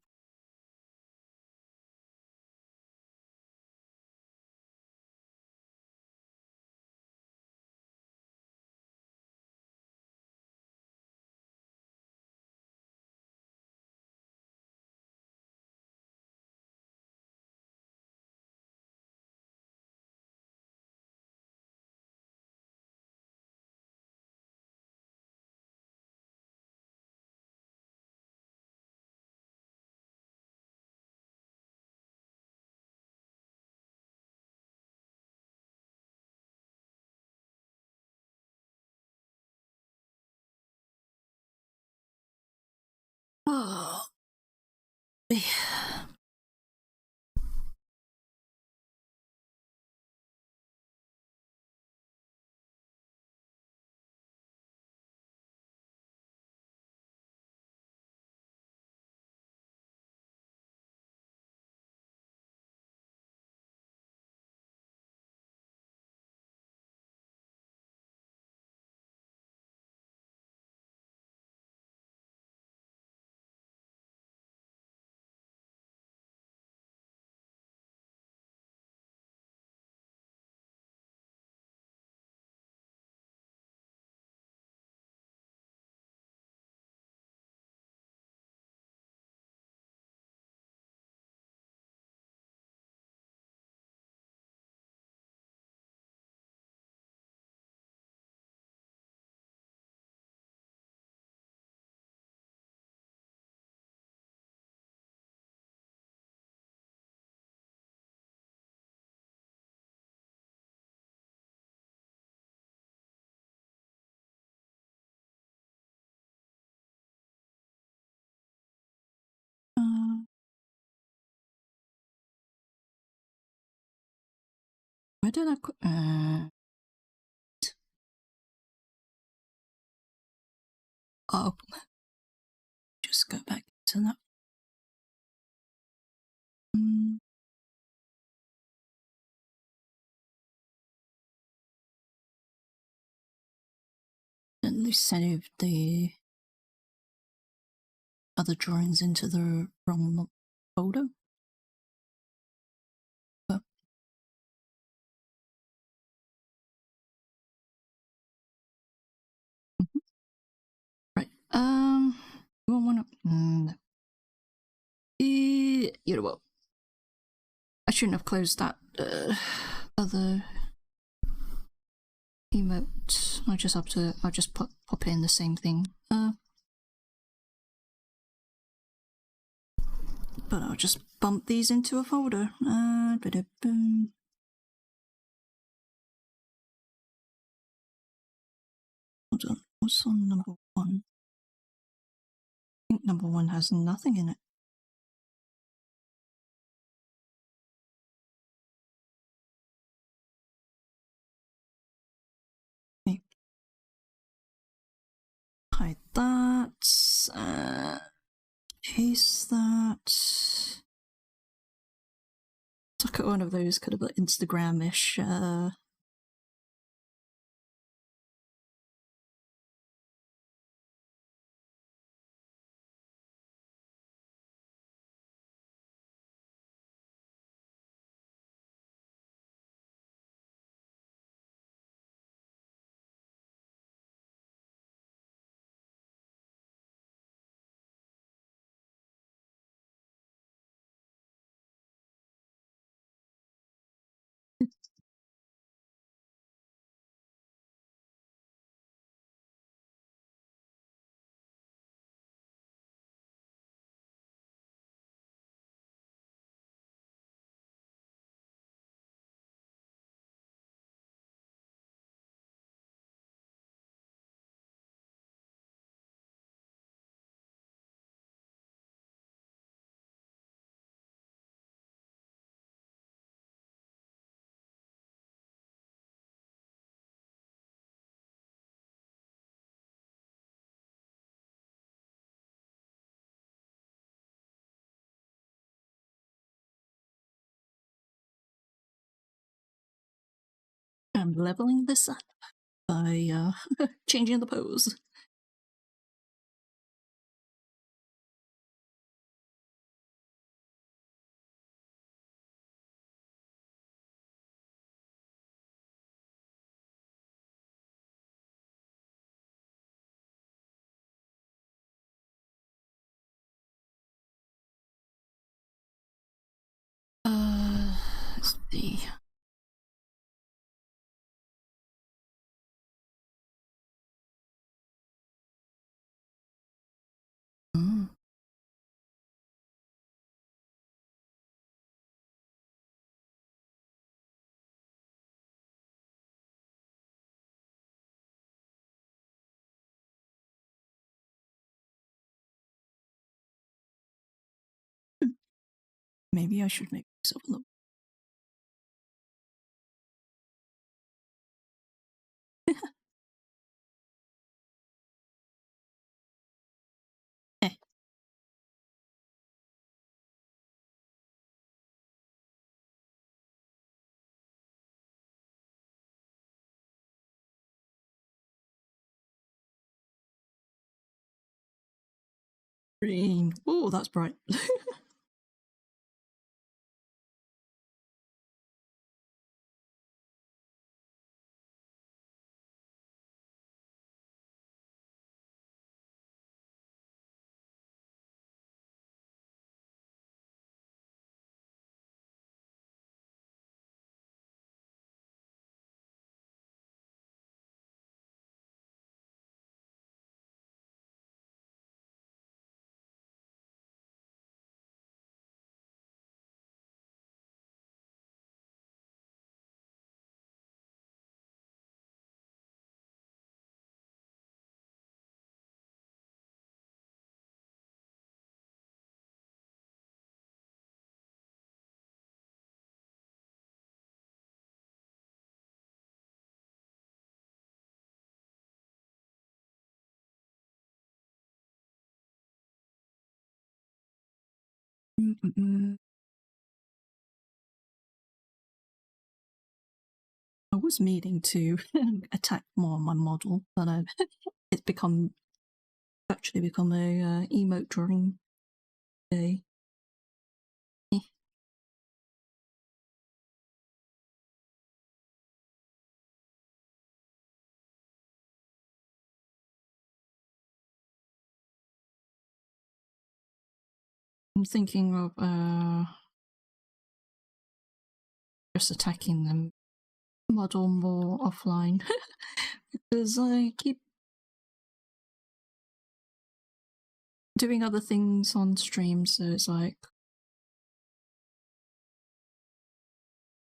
Oh. Uh, where did I oh, just go back to that. At least save the other drawings into the wrong folder. But right. We want to. You know what? I shouldn't have closed that other emote. I just have to. I'll just pop in the same thing. But I'll just bump these into a folder. Hold on. What's on number one? I think number one has nothing in it. Okay. Hide that. Paste that. Look at one of those kind of like Instagram-ish I'm leveling this up by changing the pose. see. Mm. Maybe I should make myself a little. Eh. Green. Oh, that's bright. Mm-mm. I was meaning to attack more on my model, but it's actually become a emote drawing day. Eh. I'm thinking of just attacking the model more offline because I keep doing other things on stream, so it's like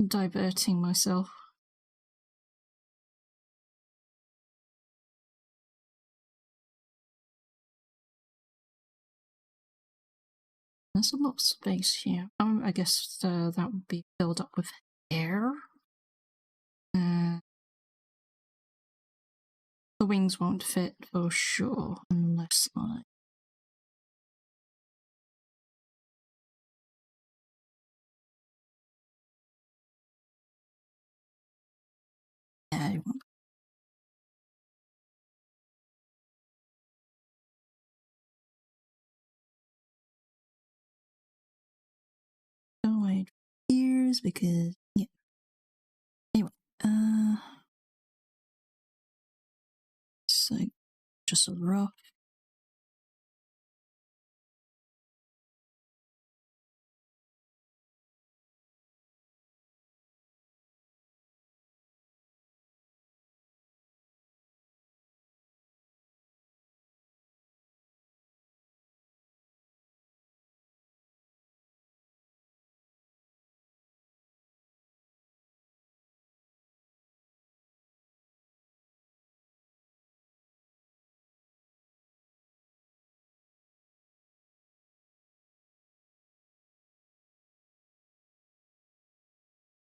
diverting myself. There's a lot of space here. I guess that would be filled up with air. The wings won't fit for sure unless I. Yeah, it won't. Oh, I ears because yeah. Anyway, so just a rough.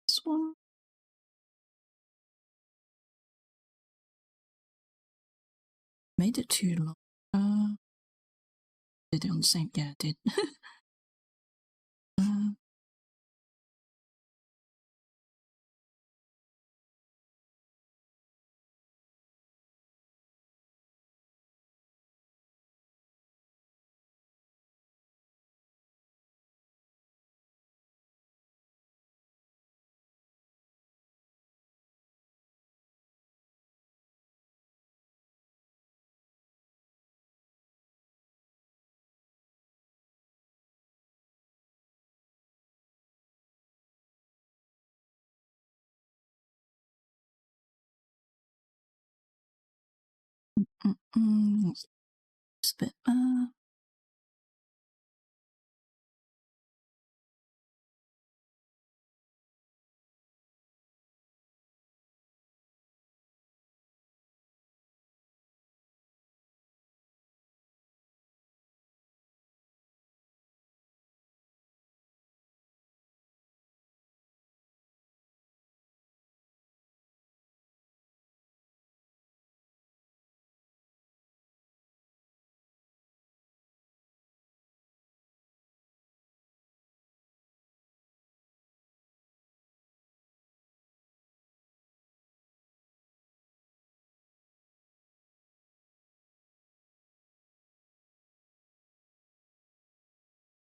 This one made it too long. Did it on the same? Yeah, it did. Just a bit.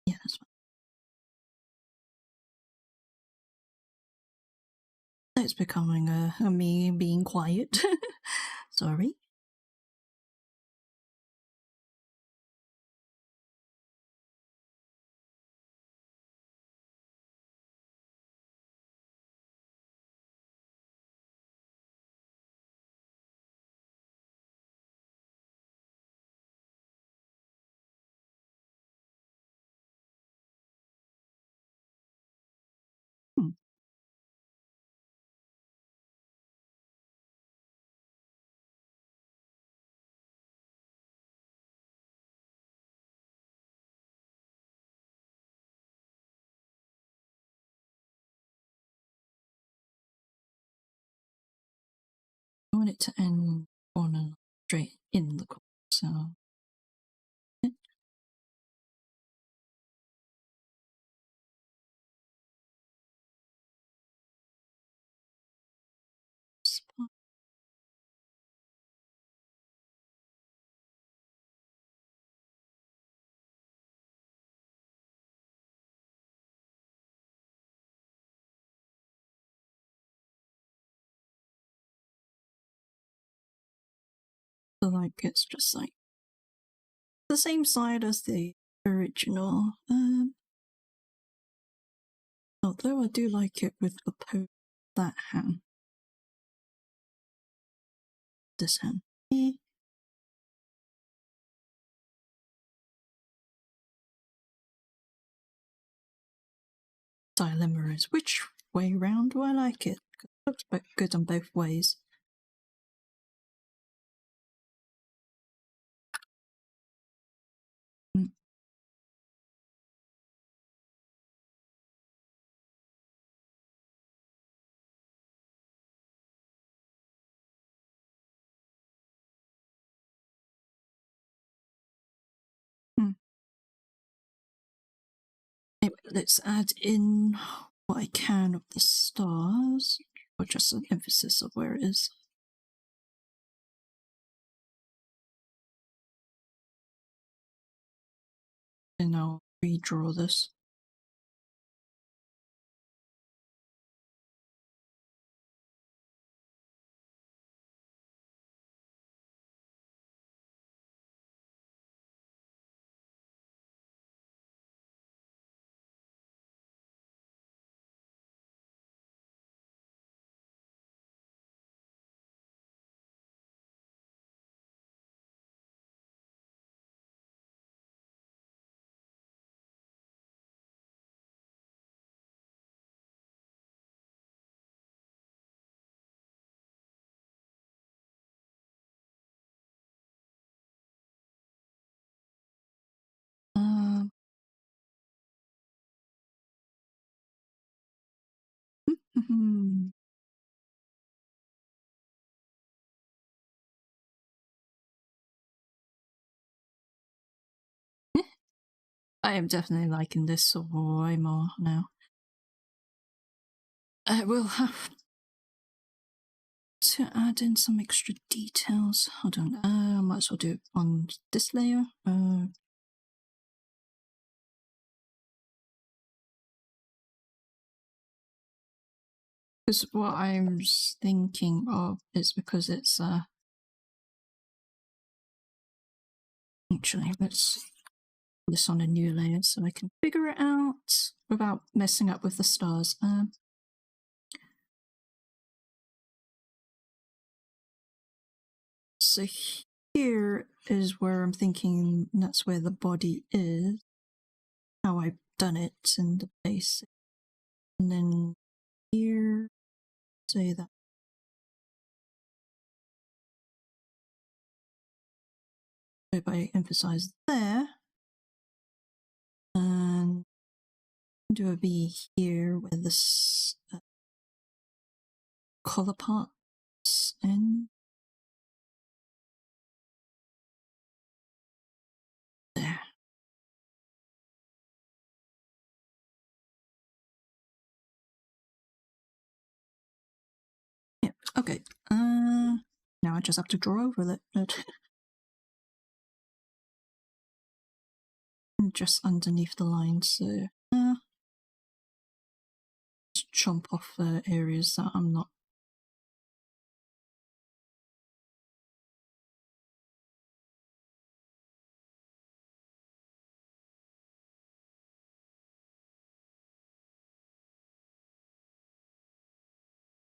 Yeah, that's fine. It's becoming a me being quiet. Sorry. Hmm. I want it to end on a straight in the corner, so. So like it's just like the same side as the original. Although I do like it with the that hand. This hand. Dilemma is which way round do I like it? It looks good on both ways. Mm. Anyway, let's add in what I can of the stars, or just an emphasis of where it is. And I'll redraw this. I am definitely liking this way more now. I will have to add in some extra details. Hold on, I might as well do it on this layer. Because what I'm thinking of is because it's actually let's put this on a new layer so I can figure it out without messing up with the stars. So here is where I'm thinking that's where the body is. How I've done it in the base. And then here, say that. If I emphasize there, and do a V here where this color parts in. There. Yep, okay. Now I just have to draw over it. Just underneath the line, so just chomp off the areas that I'm not.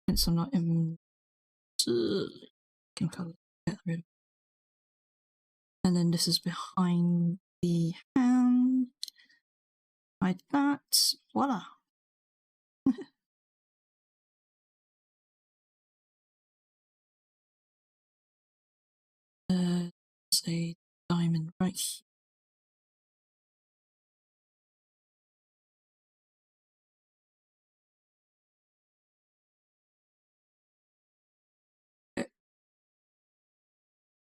Since I'm not in. Can color get rid of. And then this is behind the hand, like that. Voila. There's a diamond right here.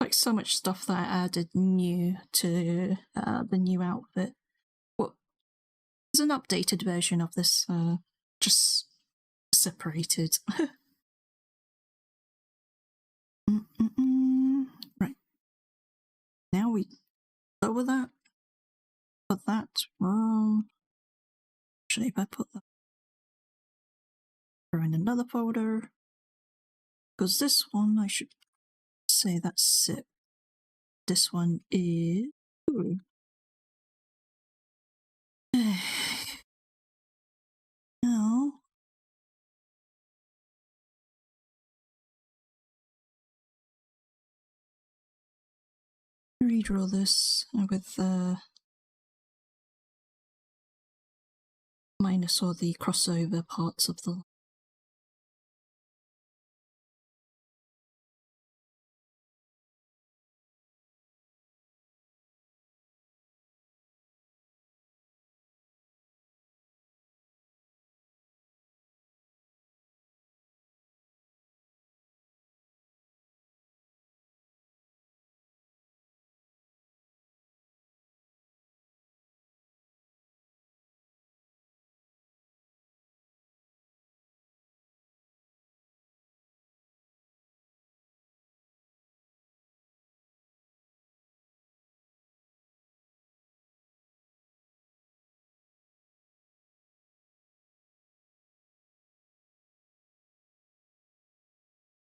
Like so much stuff that I added new to the new outfit. Well, there's an updated version of this, just separated. Right. Now we lower that. Put that. Actually, if I put that in another folder, because this one I should say that's it. This one is. Ooh. Now. Redraw this with minus all the crossover parts of the.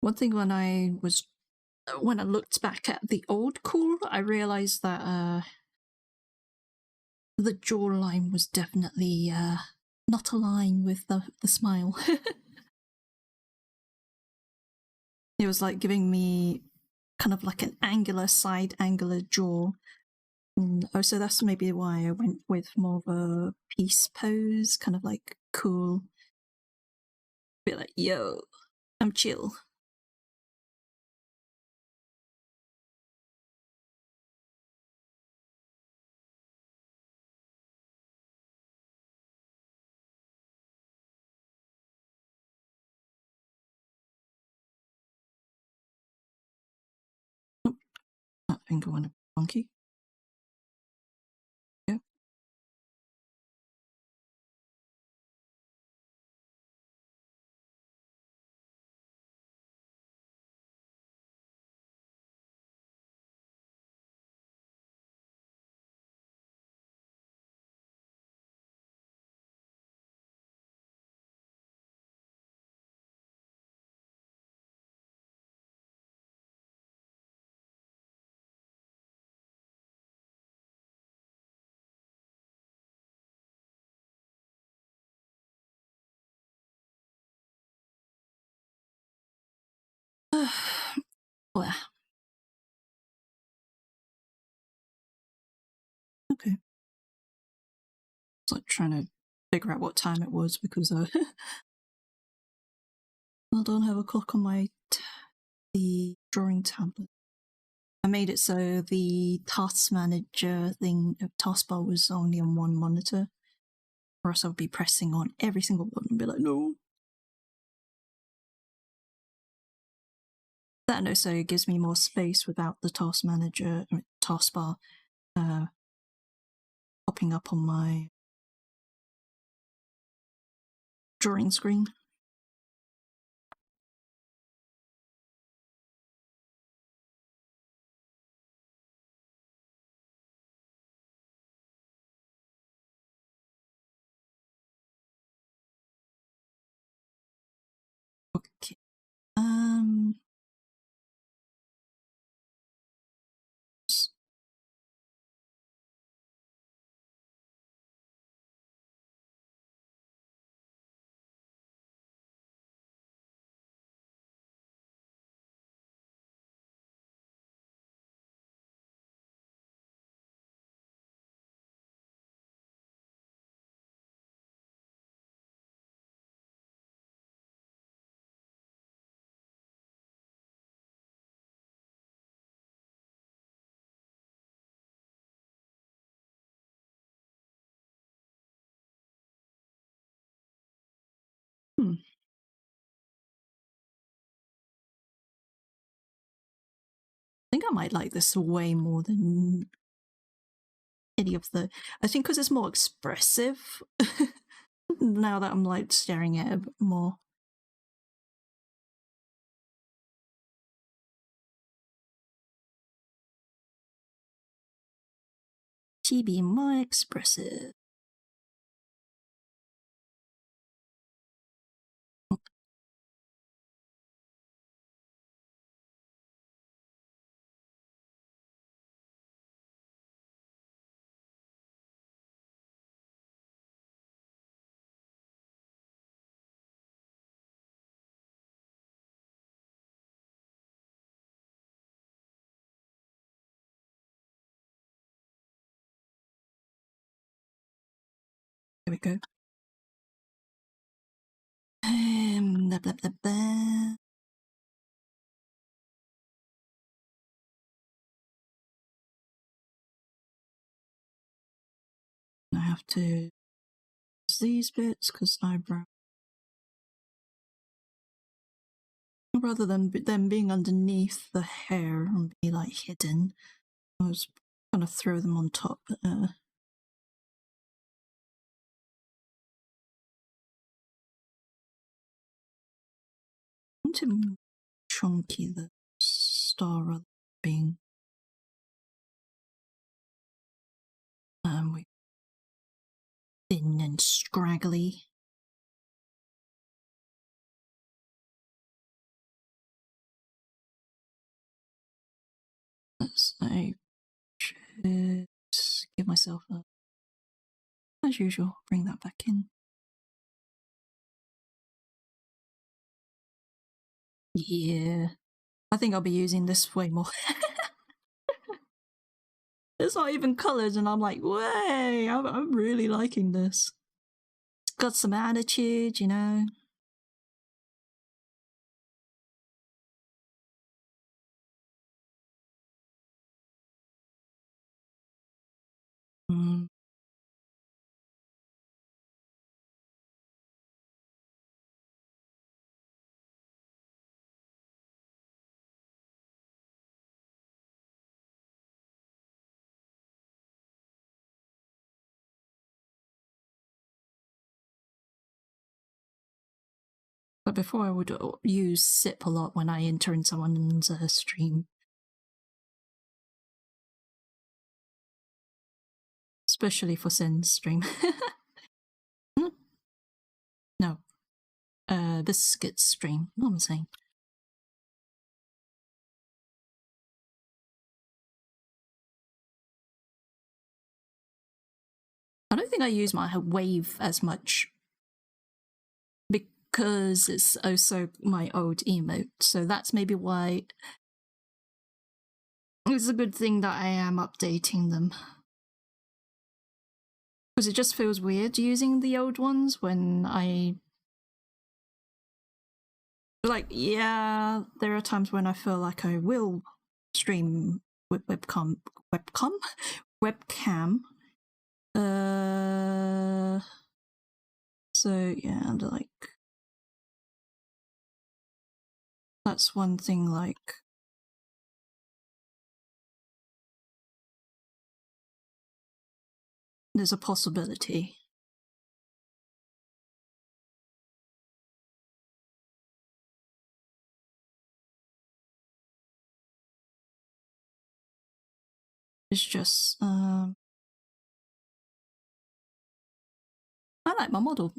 One thing when I looked back at the old core, I realized that the jawline was definitely not aligned with the smile. It was like giving me kind of like an angular jaw. Oh, so that's maybe why I went with more of a peace pose, kind of like cool. Be like, yo, I'm chill. Oh, that finger went a bit funky. Yeah. Well, Okay. It's like trying to figure out what time it was because I don't have a clock on my the drawing tablet. I made it so the task manager thing, taskbar was only on one monitor, or else I would be pressing on every single button and be like, no. That also gives me more space without the task manager or taskbar popping up on my drawing screen. Okay. I think I might like this way more than any of the. I think because it's more expressive now that I'm like staring at it a bit more. To be more expressive. There we go. Blah, blah, blah, blah. I have to use these bits because eyebrow. Rather than them being underneath the hair and be like hidden, I was gonna throw them on top. I want to chunky the star rather than being thin and scraggly. Let's say just give myself a, as usual, bring that back in. Yeah, I think I'll be using this way more. It's not even coloured, and I'm like, way, I'm really liking this. It's got some attitude, you know. But before I would use sip a lot when I enter in someone's stream. Especially for Sen's stream. No. Biscuit's stream, what am I saying? I don't think I use my wave as much because it's also my old emote, so that's maybe why it's a good thing that I am updating them. Because it just feels weird using the old ones when I... Like, yeah, there are times when I feel like I will stream with webcam. So yeah, and like that's one thing. Like, there's a possibility. It's just I like my model.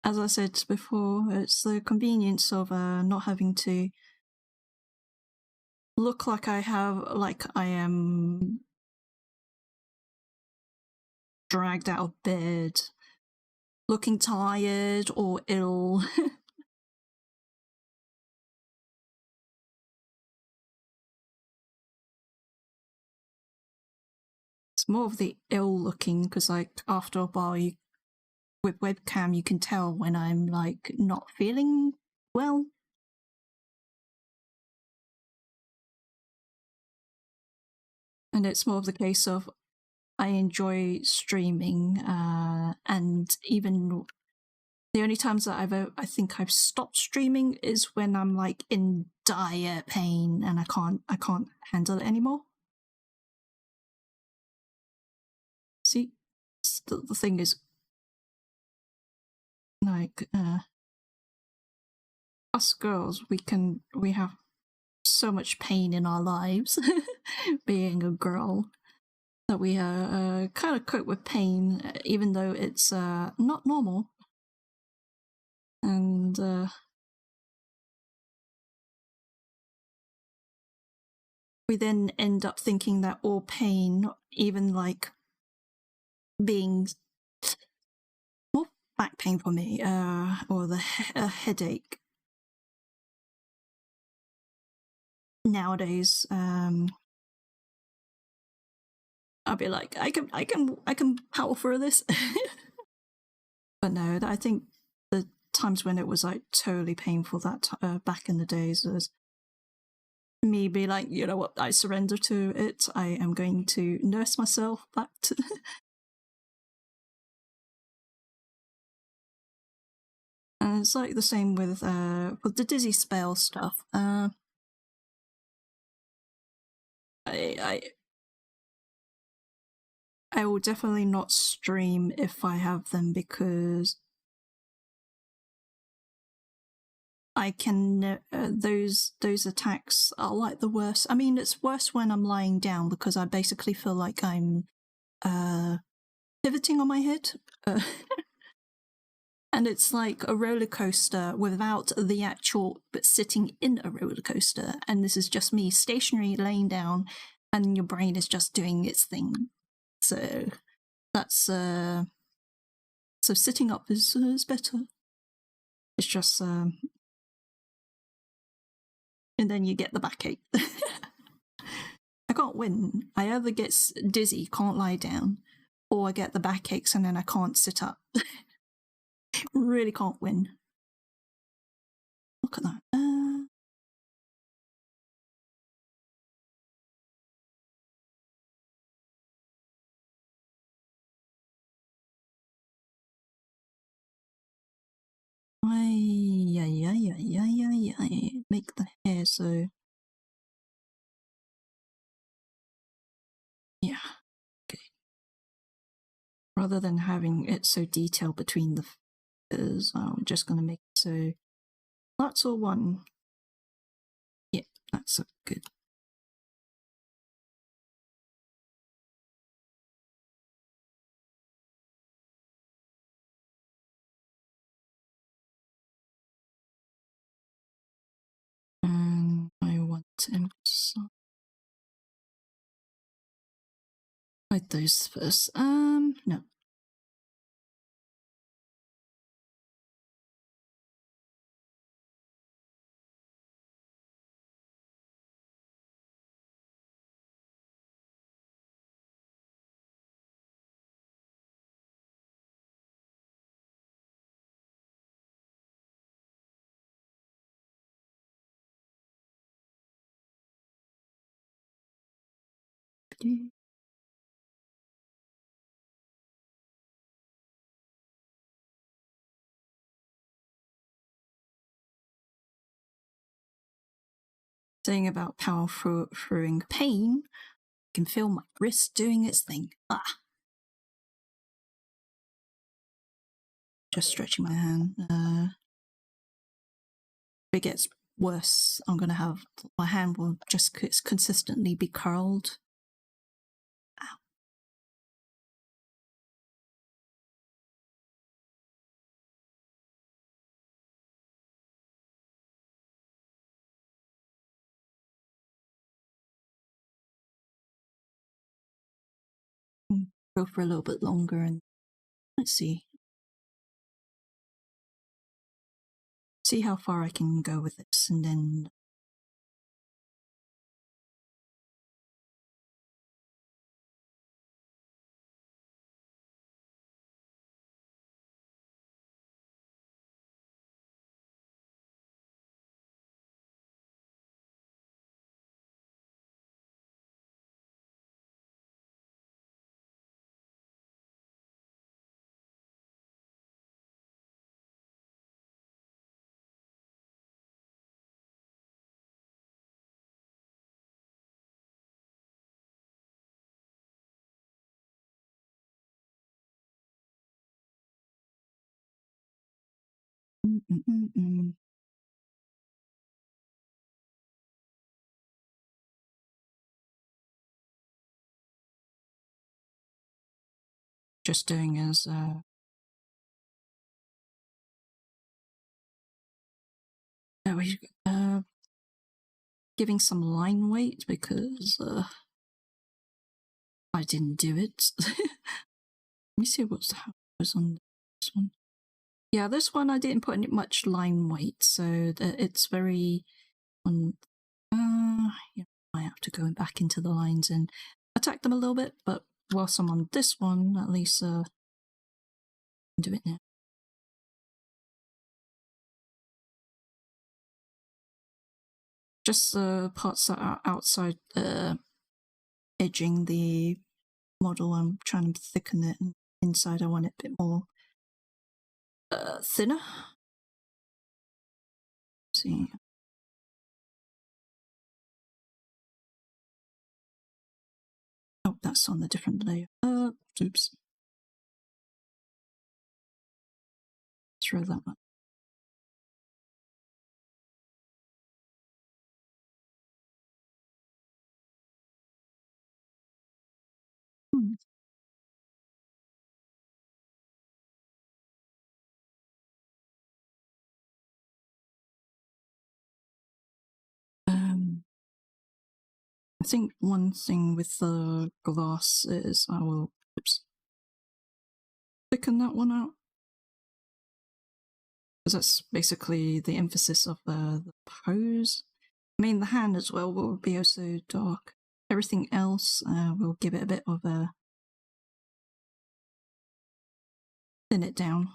As I said before, it's the convenience of not having to look like I am dragged out of bed, looking tired or ill. It's more of the ill looking, because like after a while with webcam you can tell when I'm like not feeling well. And it's more of the case of I enjoy streaming, and even the only times that I think I've stopped streaming is when I'm like in dire pain and I can't handle it anymore. See, the thing is, like, us girls, we have so much pain in our lives, being a girl, that we kind of cope with pain, even though it's not normal. And we then end up thinking that all pain, even like being more back pain for me, or the headache nowadays, I'll be like, I can power through this. But no, I think the times when it was like totally painful that back in the days was me be like, you know what, I surrender to it. I am going to nurse myself back to... And it's like the same with the dizzy spell stuff. I will definitely not stream if I have them, because I can those attacks are like the worst. I mean, it's worse when I'm lying down, because I basically feel like I'm pivoting on my head. And it's like a roller coaster without the actual, but sitting in a roller coaster. And this is just me stationary, laying down, and your brain is just doing its thing. So that's so sitting up is better. It's just and then you get the backache. I can't win. I either get dizzy, can't lie down, or I get the backaches and then I can't sit up. Really can't win. Look at that. Make the hair so... Yeah. Okay. Rather than having it so detailed between the fingers, I'm just going to make it so that's all one. Yeah, that's good. And I want to emphasize those first. No. Saying about power throwing pain, I can feel my wrist doing its thing. Just stretching my hand. If it gets worse, I'm gonna have my hand will just consistently be curled. Ow. Go for a little bit longer and let's see how far I can go with this, and then just doing as giving some line weight because I didn't do it. Let me see how it was on this one. Yeah, this one I didn't put much line weight, so that it's very on. Yeah, I have to go back into the lines and attack them a little bit, but whilst I'm on this one, at least do it now. Just the parts that are outside edging the model, I'm trying to thicken it, and inside I want it a bit more thinner. Let's see. Oh, that's on a different layer. Oops. Throw that one. I think one thing with the glass is I will thicken that one out, because that's basically the emphasis of the pose. I mean, the hand as well will be also dark. Everything else will give it a bit of a thin it down.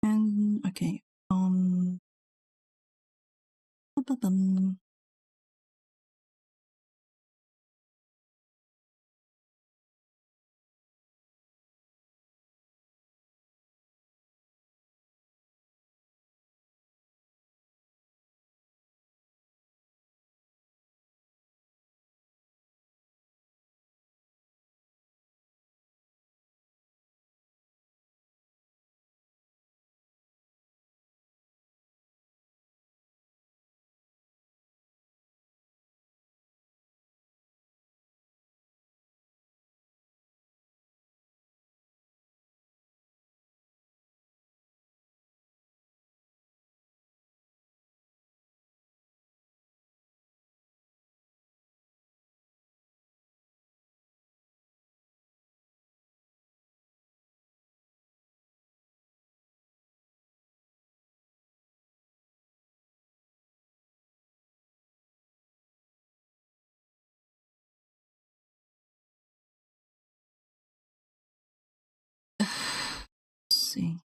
And okay, see.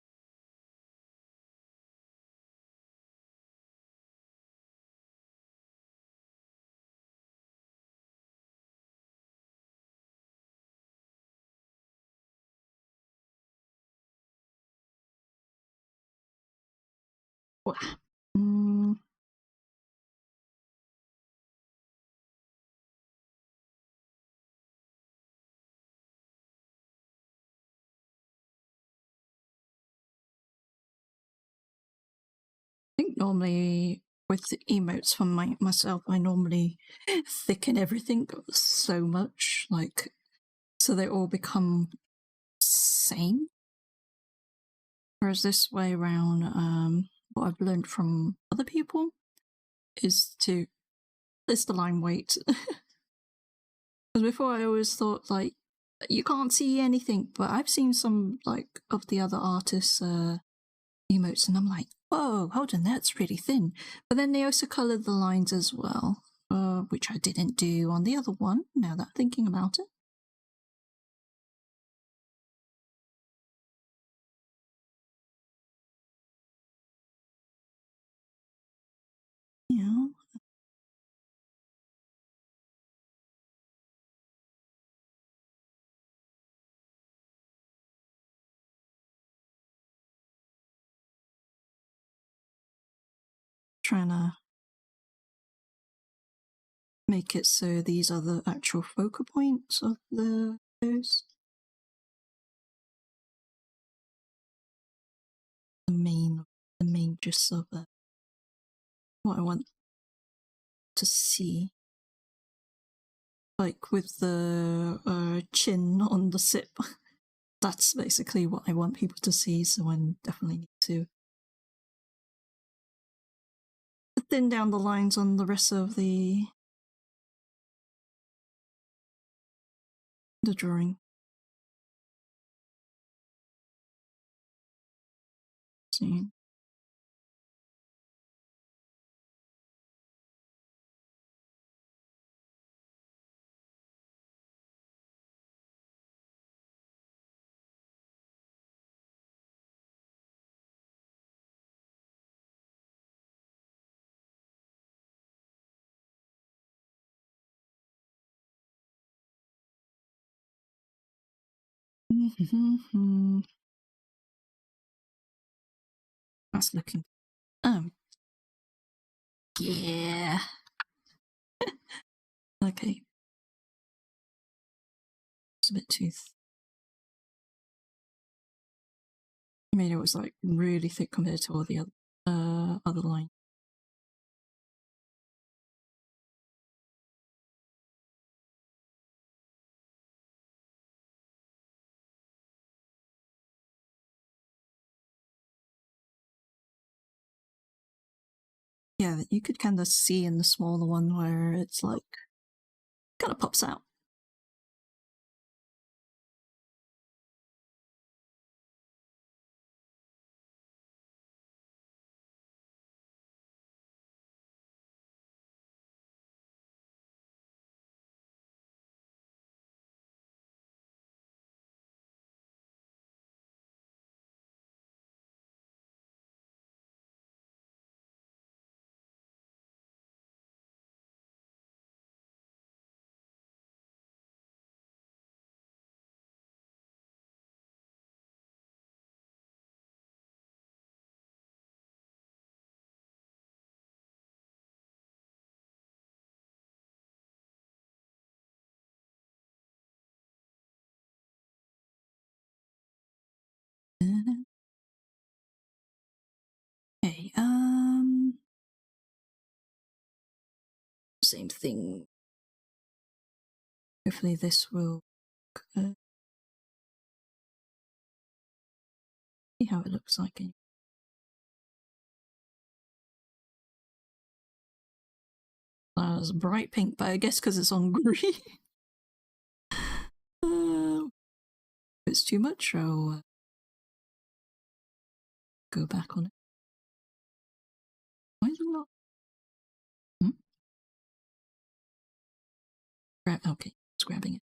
Wow. I think normally with the emotes for myself, I normally thicken everything so much, like, so they all become same. Whereas this way around, what I've learned from other people is to list the line weight. Because before I always thought, like, you can't see anything, but I've seen some, like, of the other artists' emotes, and I'm like, whoa, hold on, that's really thin. But then they also coloured the lines as well, which I didn't do on the other one, now that I'm thinking about it. Yeah. Trying to make it so these are the actual focal points of the post. The main gist of it. What I want to see. Like with the chin on the sip. That's basically what I want people to see, so I definitely need to thin down the lines on the rest of the drawing. See. That's looking. Yeah. Okay. It's a bit too. I mean, it was like really thick compared to all the other line. Yeah, you could kind of see in the smaller one where it's like kind of pops out. Okay, same thing. Hopefully this will see how it looks like. It's bright pink, but I guess because it's on green. If it's too much, I'll go back on it. Why is it not? Okay, it's grabbing it.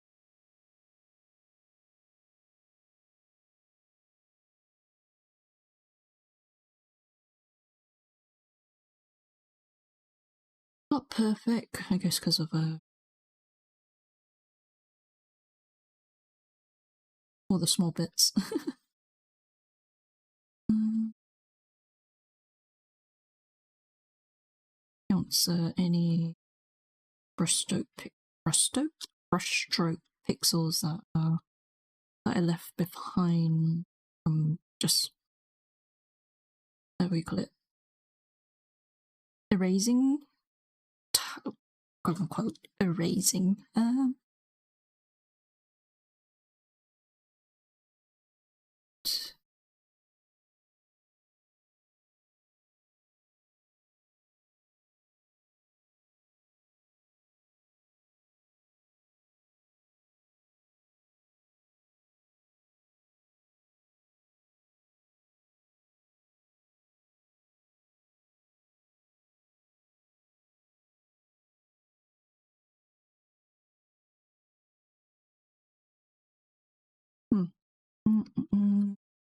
Not perfect, I guess, because of all the small bits. Counts any brushstroke pixels that I left behind from just, what do we call it, erasing, quote unquote erasing.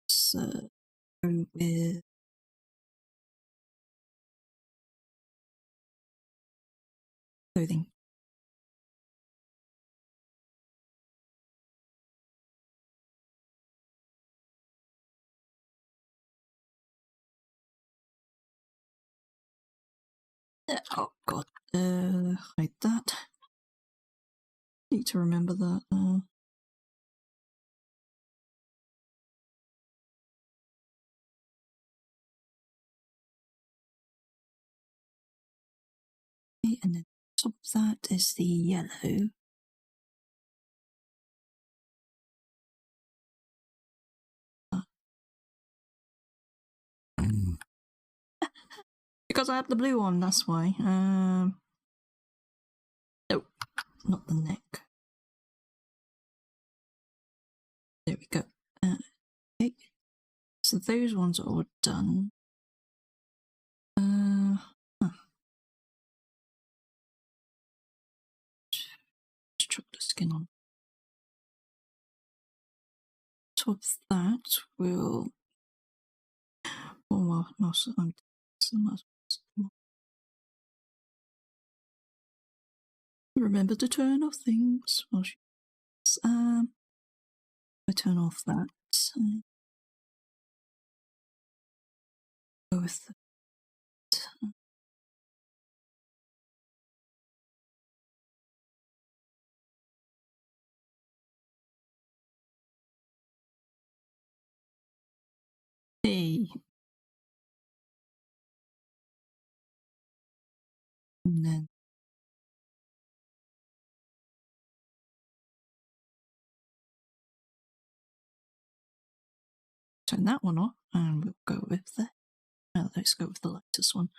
So go with clothing. Oh god, hide that. Need to remember that. Okay, and then top of that is the yellow. Because I have the blue one, that's why. Nope, not the neck. There we go. Okay, so those ones are all done. Let's chuck the skin on. Top of that, we'll. Oh well, no, so remember to turn off things. Well, I turn off that. Go with that. Hey. And then turn that one off, and we'll go with the. Let's go with the lightest one.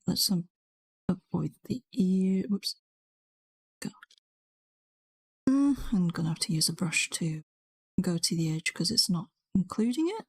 Let's avoid the ear. Whoops. Go. I'm gonna have to use a brush to go to the edge because it's not including it.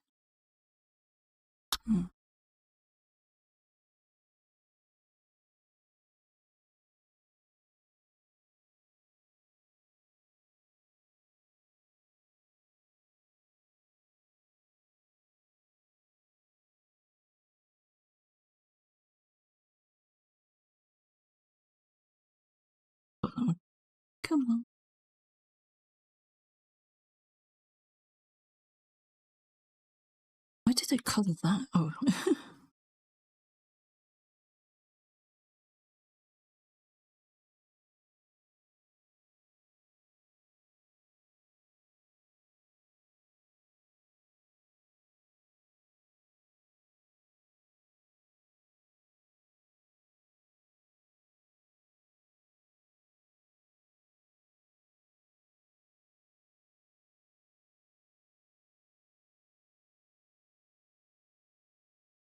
Come on. Why did I colour that? Oh.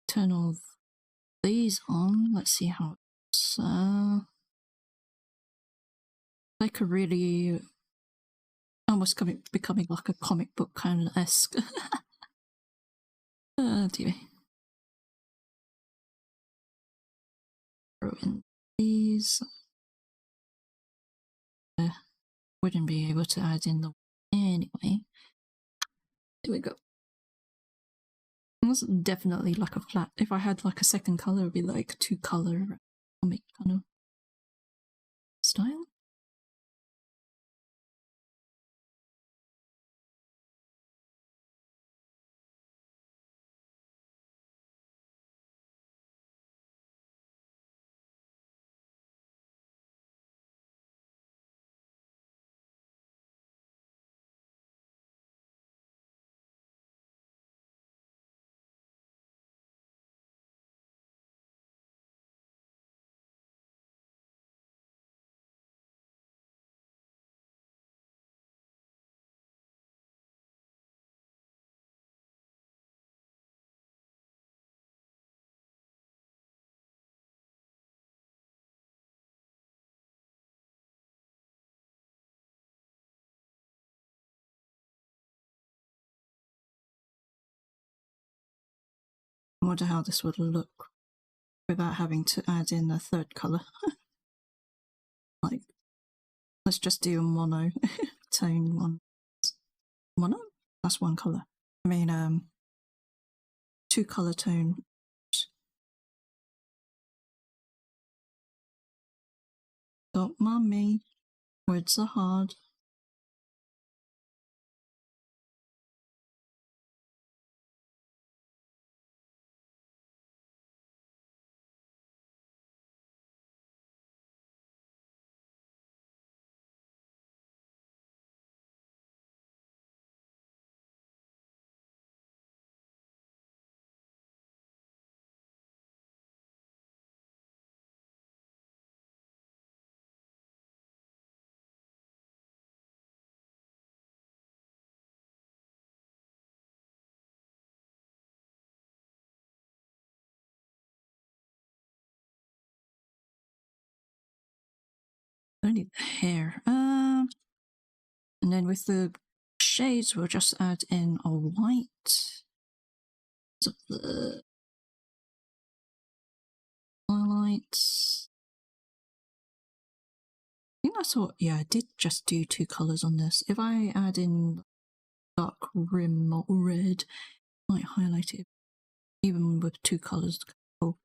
Turn all these on. Let's see how it's like a really almost becoming like a comic book kind of esque. Dear. throw in these. Wouldn't be able to add in the anyway. Here we go. That's definitely like a flat. If I had like a second color, it'd be like 2-color comic kind of style. I wonder how this would look without having to add in a third color. Like, let's just do a mono tone one. Mono? That's one color. I mean, 2-color tone. Don't mind me. Words are hard. Only the hair. And then with the shades, we'll just add in a white. So the highlights. I think that's what. Yeah, I did just do 2 colors on this. If I add in dark rim or red, I might highlight it even with 2 colors. Cool.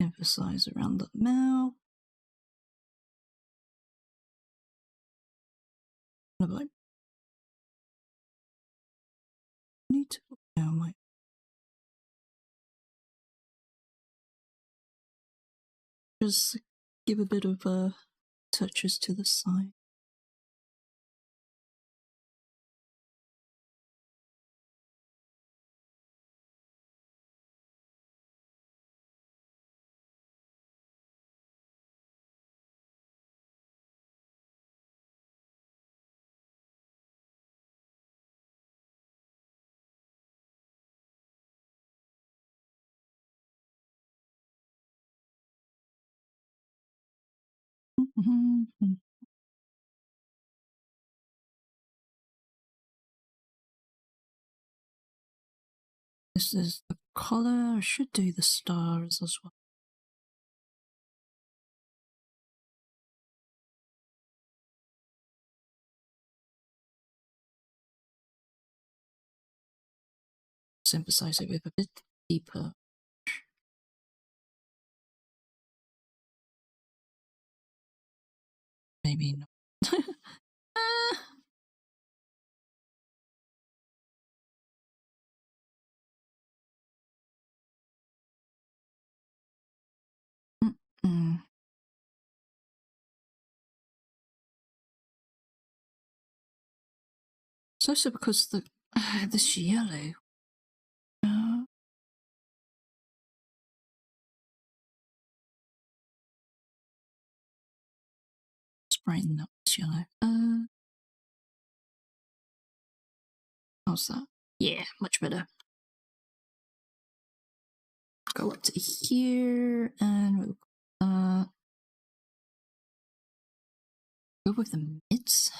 Emphasize around the mouth. Kind of like need to look down my. Just give a bit of touches to the side. This is the collar. I should do the stars as well. Emphasize it with a bit deeper. Maybe not. Mm. It's also because the this yellow. Let's brighten up this yellow. How's that? Yeah, much better. Go up to here and we'll go with the mids.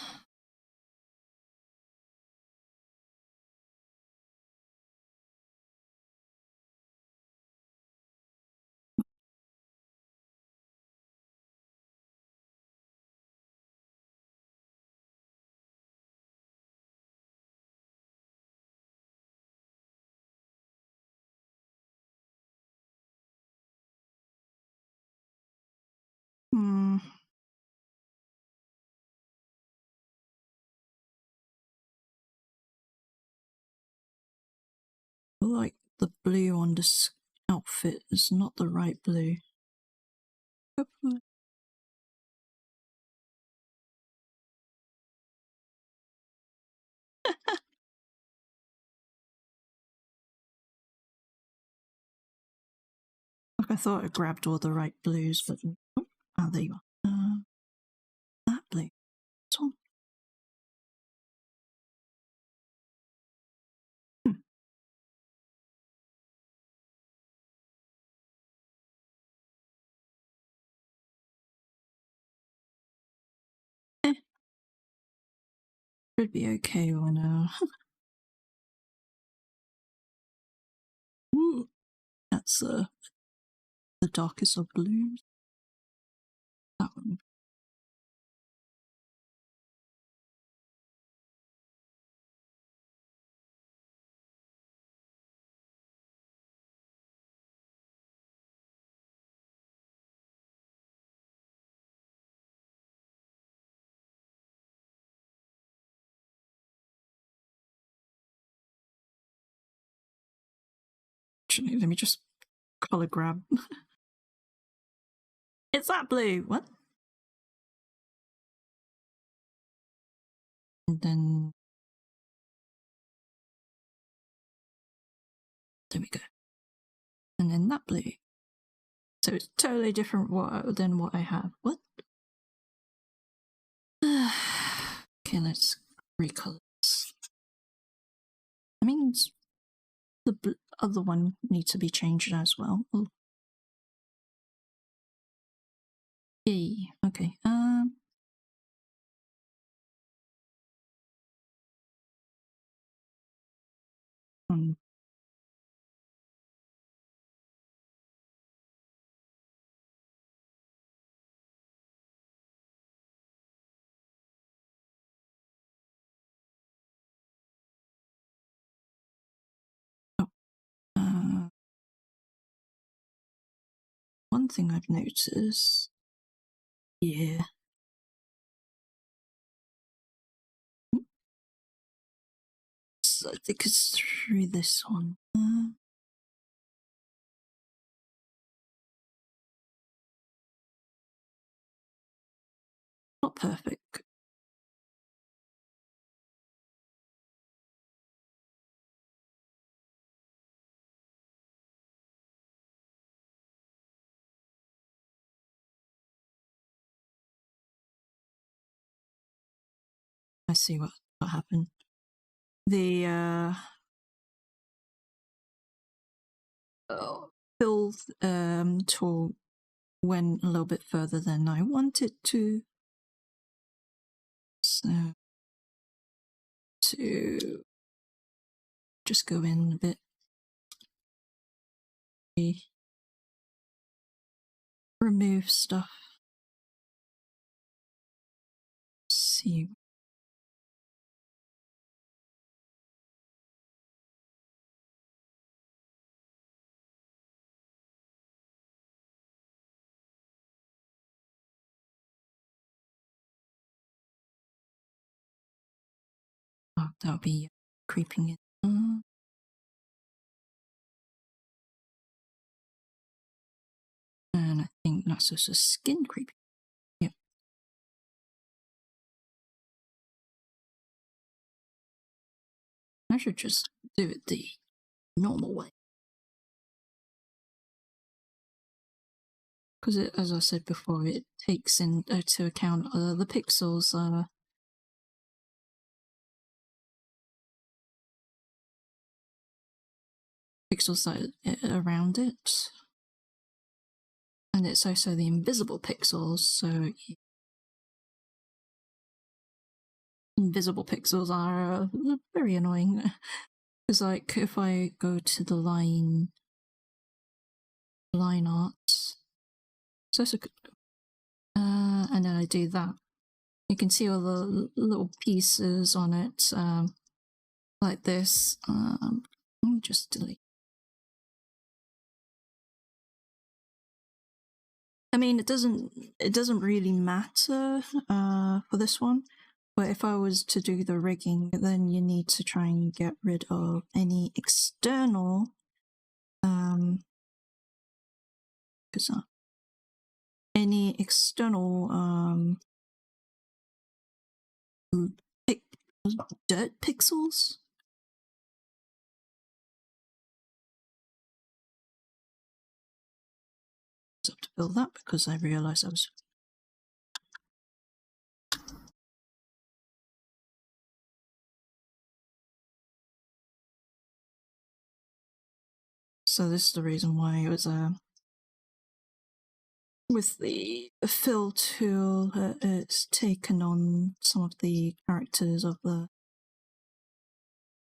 I like the blue on this outfit is not the right blue. I thought I grabbed all the right blues, but there you are. That blue. This one. Should be okay when that's the darkest of blues. That one. Actually, let me just color grab. It's that blue. What? And then there we go. And then that blue. So it's totally different than what I have. What? Okay, let's recolor this. That means the other one needs to be changed as well. Oh. Yay. Okay. One thing I've noticed. Yeah. So I think it's through this one. Not perfect. I see what happened. The fill tool went a little bit further than I wanted to. So to just go in a bit. Remove stuff. See. Oh, that'll be creeping in. And I think that's also skin creeping. Yep. I should just do it the normal way. Because as I said before, it takes into account the pixels that around it, and it's also the invisible pixels. So invisible pixels are very annoying. Because like if I go to the line art, so and then I do that, you can see all the little pieces on it, like this. Let me just delete. I mean, it doesn't really matter for this one, but if I was to do the rigging, then you need to try and get rid of any external dirt pixels. I have to build that because I realized I was. So this is the reason why it was with the fill tool, it's taken on some of the characters of the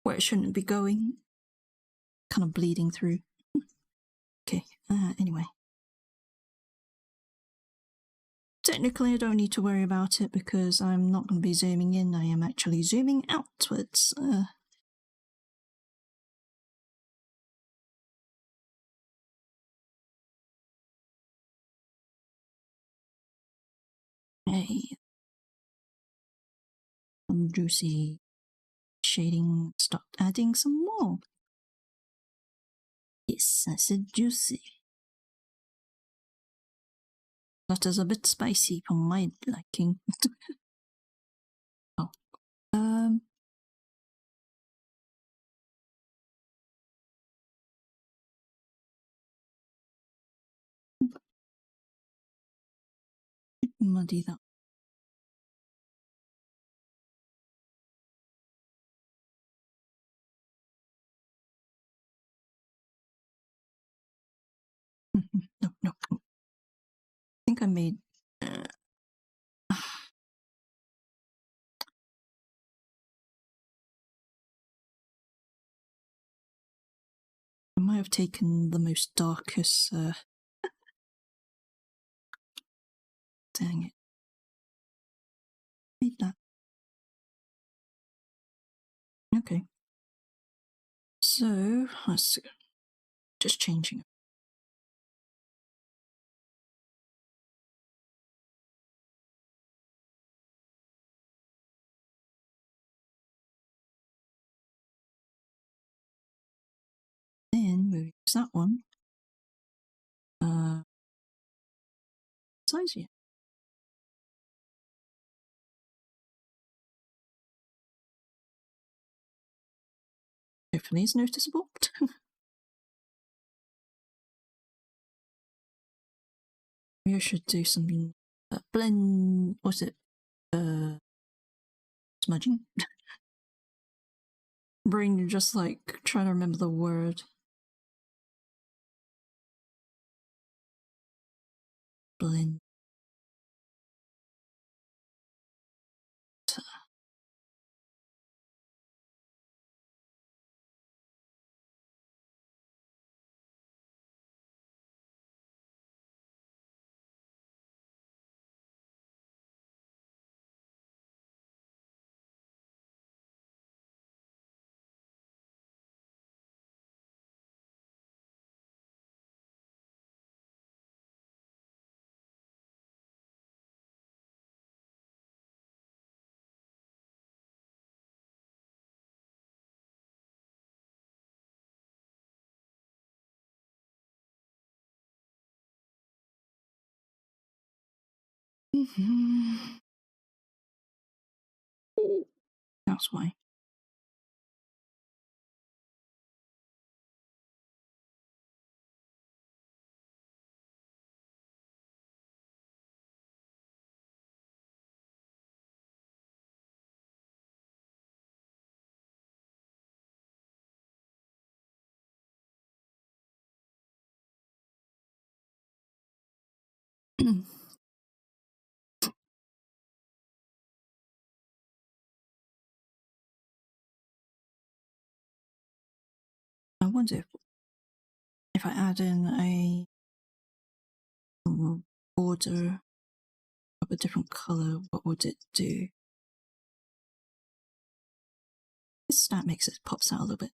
where it shouldn't be going, kind of bleeding through. Okay, anyway. Technically, I don't need to worry about it because I'm not going to be zooming in, I am actually zooming outwards. Hey. Juicy shading, start adding some more. Yes, I said juicy. That is a bit spicy for my liking. Oh. Muddy that. No. I think I made. I might have taken the most darkest. Dang it. Made that. Okay. So, let's just changing it. Then we'll use that one. Size, yeah. Hopefully it's noticeable. Maybe I should do some blend. What's it? Smudging. Brain just like trying to remember the word. blend. That's why. I wonder if I add in a border of a different color, what would it do? That makes it pops out a little bit.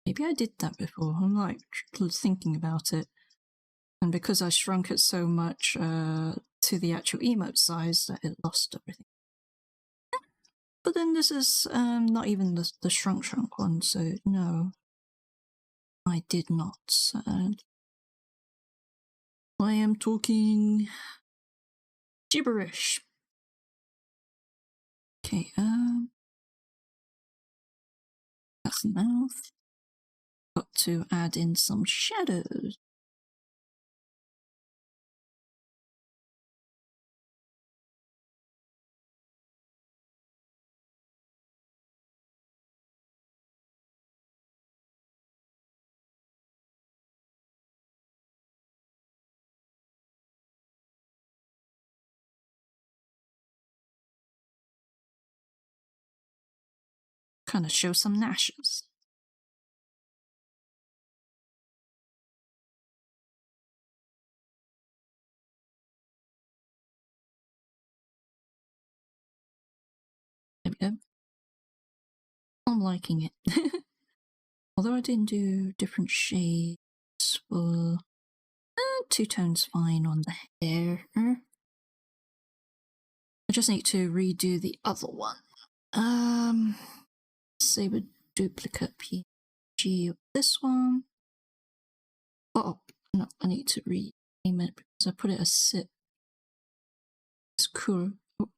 Maybe I did that before. I'm like thinking about it. And because I shrunk it so much to the actual emote size that it lost everything. But then this is not even the shrunk one, so no. I did not. I am talking gibberish. Okay, that's the mouth. Got to add in some shadows. Kind of show some gnashes. There we go. I'm liking it. Although I didn't do different shades for two tones fine on the hair. I just need to redo the other one. Save a duplicate PNG of this one. Oh no, I need to rename it because I put it as SIP. It's cool. Oh.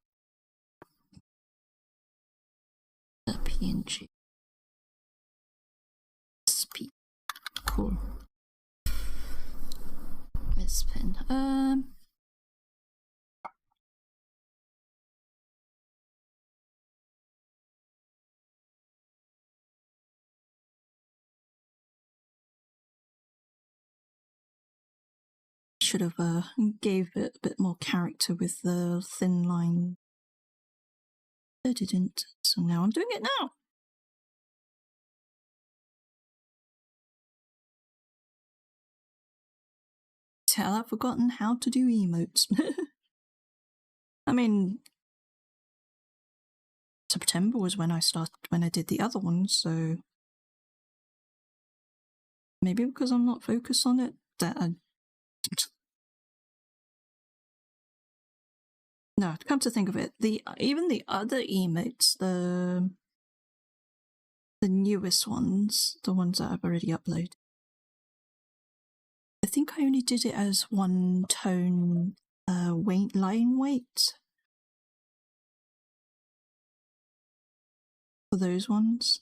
The PNG. SP. Cool. This pen. Should have gave it a bit more character with the thin line. I didn't, so now I'm doing it now. Tell I've forgotten how to do emotes. I mean, September was when I did the other one, so maybe because I'm not focused on it, that I... No, come to think of it, even the other emotes, the the newest ones, the ones that I've already uploaded. I think I only did it as one tone line weight for those ones.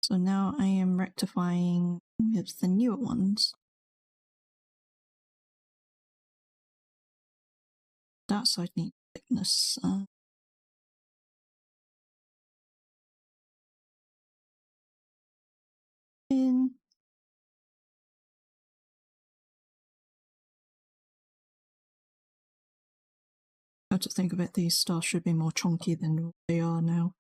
So now I am rectifying with the newer ones. That side needs thickness. In. How to think of it, these stars should be more chunky than they are now.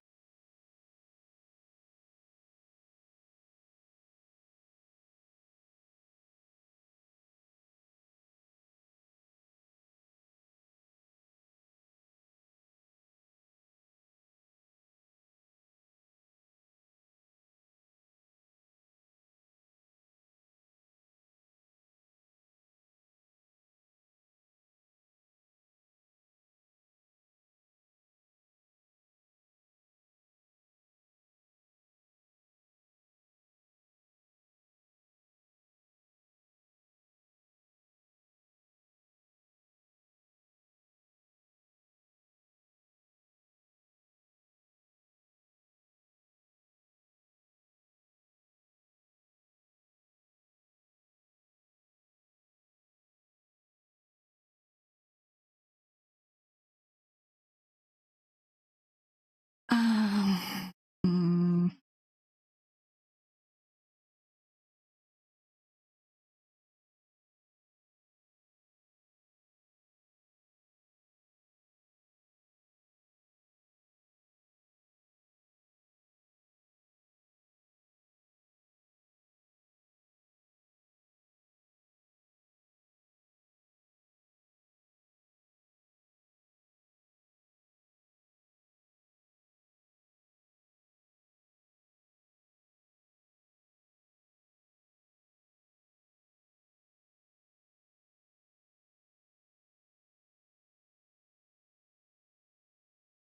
Hmm.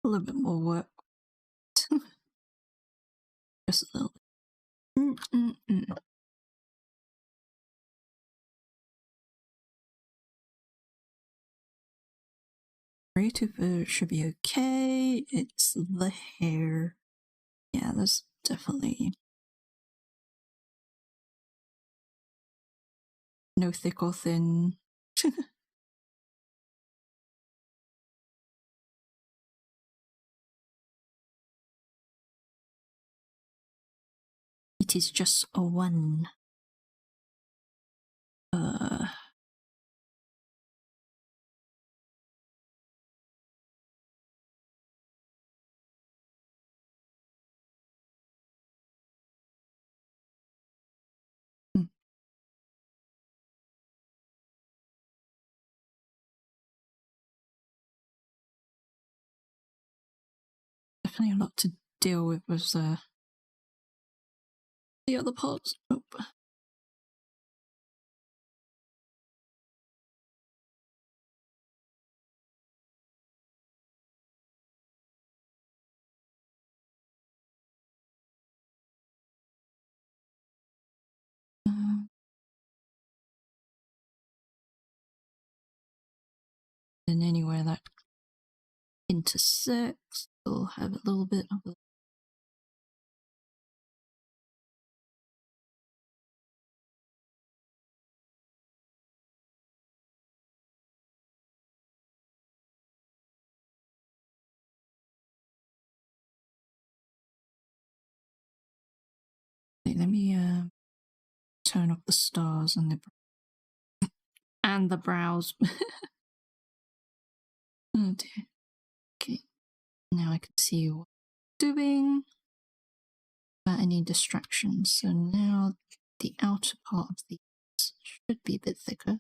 A little bit more work. Just a little bit. Creative should be okay. It's the hair. Yeah, there's definitely no thick or thin. It is just a one. Definitely a lot to deal with the other parts. Nope. And anywhere that intersects, we'll have a little bit of a let me turn off the stars and the brows. Oh dear. Okay, now I can see what I'm doing without any distractions. So now the outer part of these should be a bit thicker.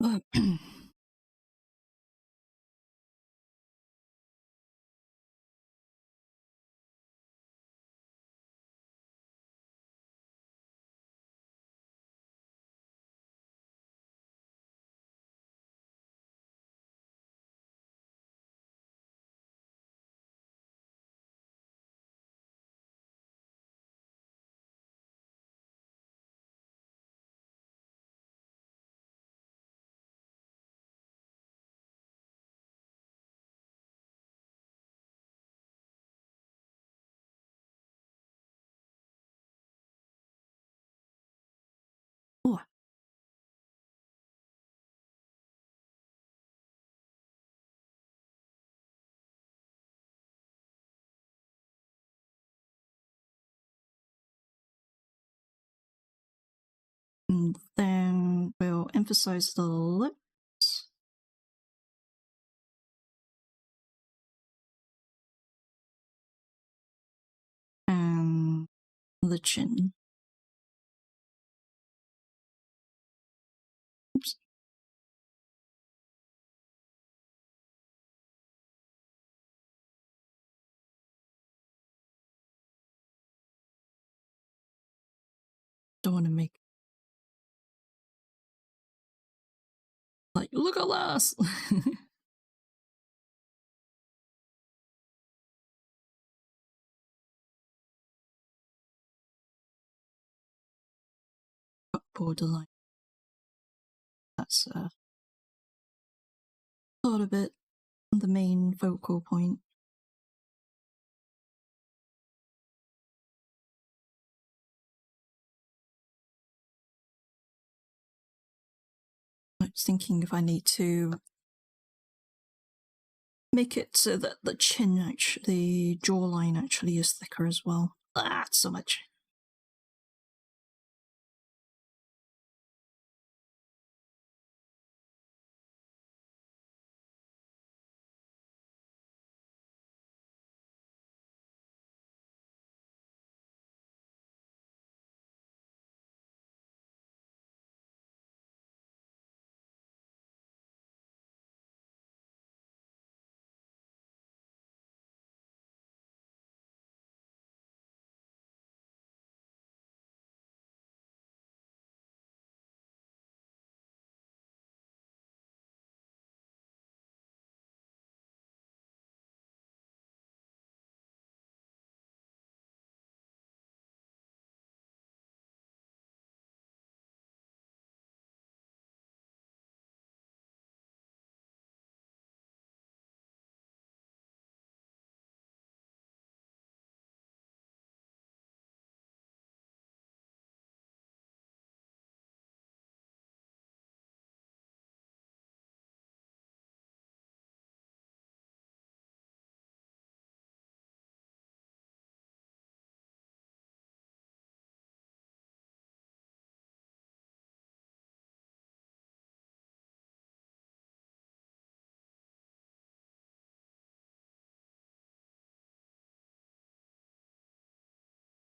Oh, and then we'll emphasize the lips. And the chin. Oops. Don't want to make like, look at us. Borderline. That's part of it. The main focal point. I was thinking if I need to make it so that the chin actually, the jawline actually is thicker as well. Ah, so much.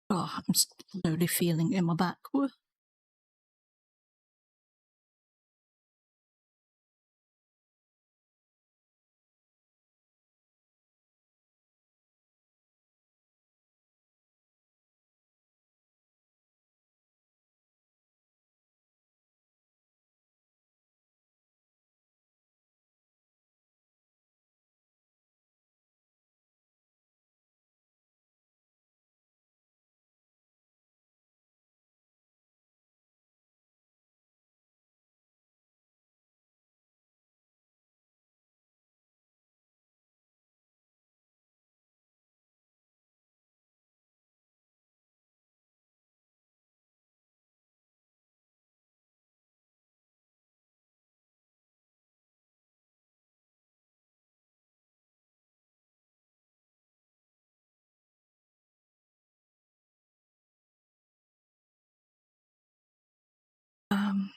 Oh, I'm slowly feeling it in my back. Um,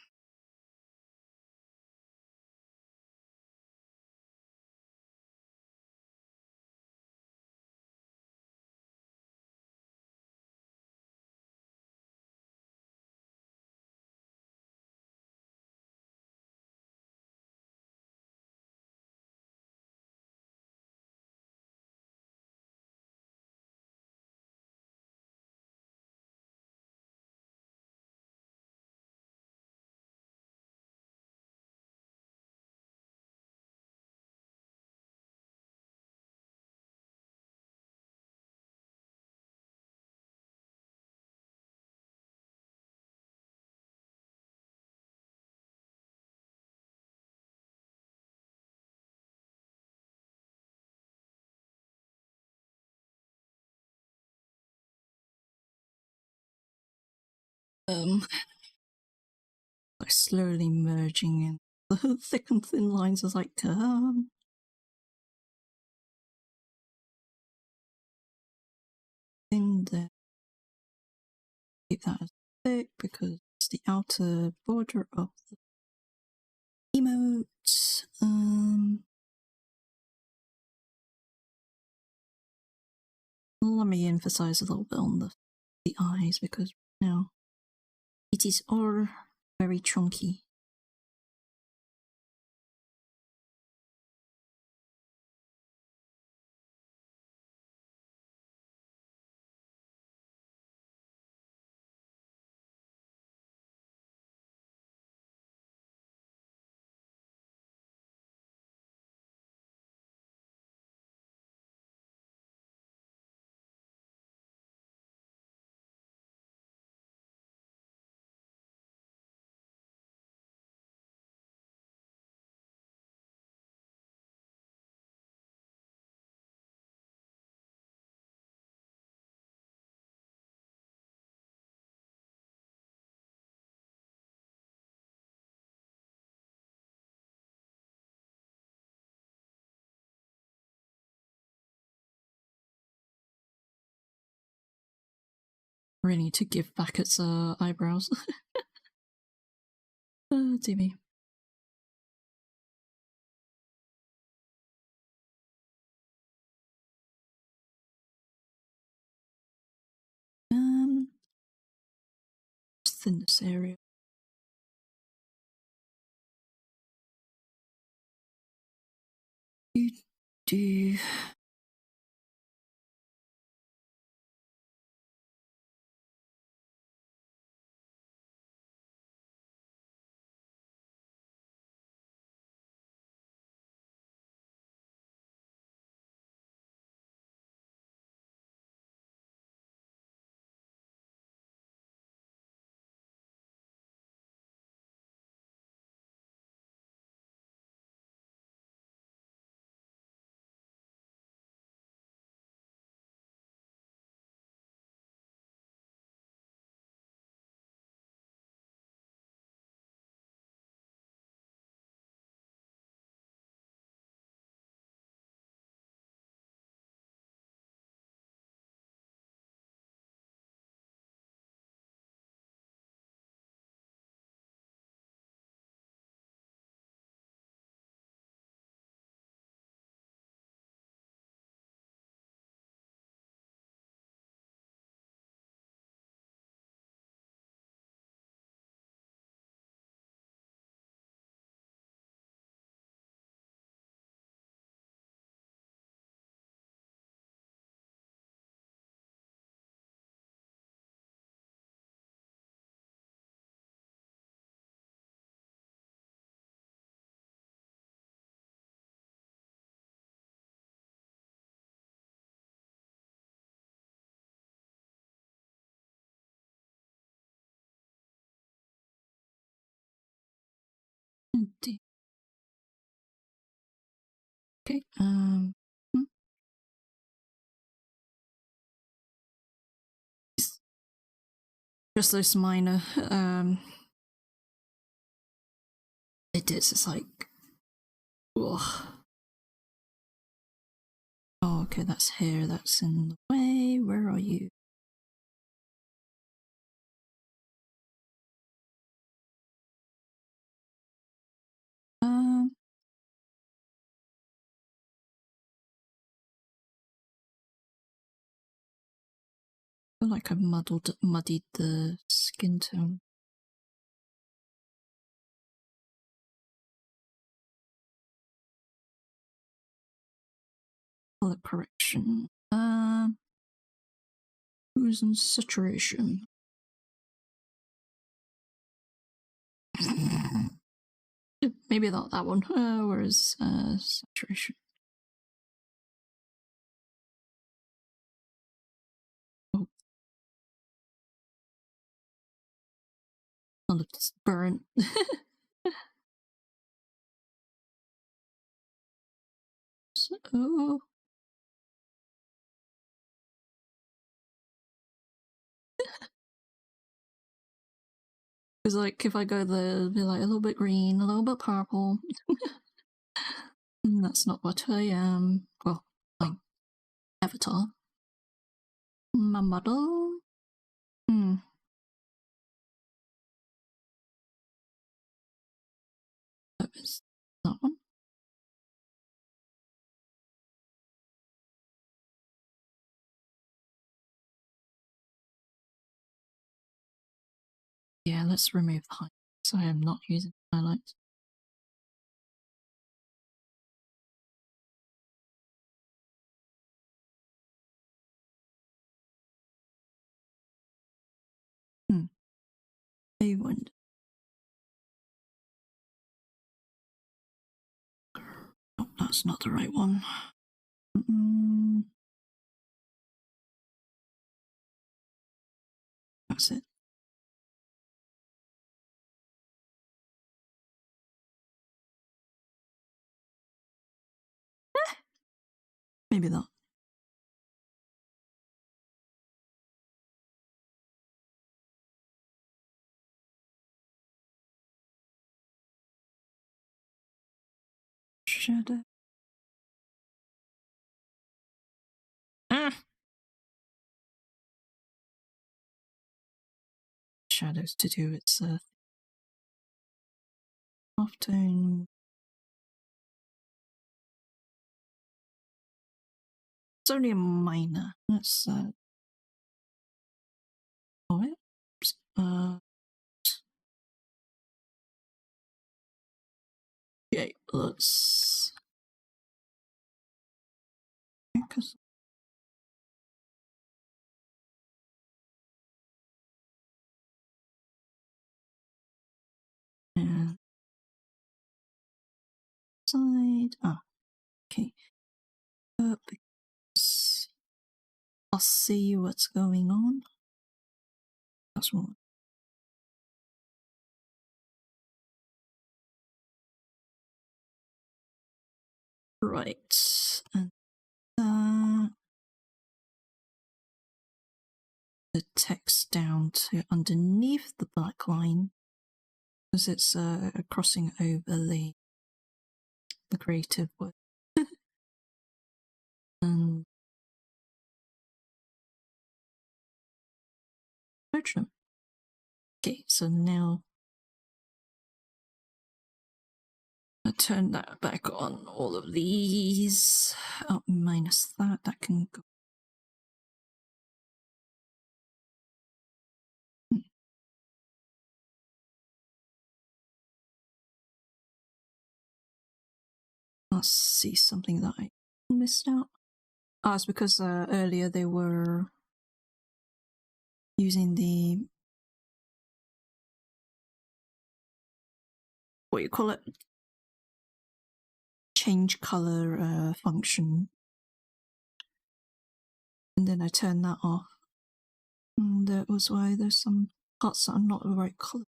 like slowly merging in the thick and thin lines. I was like, in there. Keep that as thick because it's the outer border of the emote. Let me emphasize a little bit on the eyes because now it is all very chunky. Really need to give back its eyebrows. Dear me. Just in this area. Do. Okay. Just those minor edits. It's like, ugh. Oh, okay, that's hair. That's in the way. Where are you? I feel like I've muddied the skin tone. Color correction. Who's in saturation? Maybe not that one. Where is saturation? Oh, it's burnt. Oh. Because, like, if I go there, it'll be like a little bit green, a little bit purple. And that's not what I am. Well, my avatar. My model? That is that one. Yeah, let's remove the highlights. So I am not using highlights. A wonder. Oh, that's not the right one. That's it. Maybe that. Shadow. Shadows to do its half tone. It's only a minor. Let's okay, let's because and side. Okay. Because I'll see what's going on. That's one. Right. And the text down to underneath the black line because it's crossing over the creative word. And okay, so now I turn that back on all of these. Oh, minus that can go. Let's see something that I missed out. It's because earlier they were using the what do you call it? Change color function. And then I turned that off. And that was why there's some parts that are not the right color.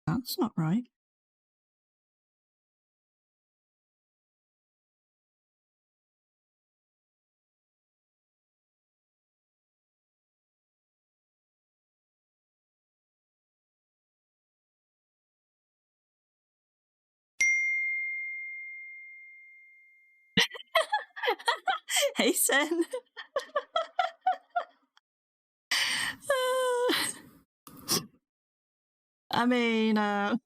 That's not right. Hey, Sen. I mean, I'm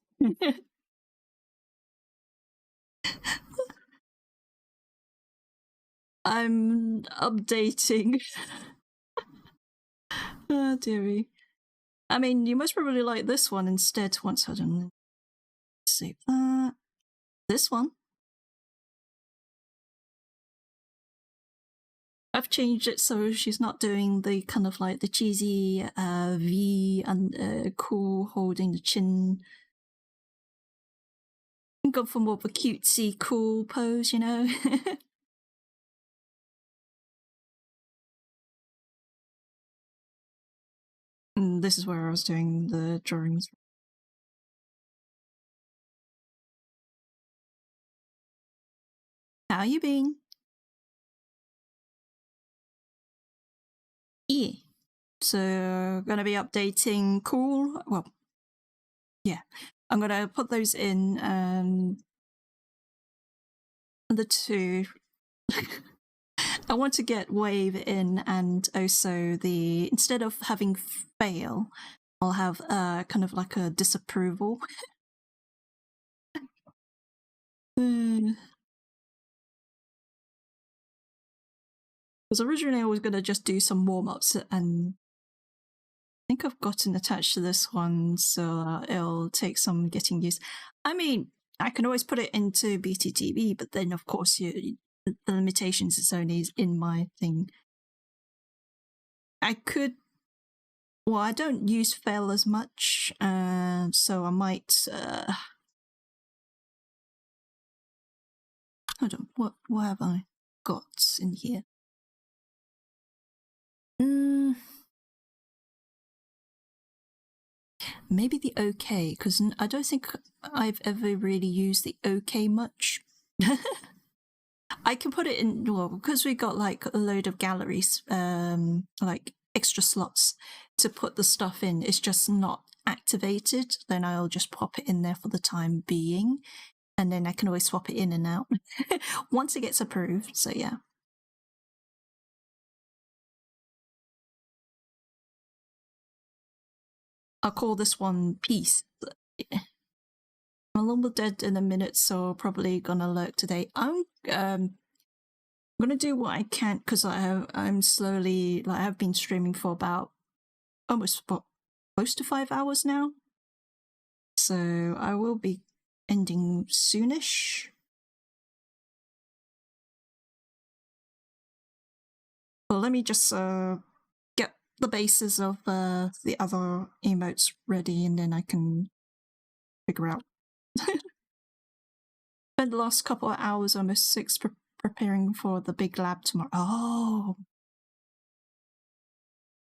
updating. Oh, dearie. I mean, you most probably like this one instead once I don't save that. This one. I've changed it so she's not doing the kind of like the cheesy V and cool holding the chin. Go for more of a cutesy, cool pose, you know? this is where I was doing the drawings. How you been? Yeah. So gonna be updating Cool. Well, yeah. I'm gonna put those in the two. I want to get Wave in, and also the instead of having fail, I'll have kind of like a disapproval. Because originally I was gonna just do some warm-ups, and I think I've gotten attached to this one, so it'll take some getting used. I mean, I can always put it into BTTV, but then of course the limitations is only in my thing. I could. Well, I don't use fail as much, so I might. Hold on, what have I got in here? Maybe the OK, because I don't think I've ever really used the OK much. I can put it in, well, because we got like a load of galleries, like extra slots to put the stuff in. It's just not activated. Then I'll just pop it in there for the time being, and then I can always swap it in and out once it gets approved. So yeah. I'll call this one Peace. I'm a little bit dead in a minute, so probably gonna lurk today. I'm gonna do what I can, because I'm slowly, like, I've been streaming for about almost close to 5 hours now, so I will be ending soonish. Well, let me just get the bases of the other emotes ready, and then I can figure out. Spent the last couple of hours, almost 6, preparing for the big lab tomorrow. Oh,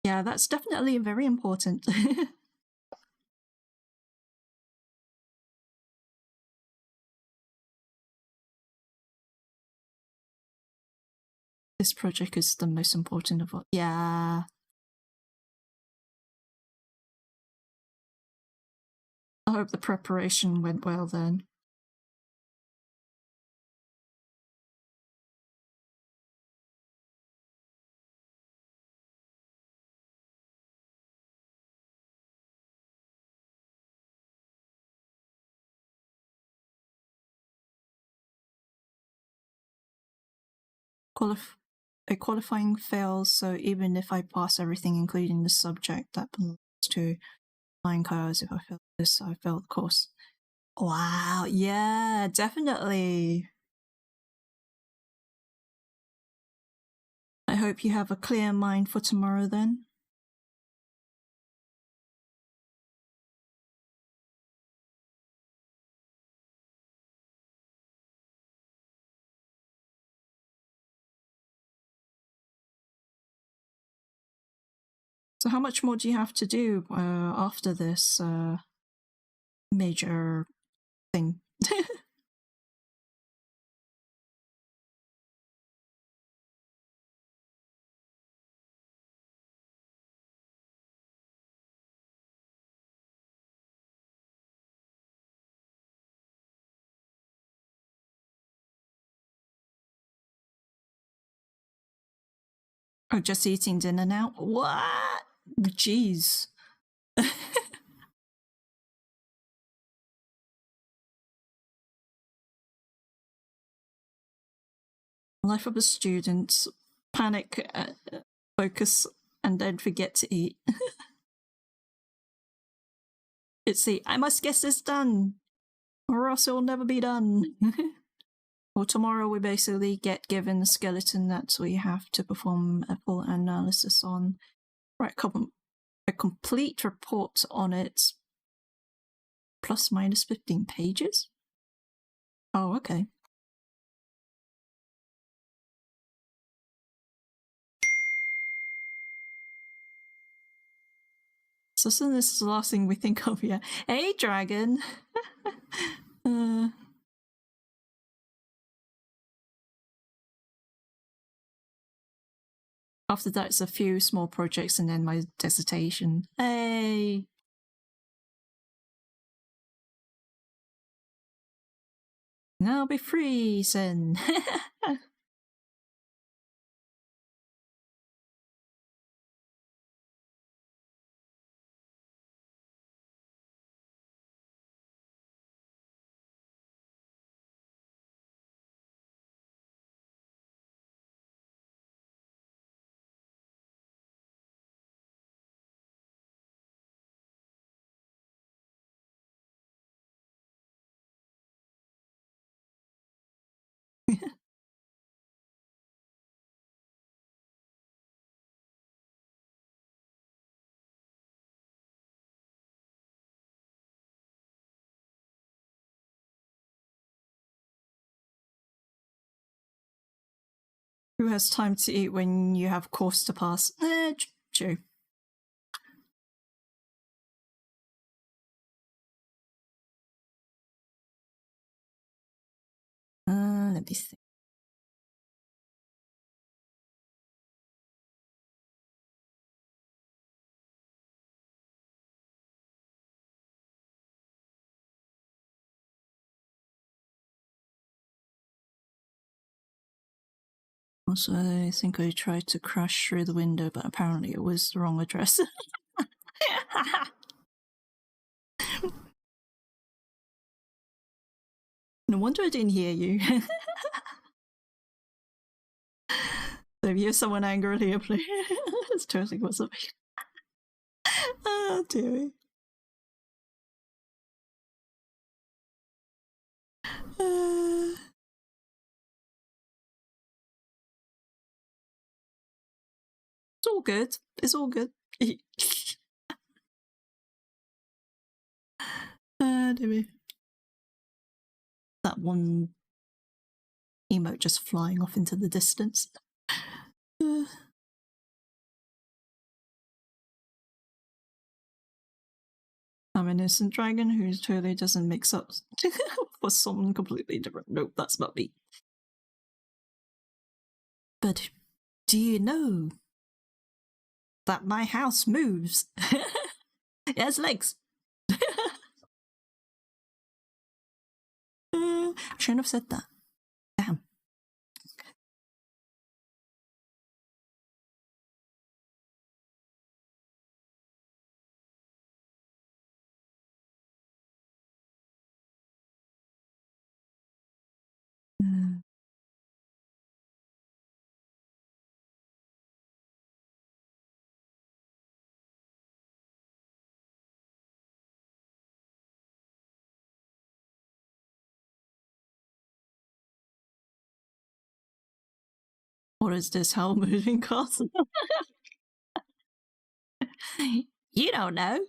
yeah, that's definitely very important. This project is the most important of all. Yeah. I hope the preparation went well then. A qualifying fails, so even if I pass everything, including the subject, that belongs to flying cars. If I fail this, I failed the course. Wow, yeah, definitely. I hope you have a clear mind for tomorrow then. So how much more do you have to do after this major thing? Oh, just eating dinner now? What? Jeez. Life of a student, panic, focus, and then forget to eat. It's the, I must get this done, or else it will never be done. Well, tomorrow we basically get given a skeleton that we have to perform a full analysis on. Write a complete report on it, plus minus 15 pages? Oh, okay. So soon this is the last thing we think of, yeah. Hey, dragon! After that, it's a few small projects and then my dissertation. Hey! Now I'll be free, Sen. Who has time to eat when you have course to pass? True. Let me see. Also, I think I tried to crash through the window, but apparently it was the wrong address. No wonder I didn't hear you. So if you hear someone angrily playing, it's totally what's up. Oh, dearie. It's all good. It's all good. Dearie. That one emote just flying off into the distance. I'm an innocent dragon who totally doesn't mix up for someone completely different. Nope, that's not me. But do you know that my house moves? It has legs. I shouldn't have said that. Damn. What is this hell moving castle? You don't know.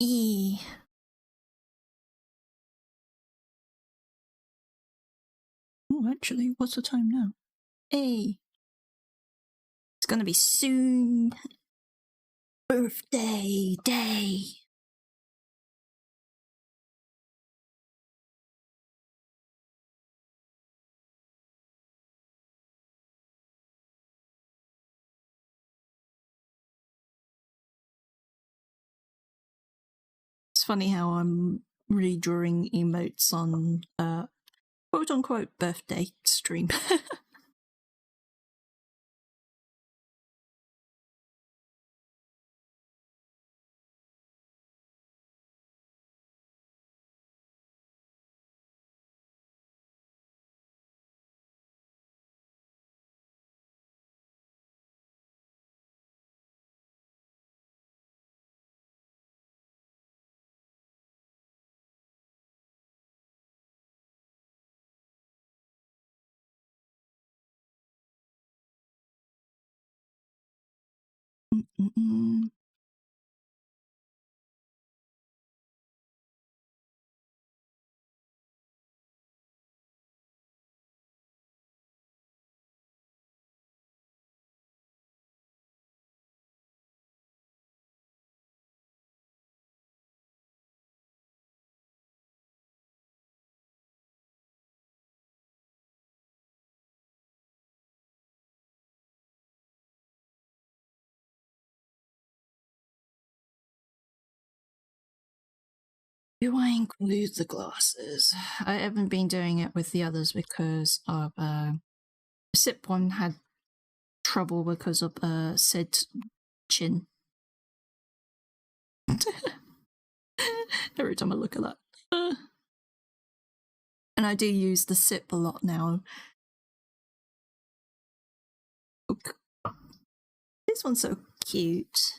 E. Oh, actually, what's the time now? A. It's gonna be soon. Birthday day. It's funny how I'm redrawing emotes on quote unquote birthday stream. Mm-mm. Do I include the glasses? I haven't been doing it with the others because of Sip one had trouble because of Sid chin. Every time I look at that. And I do use the Sip a lot now. Okay. This one's so cute.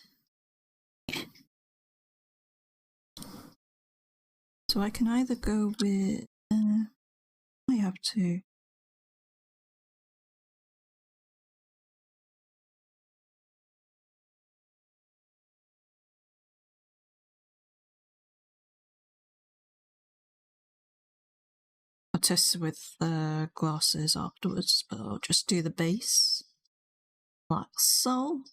So I can either go with... I have to... I'll test with the glasses afterwards, but I'll just do the base. Like so.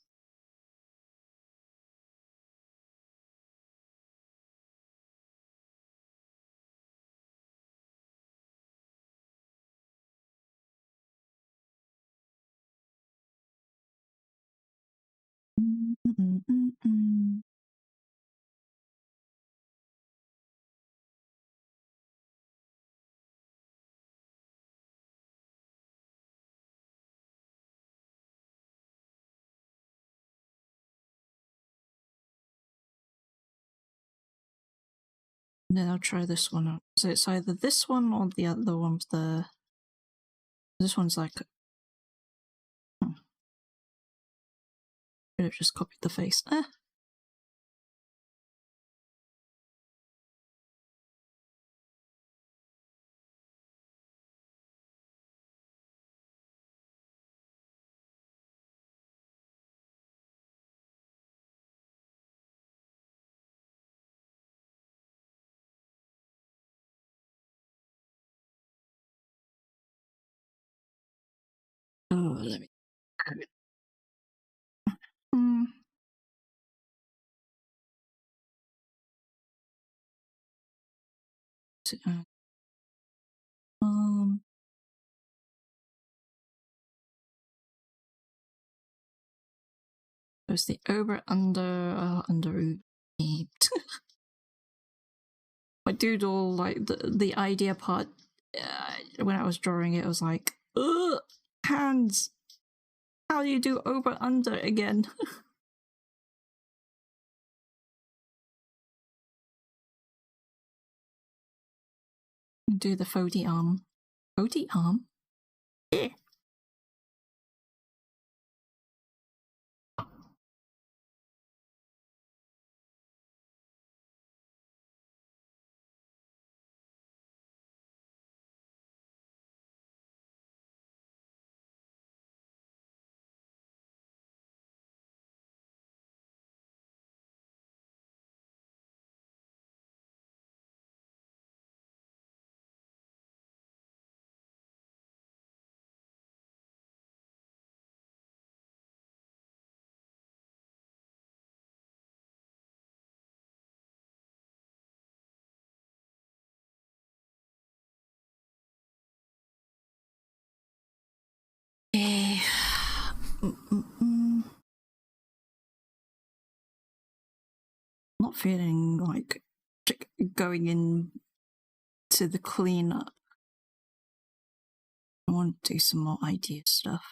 Then I'll try this one out. So it's either this one or the other one with the... This one's like... Could have just copied the face. Oh, let me... There's the over, under... My doodle, like, the idea part, when I was drawing it, I was like, ugh, hands! How do you do over, under again? Do the Fody arm. Fody arm? Yeah. Not feeling like going in to the cleanup. I want to do some more idea stuff.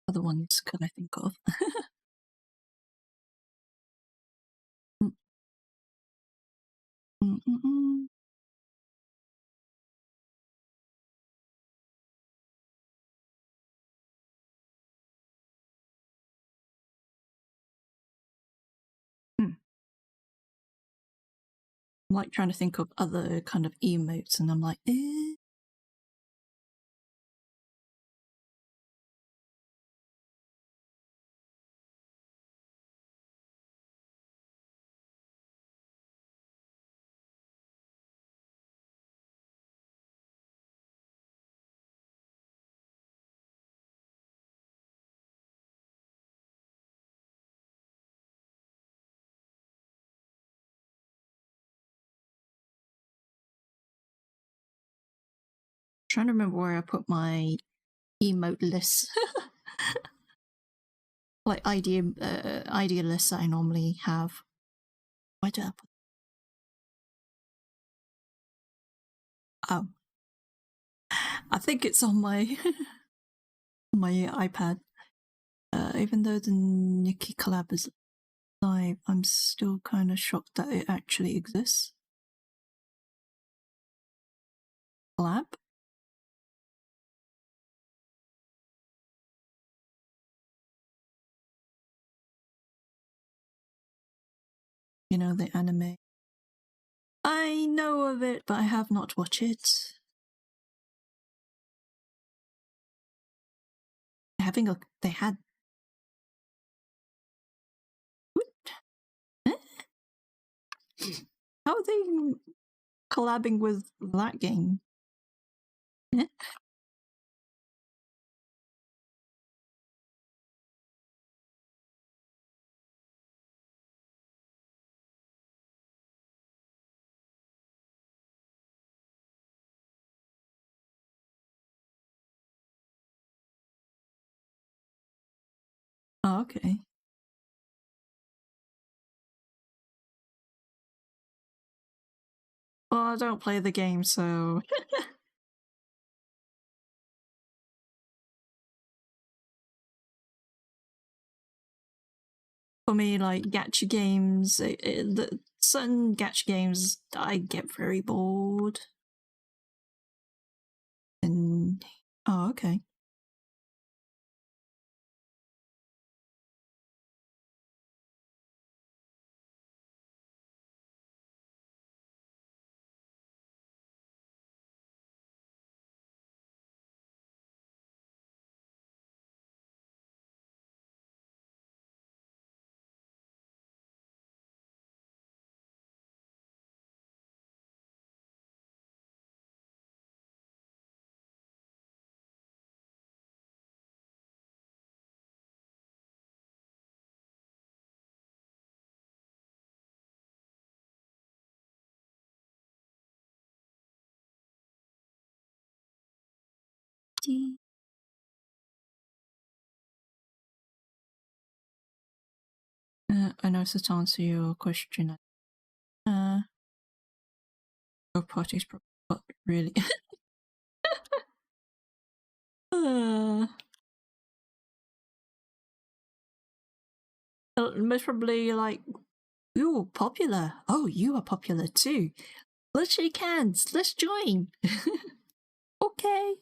Other ones can I think of? I'm like trying to think of other kind of emotes, and I'm like, trying to remember where I put my emote list. Like idea lists that I normally have. Why did I put? Oh, I think it's on my my iPad. Even though the Nikki collab is live, I'm still kind of shocked that it actually exists. Collab? You know, the anime. I know of it, but I have not watched it. Having a, they had. How are they collabing with that game? Oh, okay. Well, I don't play the game, so. For me, like gacha games, certain gacha games, I get very bored. And oh, okay. I know it's to answer your question. Both parties, but really. Most probably like, ooh, popular. Oh, you are popular too. Let's shake hands. Let's join. Okay.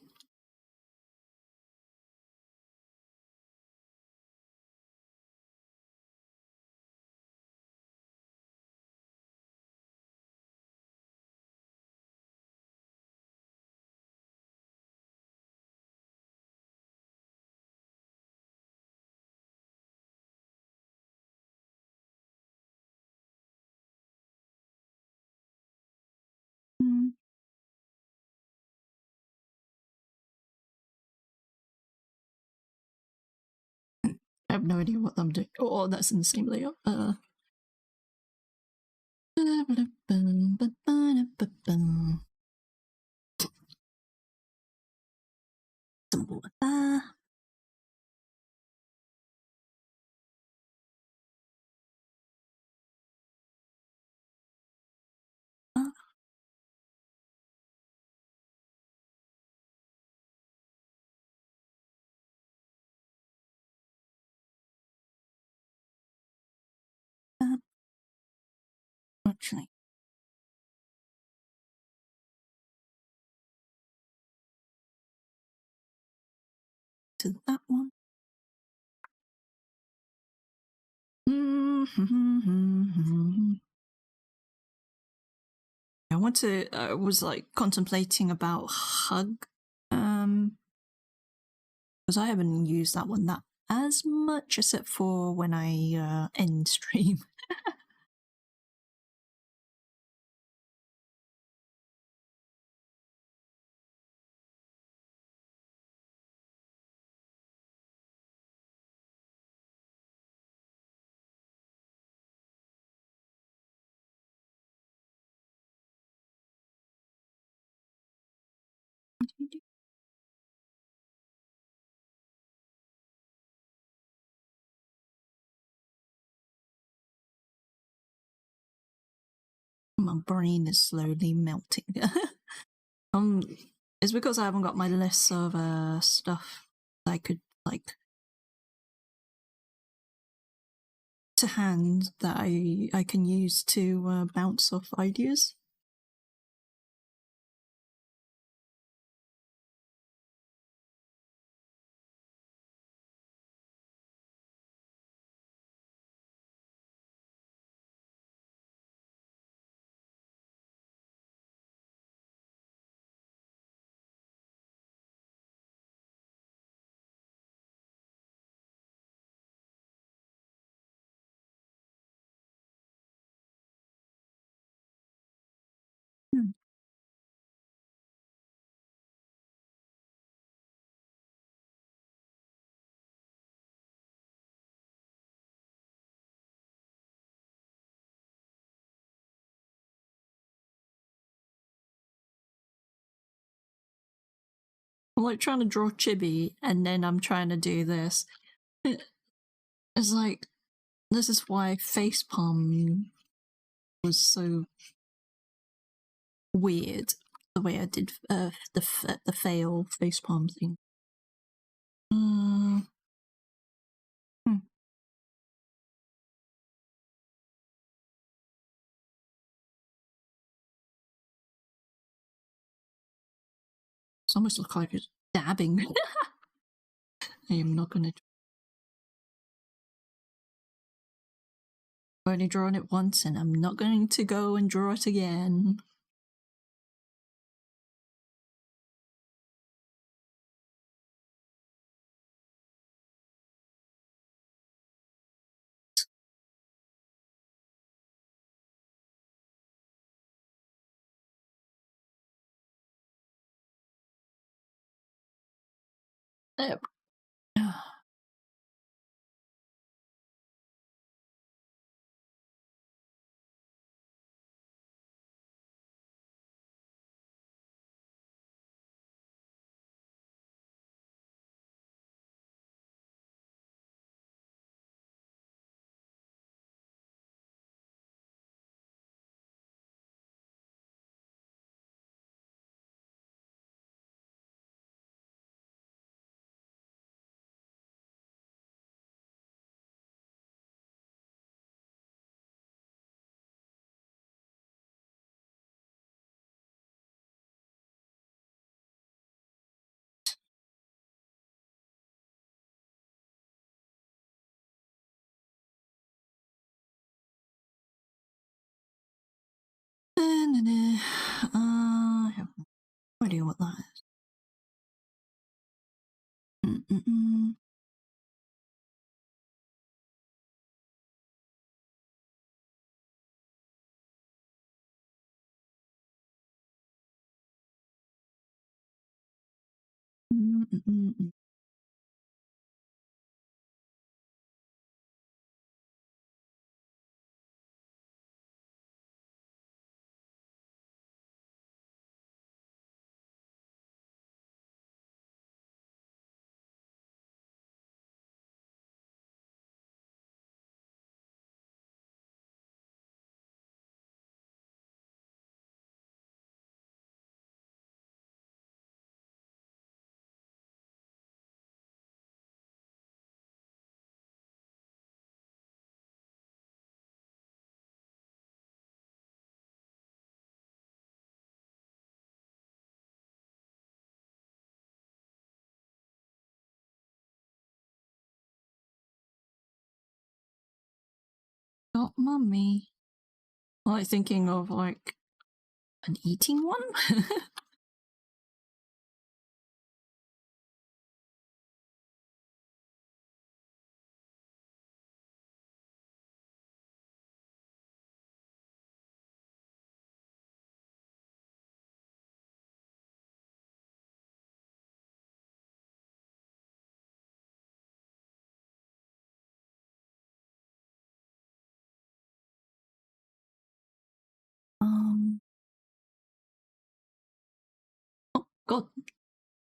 I have no idea what I'm doing. Oh, that's in the same layer. Some water. Actually, to that one. I was like contemplating about Hug, because I haven't used that one that as much, except for when I end stream. My brain is slowly melting. It's because I haven't got my list of stuff I could like to hand that I can use to bounce off ideas. I'm like trying to draw Chibi, and then I'm trying to do this. It's like, this is why Facepalm was so weird. The way I did the fail Facepalm thing. It's almost look like it's dabbing. I am not going to. I've only drawn it once, and I'm not going to go and draw it again. Uh, I have no idea what that is. not mummy. Like thinking of like an eating one? Oh god,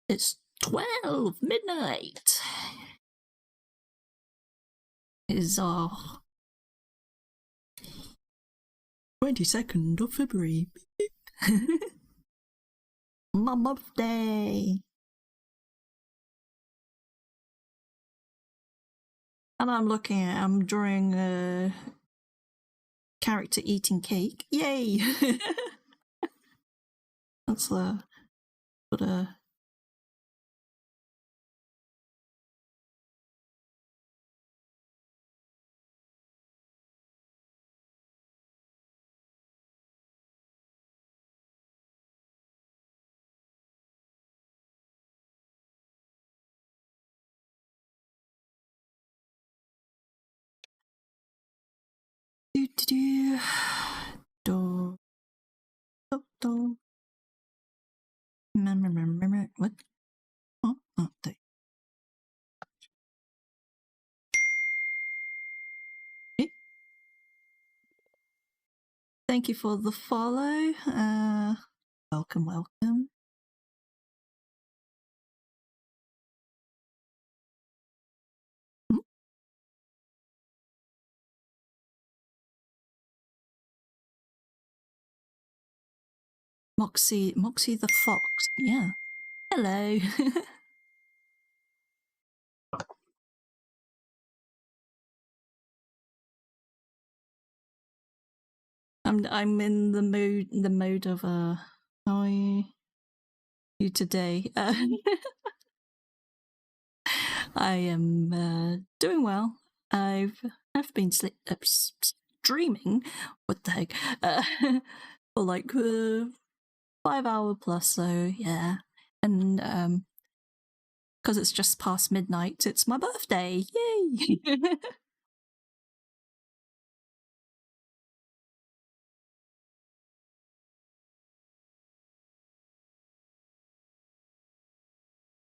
it's 12 midnight. Is 22nd of February. My birthday. And I'm drawing a character eating cake. Yay! That's but do do do do do. What? Oh, there. Thank you for the follow. Welcome, welcome. Moxie the Fox. Yeah. Hello. I'm in the mode of how are you today? I am doing well. I've been streaming. What the heck? For like 5 hour plus. So yeah, and because it's just past midnight, it's my birthday. Yay!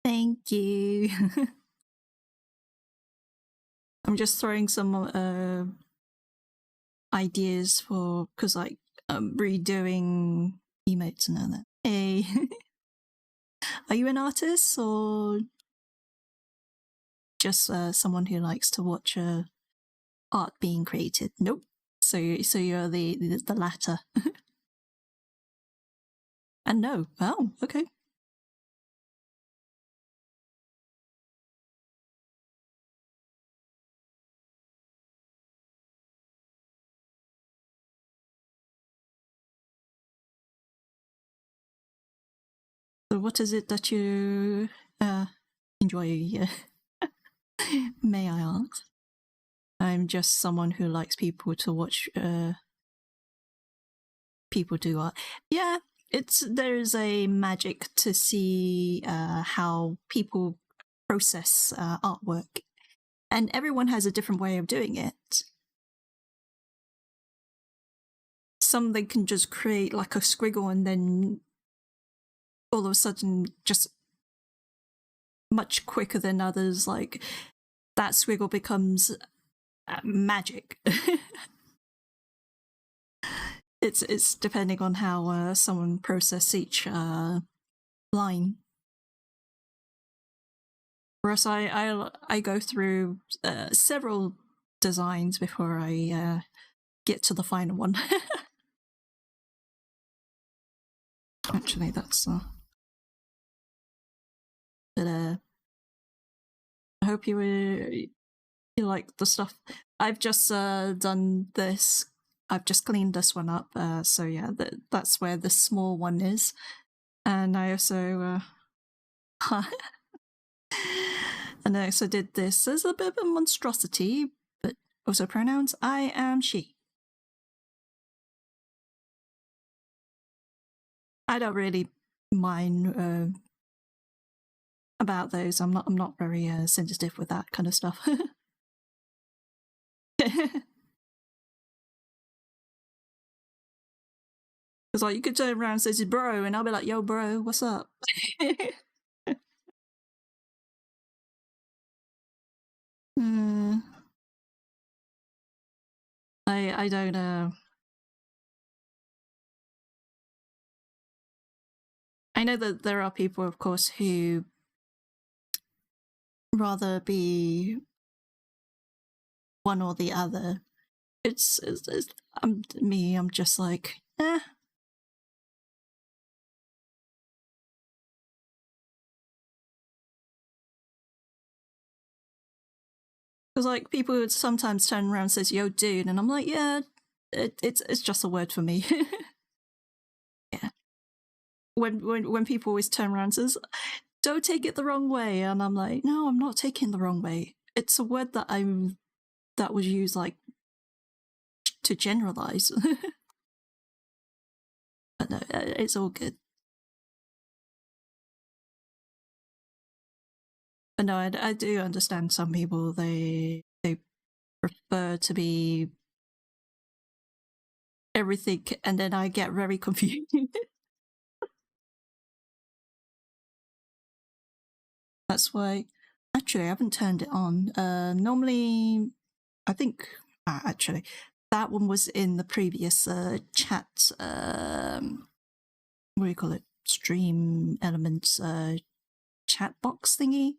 Thank you. I'm just throwing some ideas for because like I'm redoing emotes and all that. Hey, are you an artist or just someone who likes to watch art being created? Nope. So you're the latter. And no. Oh, okay. So what is it that you enjoy? May I ask? I'm just someone who likes people to watch people do art. Yeah, there's a magic to see how people process artwork, and everyone has a different way of doing it. Some they can just create like a squiggle and then all of a sudden just much quicker than others, like that squiggle becomes magic. It's depending on how someone process each line. Whereas I go through several designs before I get to the final one. Actually, that's but I hope you like the stuff. I've just done this. I've just cleaned this one up. So yeah, that's where the small one is. And I also and I also did this as a bit of a monstrosity, but also pronouns. I am she. I don't really mind about those. I'm not very sensitive with that kind of stuff. It's like you could turn around and say, "Bro," and I'll be like, "Yo, bro, what's up?" Hmm. I don't I know that there are people, of course, who rather be one or the other. It's me. I'm just like, eh. Because like people would sometimes turn around and says, "Yo, dude," and I'm like, yeah, it's just a word for me. Yeah. When people always turn around and says, "Don't take it the wrong way," and I'm like, no, I'm not taking the wrong way. It's a word that was used like to generalize. But no, it's all good. But no, I do understand some people they prefer to be everything, and then I get very confused. That's why, actually, I haven't turned it on. Normally, I think actually that one was in the previous chat. What do you call it? Stream elements chat box thingy,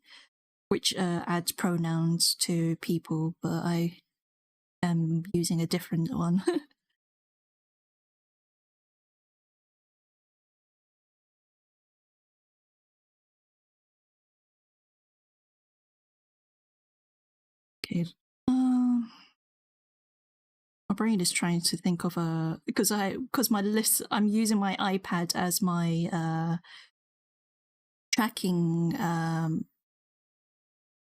which adds pronouns to people, but I am using a different one. Okay. My brain is trying to think of a because my list. I'm using my iPad as my tracking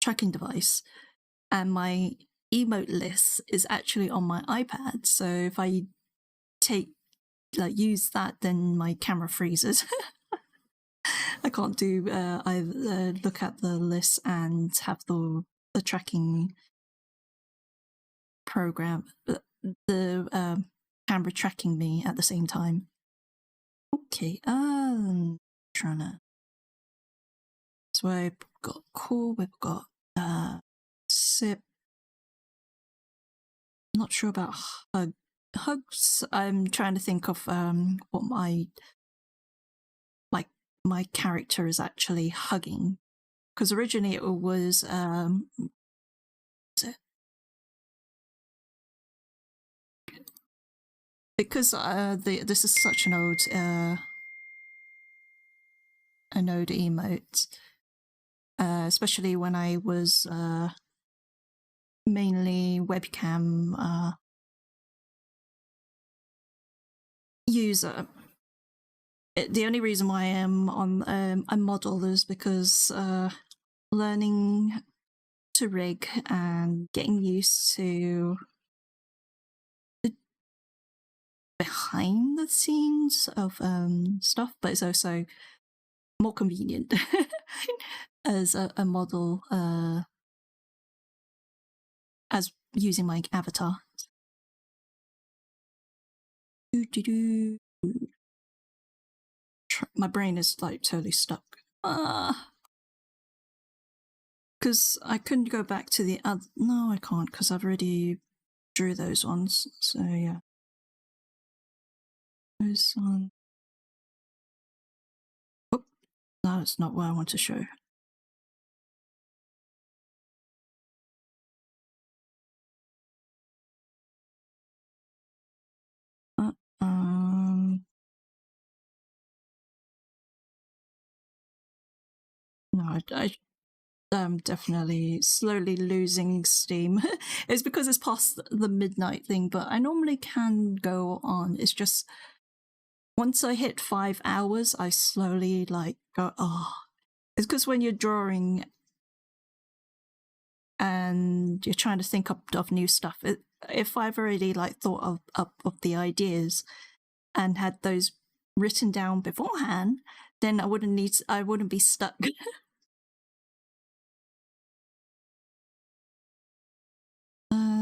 tracking device, and my emote list is actually on my iPad. So if I use that, then my camera freezes. I can't do either look at the list and have the tracking program, the camera tracking me at the same time. Okay, trying to. So we've got Cool, we've got Sip. I'm not sure about Hugs. I'm trying to think of what my character is actually hugging, because originally it was because this is such an old emote, especially when I was mainly webcam user. The only reason why I am on a model is because learning to rig and getting used to the behind the scenes of stuff, but it's also more convenient as a model as using my avatar. My brain is like totally stuck. Because I couldn't go back to the other. No, I can't, because I've already drew those ones. So yeah, those on. Oh, no, that's not what I want to show. No, I'm definitely slowly losing steam. It's because it's past the midnight thing, but I normally can go on. It's just once I hit 5 hours, I slowly like go, oh. It's because when you're drawing and you're trying to think up of new stuff, if I've already like thought of the ideas and had those written down beforehand, then I wouldn't be stuck.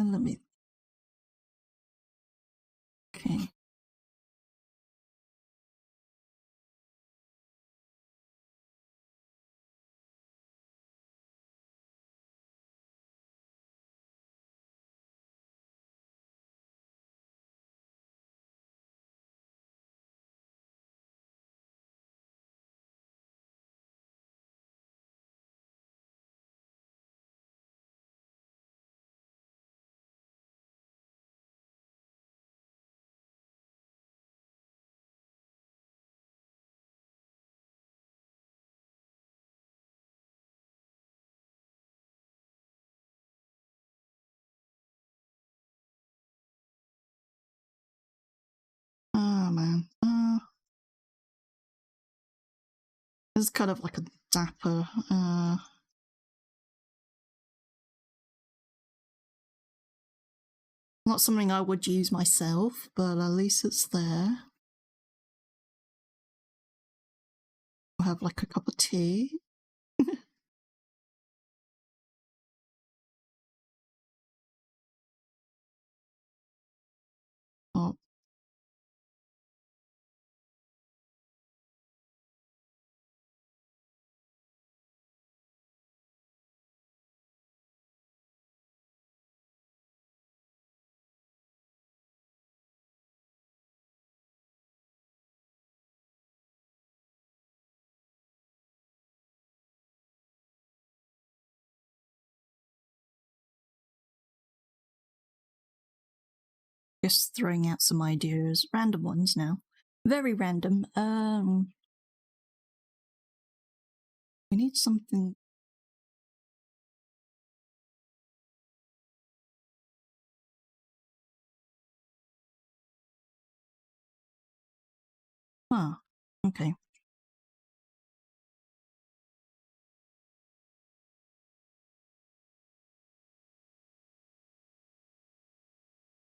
Let me. Okay. Oh man. It's kind of like a dapper. Not something I would use myself, but at least it's there. I'll have like a cup of tea. Oh. Just throwing out some ideas, random ones now. Very random. We need something. Ah, okay.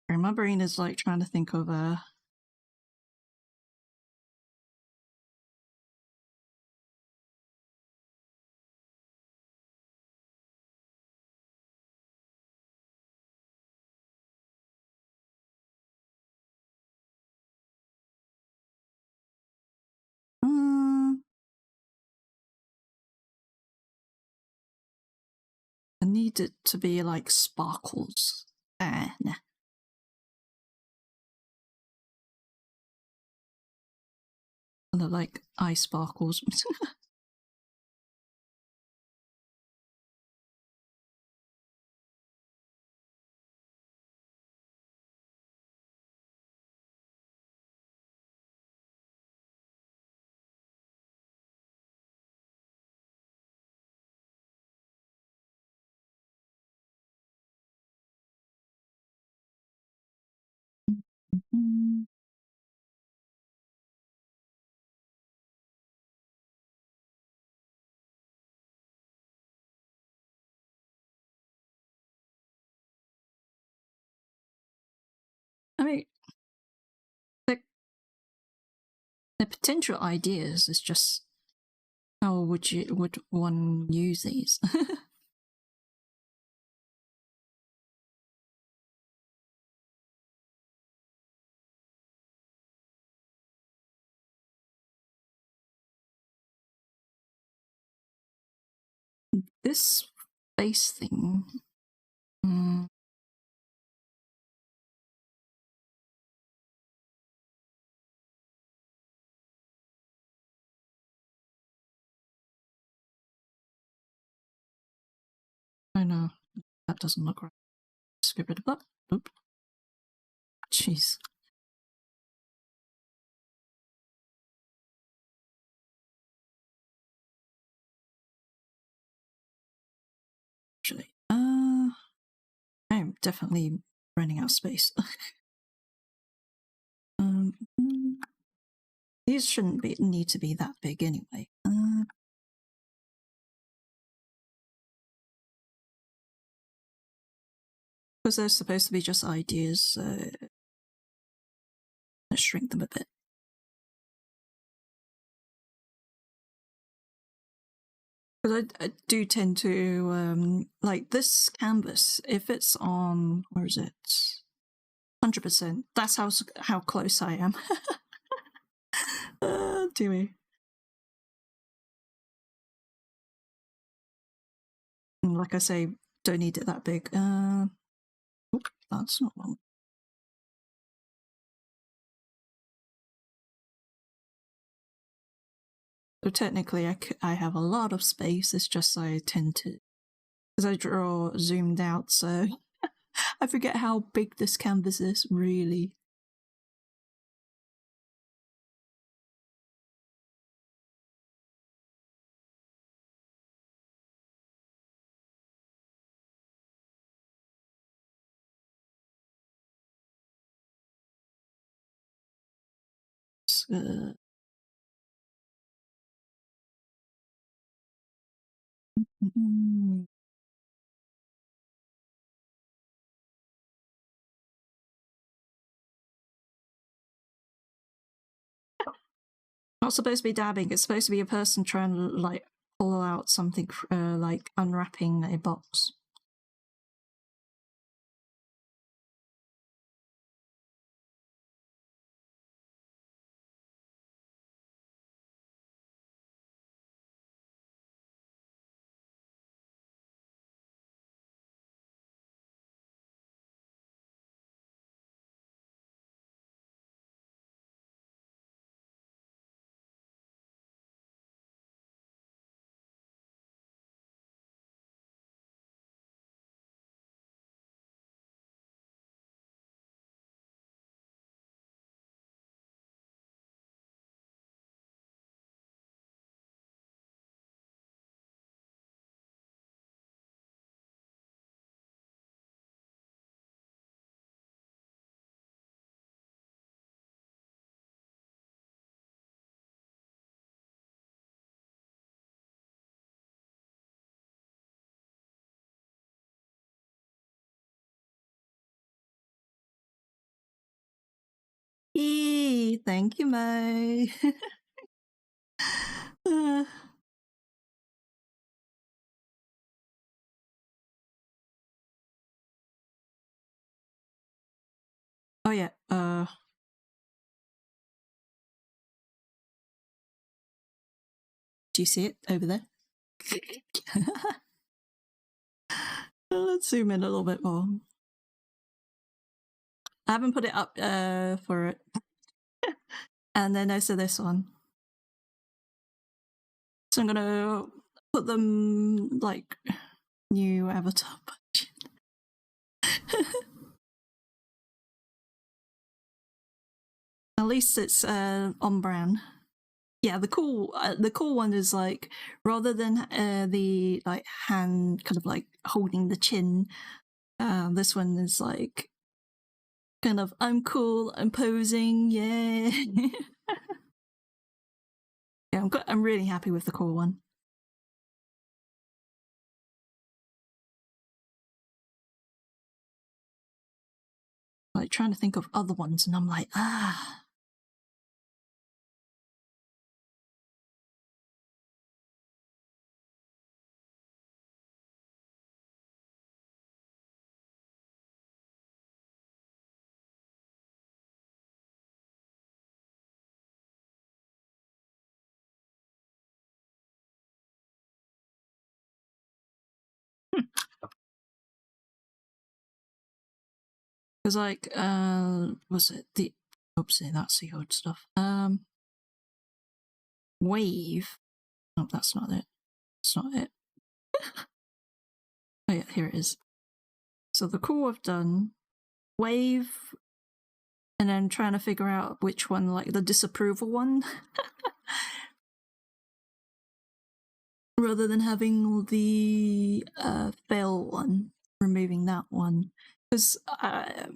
My brain is like trying to think of I need it to be like sparkles. Nah. And they're like eye sparkles. I mean, the potential ideas is just how would one use these? This face thing. I know that doesn't look right. Skip it up. Oop. Jeez. Actually, I am definitely running out of space. These shouldn't need to be that big anyway. Because they're supposed to be just ideas, so let's shrink them a bit. Because I do tend to like this canvas. If it's on, where is it? 100%. That's how close I am. Dear. Like I say, don't need it that big. Oop, that's not one. So technically, I have a lot of space. It's just I tend to, because I draw zoomed out, so I forget how big this canvas is, really. Mm. Not supposed to be dabbing. It's supposed to be a person trying to like pull out something, like unwrapping a box. Thank you, May. Oh yeah. Do you see it over there? Let's zoom in a little bit more. I haven't put it up for it. And then I said this one. So I'm gonna put them like new avatar budget. At least it's on brand. Yeah, the cool one is like, rather than the like hand kind of like holding the chin, this one is like kind of, I'm cool, I'm posing, yeah. Yeah, I'm really happy with the cool one. Like trying to think of other ones, and I'm like, ah. Because like, was it the? Oopsie, that's the old stuff. Wave. Oh, that's not it. That's not it. Oh yeah, here it is. So the cool I've done, Wave, and then trying to figure out which one, like the disapproval one. Rather than having the fail one, removing that one. Because I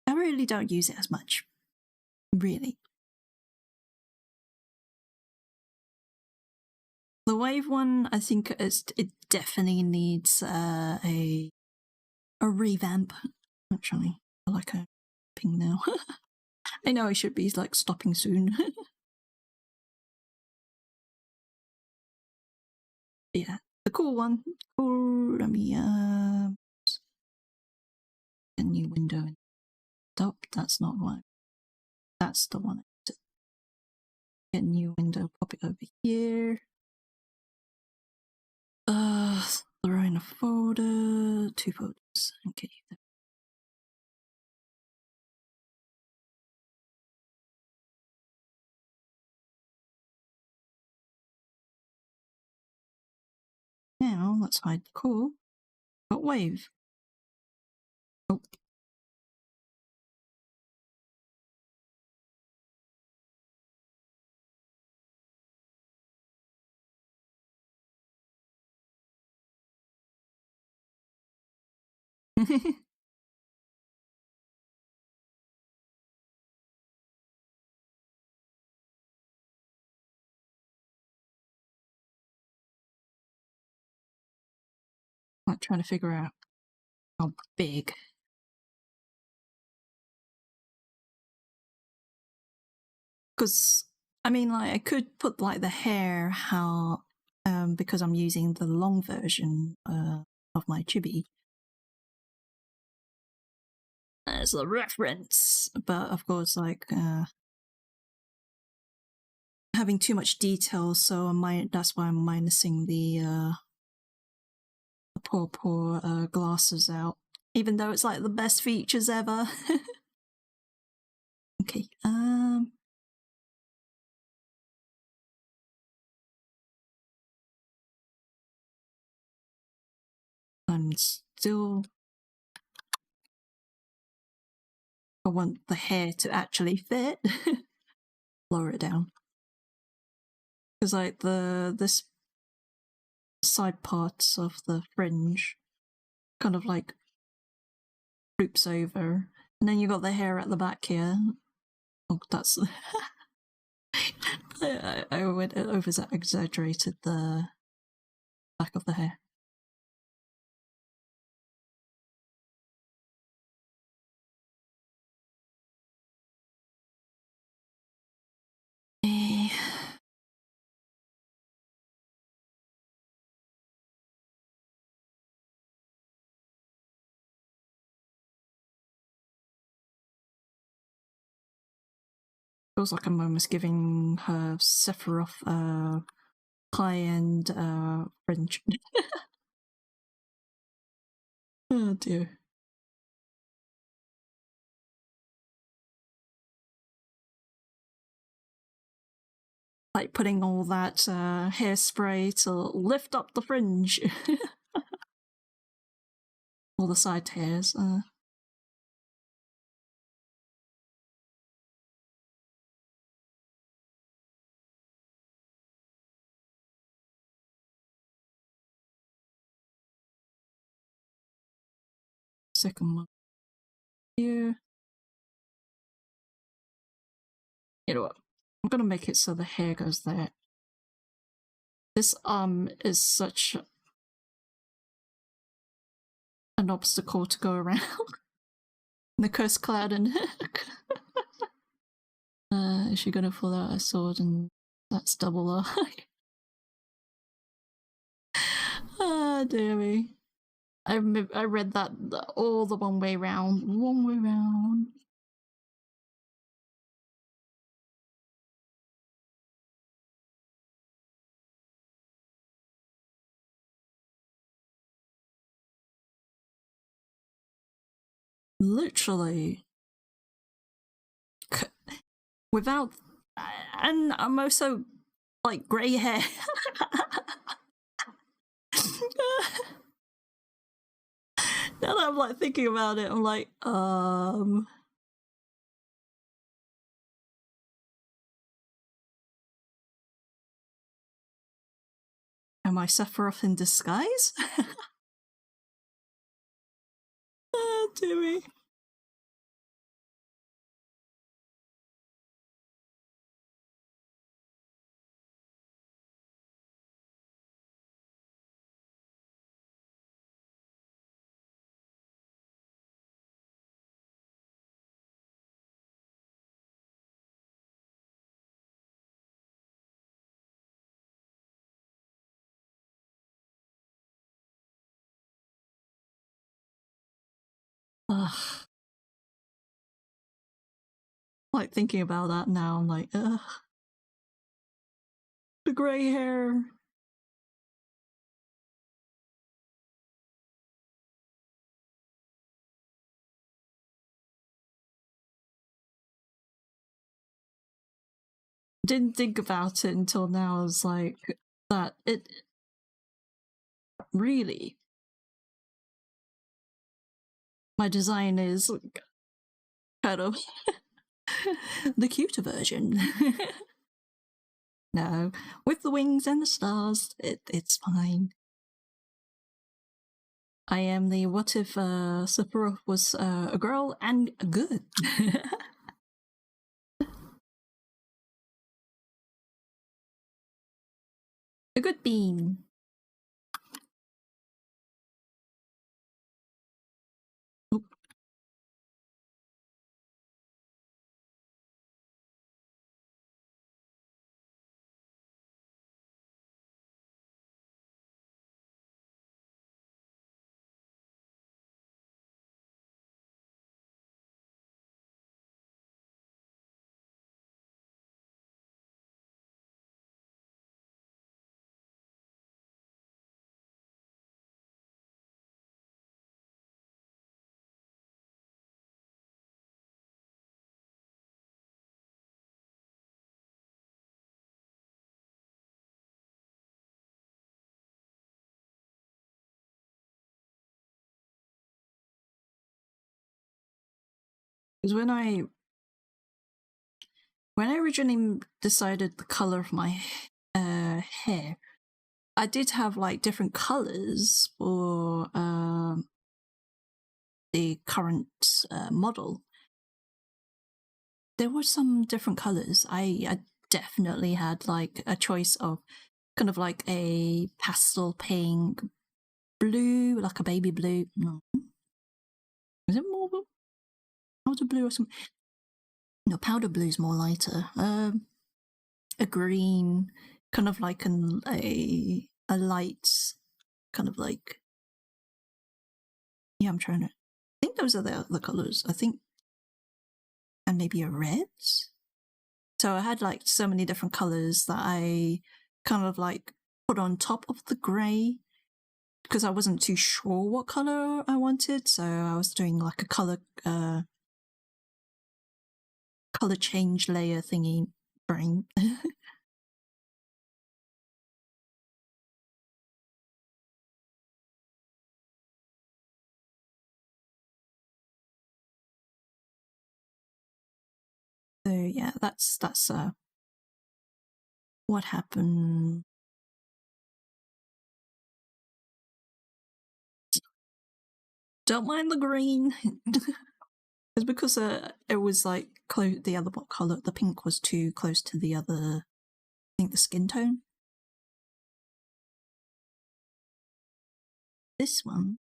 really don't use it as much. Really. The Wave one, I think it definitely needs a revamp. Actually, I like a ping now. I know I should be like stopping soon. Yeah, the cool one. Cool. Let me a new window. Nope, that's not one. That's the one. Get a new window. Pop it over here. Throw in a folder. 2 folders. Okay. Now let's hide the core. Got wave. Oh. I'm trying to figure out how big. Because I mean, like, I could put like the hair how because I'm using the long version of my chibi as a reference, but of course, like having too much detail, so that's why I'm minusing the poor glasses out, even though it's like the best features ever. Okay, I'm still. I want the hair to actually fit. Lower it down. Because like this side parts of the fringe kind of like droops over. And then you got the hair at the back here. Oh, that's I went over exaggerated the back of the hair. Feels like I'm almost giving her Sephiroth high-end fringe. Oh dear. Like putting all that hairspray to lift up the fringe. All the side hairs. Second one here. You know what? I'm gonna make it so the hair goes there. This is such an obstacle to go around. The cursed cloud and is she gonna pull out a sword and that's double eye? Ah, dear me. I read that all the one way round. One way round. Literally. Without. And I'm also like grey hair. Now that I'm like thinking about it, I'm like, Am I Sephiroth in disguise? Oh, dear me. Ugh. Like thinking about that now, I'm like, ugh. The grey hair. Didn't think about it until now. I was like, that it really. My design is kind of the cuter version. No, with the wings and the stars, it's fine. I am the what if Sephiroth was a girl and good. A good bean. Oop. Because when I originally decided the color of my hair, I did have like different colors for the current model. There were some different colors. I definitely had like a choice of kind of like a pastel pink, blue, like a baby blue. No. Is it more powder blue or something? No, powder blue's more lighter. A green, kind of like a light, kind of like. Yeah, I'm trying to. I think those are the colors. I think, and maybe a red. So I had like so many different colors that I kind of like put on top of the grey because I wasn't too sure what color I wanted. So I was doing like a color change layer thingy brain. So yeah, that's what happened. Don't mind the green. It's because it was like the other color. The pink was too close to the other. I think the skin tone. This one.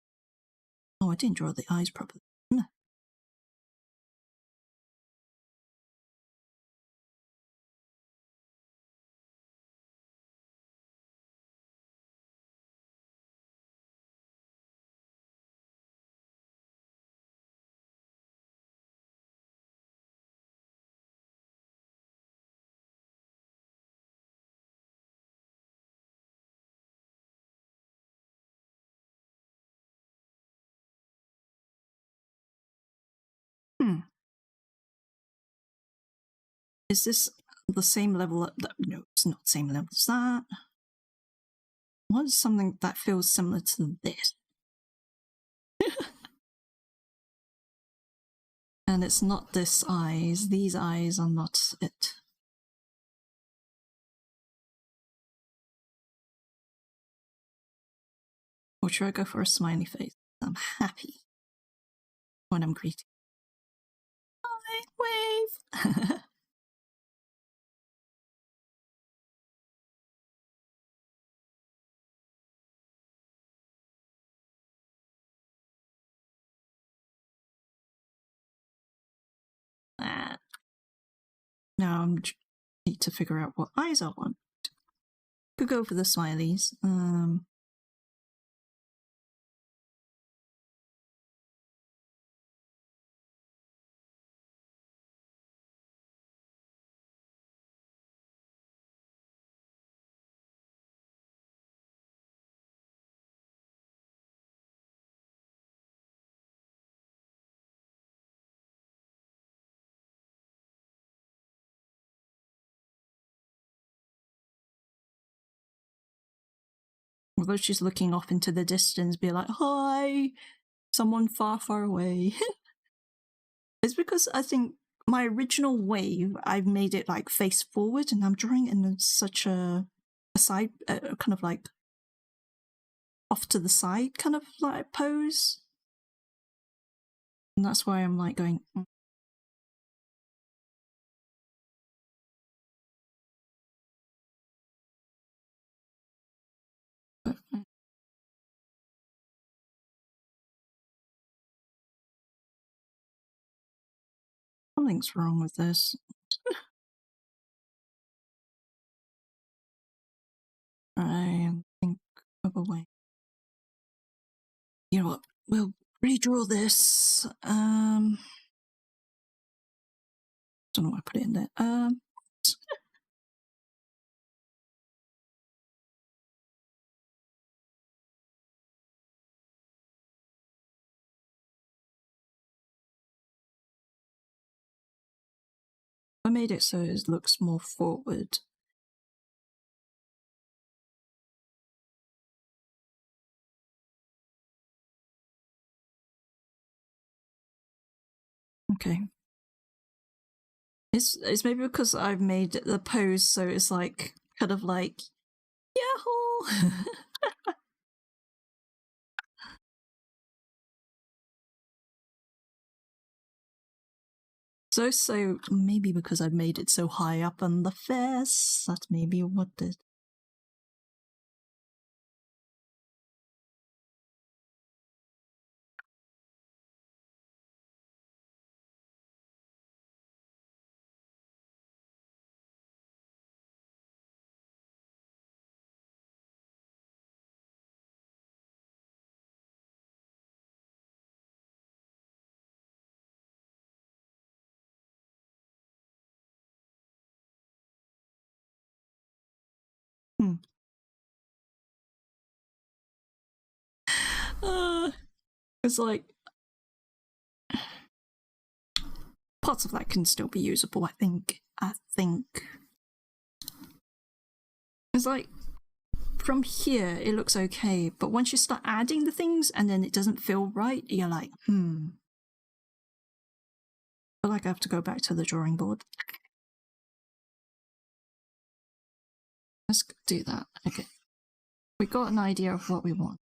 Oh, I didn't draw the eyes properly. No. Is this the same level? No, it's not the same level as that. What is something that feels similar to this? And it's not this eyes. These eyes are not it. Or should I go for a smiley face? I'm happy when I'm greeting. Hi, wave! Now I need to figure out what eyes I want. Could go for the smileys. Although she's looking off into the distance, be like, hi, someone far, far away. It's because I think my original wave, I've made it like face forward, and I'm drawing in such a side, kind of like off to the side kind of like pose. And that's why I'm like going... Something's wrong with this. I think of a way. You know what? We'll redraw this. Don't know why I put it in there. I made it so it looks more forward. Okay. It's maybe because I've made the pose so it's like kind of like yahoo. So maybe because I've made it so high up on the face, that's maybe what it... It's like parts of that can still be usable. I think it's like from here it looks okay, but once you start adding the things and then it doesn't feel right, you're like, I feel like I have to go back to the drawing board. Let's do that. Okay, we got an idea of what we want.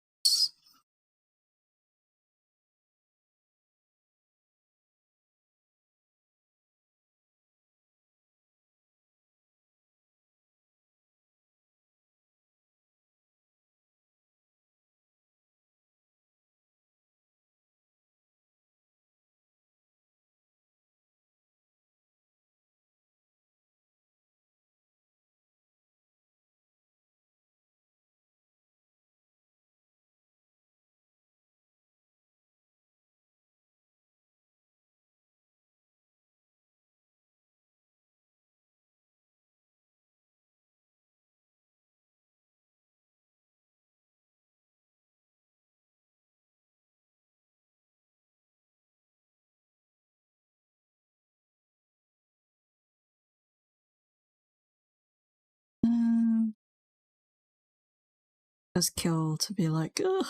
Just kill to be like, ugh,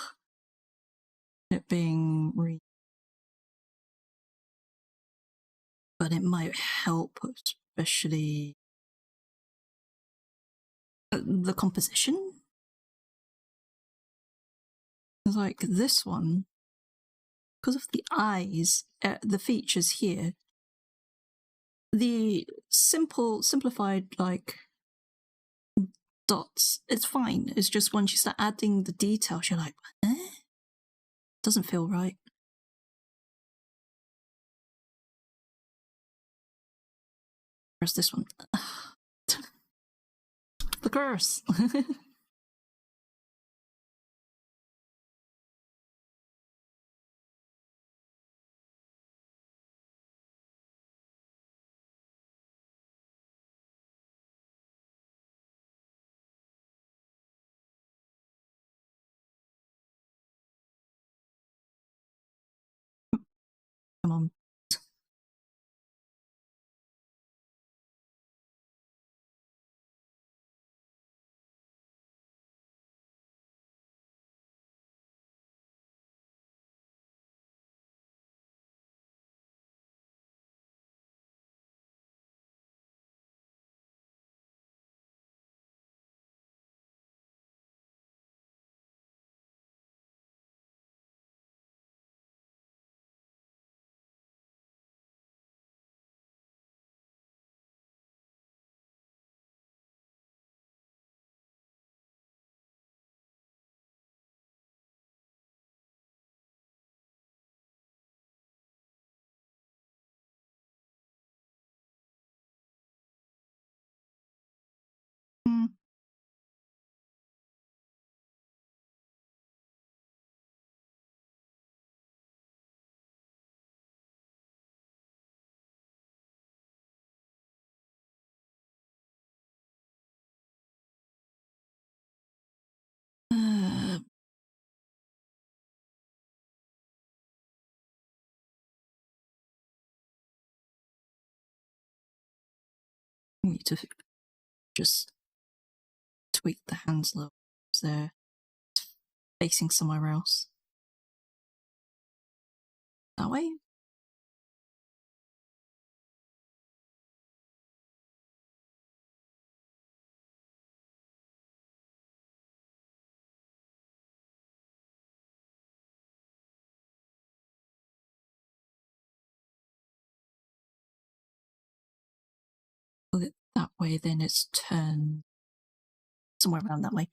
it being but it might help, especially the composition. It's like this one, because of the eyes, the features here, the simplified like dots, it's fine. It's just once you start adding the details, you're like, doesn't feel right. Where's this one? The curse. Come on. I need to just tweak the hands a little so they're facing somewhere else. That way. Put it that way, then it's turned somewhere around that way.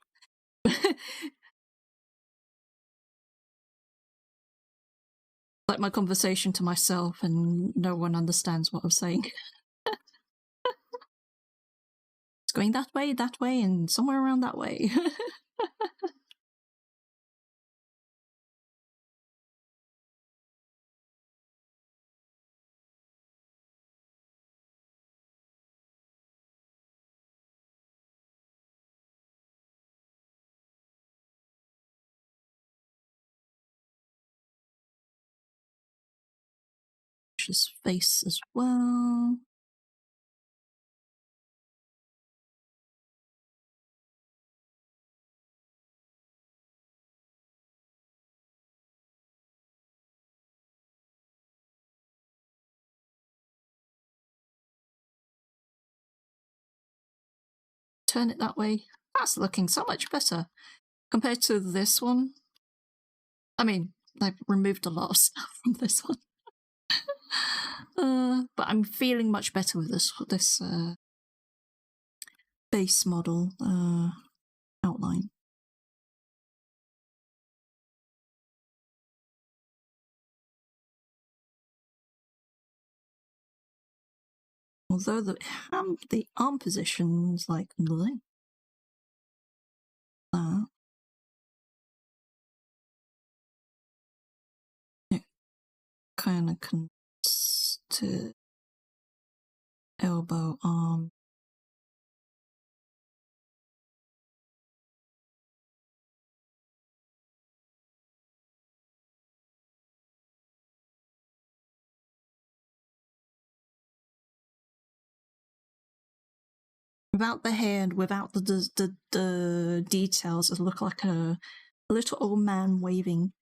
Like my conversation to myself, and no one understands what I'm saying. It's going that way, and somewhere around that way. His face as well. Turn it that way. That's looking so much better compared to this one. I mean, I've removed a lot of stuff from this one. But I'm feeling much better with this base model outline. Although the arm position's like that. It kind of connects to elbow, arm. Without the hair and without the details, it looked like a little old man waving.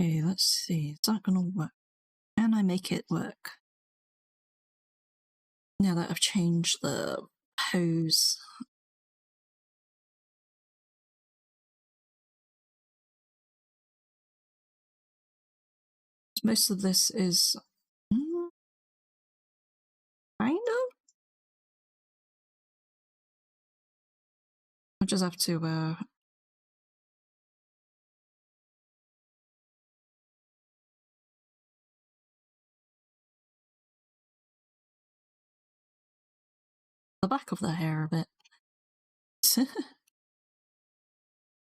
Okay, let's see. Is that gonna work? Can I make it work? Now that I've changed the pose. Most of this is kind of. I just have to the back of the hair a bit.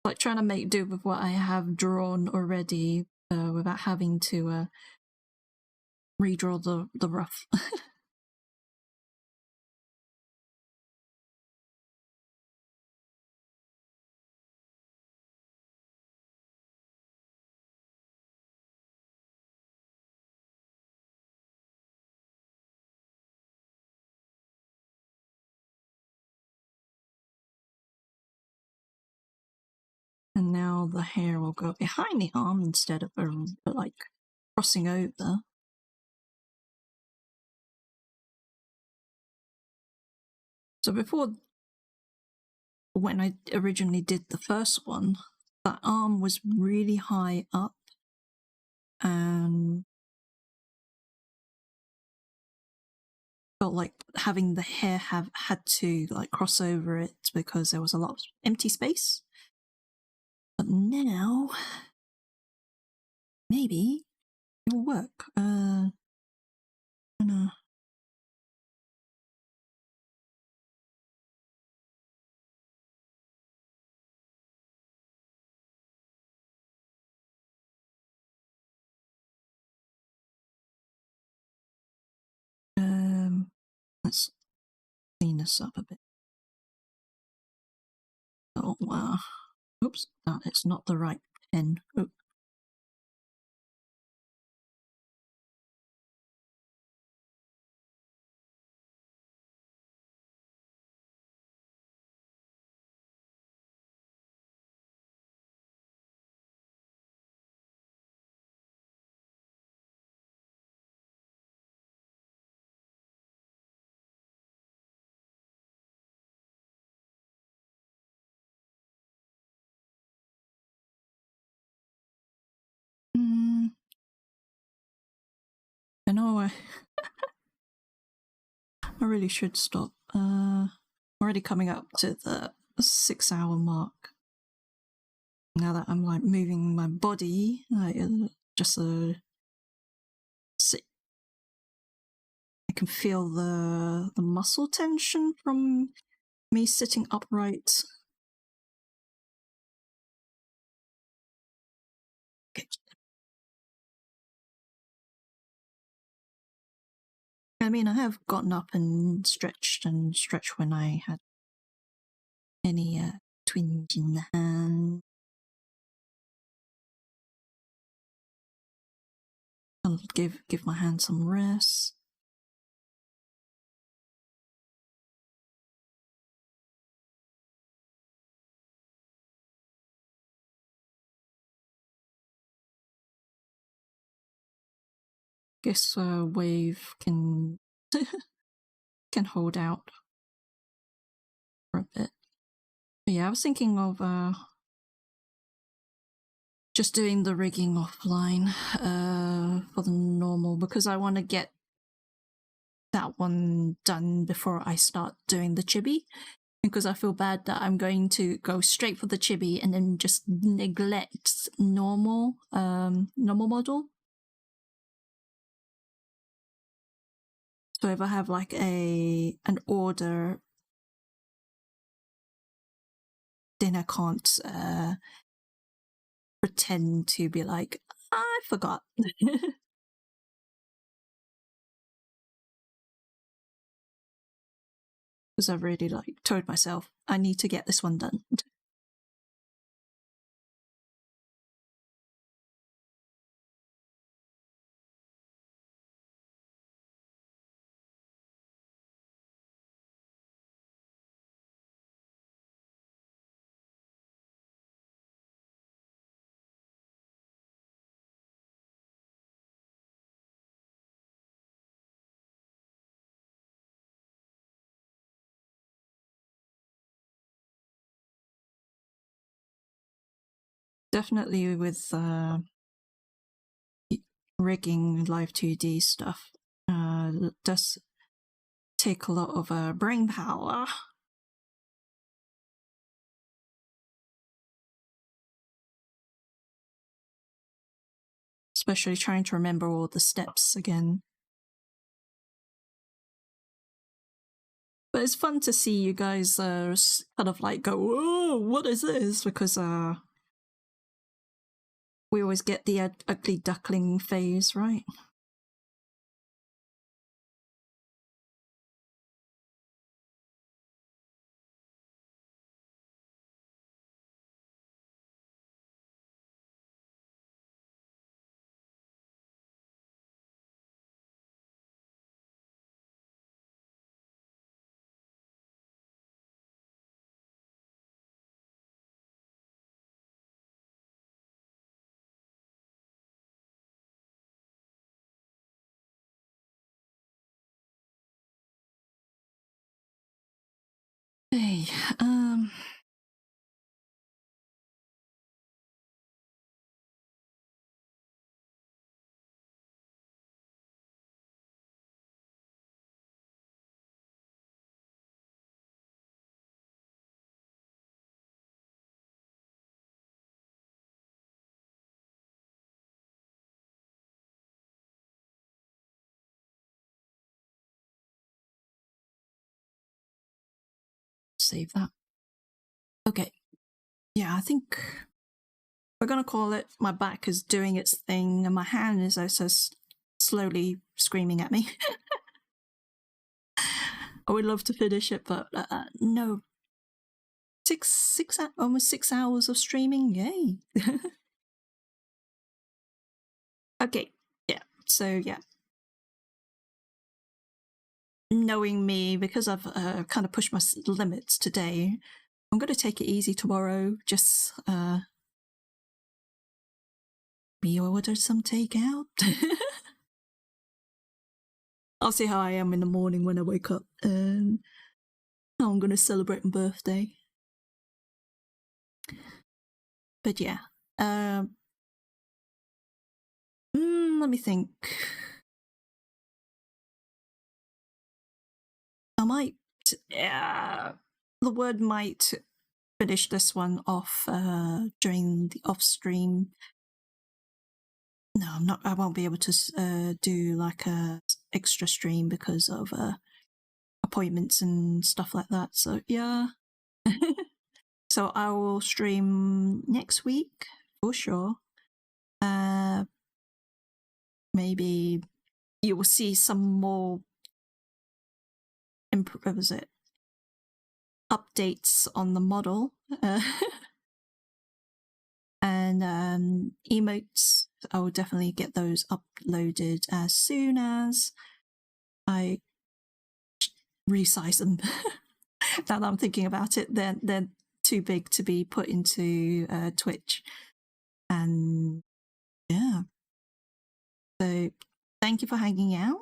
Like trying to make do with what I have drawn already without having to redraw the rough. And now the hair will go behind the arm instead of like crossing over. So before, when I originally did the first one, that arm was really high up and felt like having the hair had to like cross over it because there was a lot of empty space. But now, maybe it will work. I don't know. Let's this up a bit. Oh, wow. Oops, that is not the right pen. Oh. I know I really should stop. Already coming up to the 6-hour mark. Now that I'm like moving my body, just I can feel the muscle tension from me sitting upright. Okay. I mean, I have gotten up and stretched when I had any twinge in the hand. I'll give my hand some rest. Guess Wave can can hold out for a bit. But yeah, I was thinking of just doing the rigging offline for the normal, because I want to get that one done before I start doing the chibi, because I feel bad that I'm going to go straight for the chibi and then just neglect normal model. So if I have like an order, then I can't pretend to be like, I forgot. Because I've really like told myself I need to get this one done. Definitely with rigging live 2D stuff, does take a lot of brain power. Especially trying to remember all the steps again. But it's fun to see you guys kind of like go, "Whoa, what is this?" Because we always get the ugly duckling phase, right? Hey, save that. Okay. Yeah, I think we're gonna call it. My back is doing its thing, and my hand is also slowly screaming at me. I would love to finish it, but no. Almost 6 hours of streaming, yay! Okay, yeah. So yeah, knowing me, because I've kind of pushed my limits today, I'm going to take it easy tomorrow. Just reorder some takeout. I'll see how I am in the morning when I wake up, and how I'm going to celebrate my birthday. But yeah, let me think. I might, the word might finish this one off during the off stream. No, I'm not. I won't be able to do like a extra stream because of appointments and stuff like that. So yeah. So I will stream next week for sure. Maybe you will see some more updates on the model. And emotes, I will definitely get those uploaded as soon as I resize them. Now that I'm thinking about it, they're too big to be put into Twitch. And yeah. So thank you for hanging out.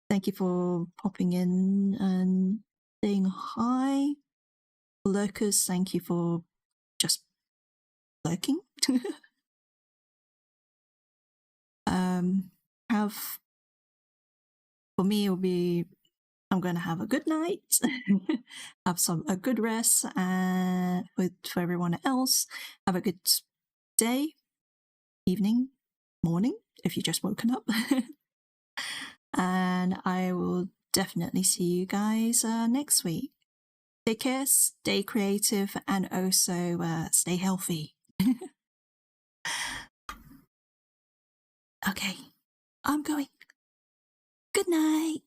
Thank you for popping in and saying hi. Lurkers, thank you for just lurking. For me, it'll be, I'm going to have a good night, have a good rest, and for everyone else, have a good day, evening, morning, if you just woken up. And I will definitely see you guys next week. Take care, stay creative, and also stay healthy. Okay, I'm going. Good night.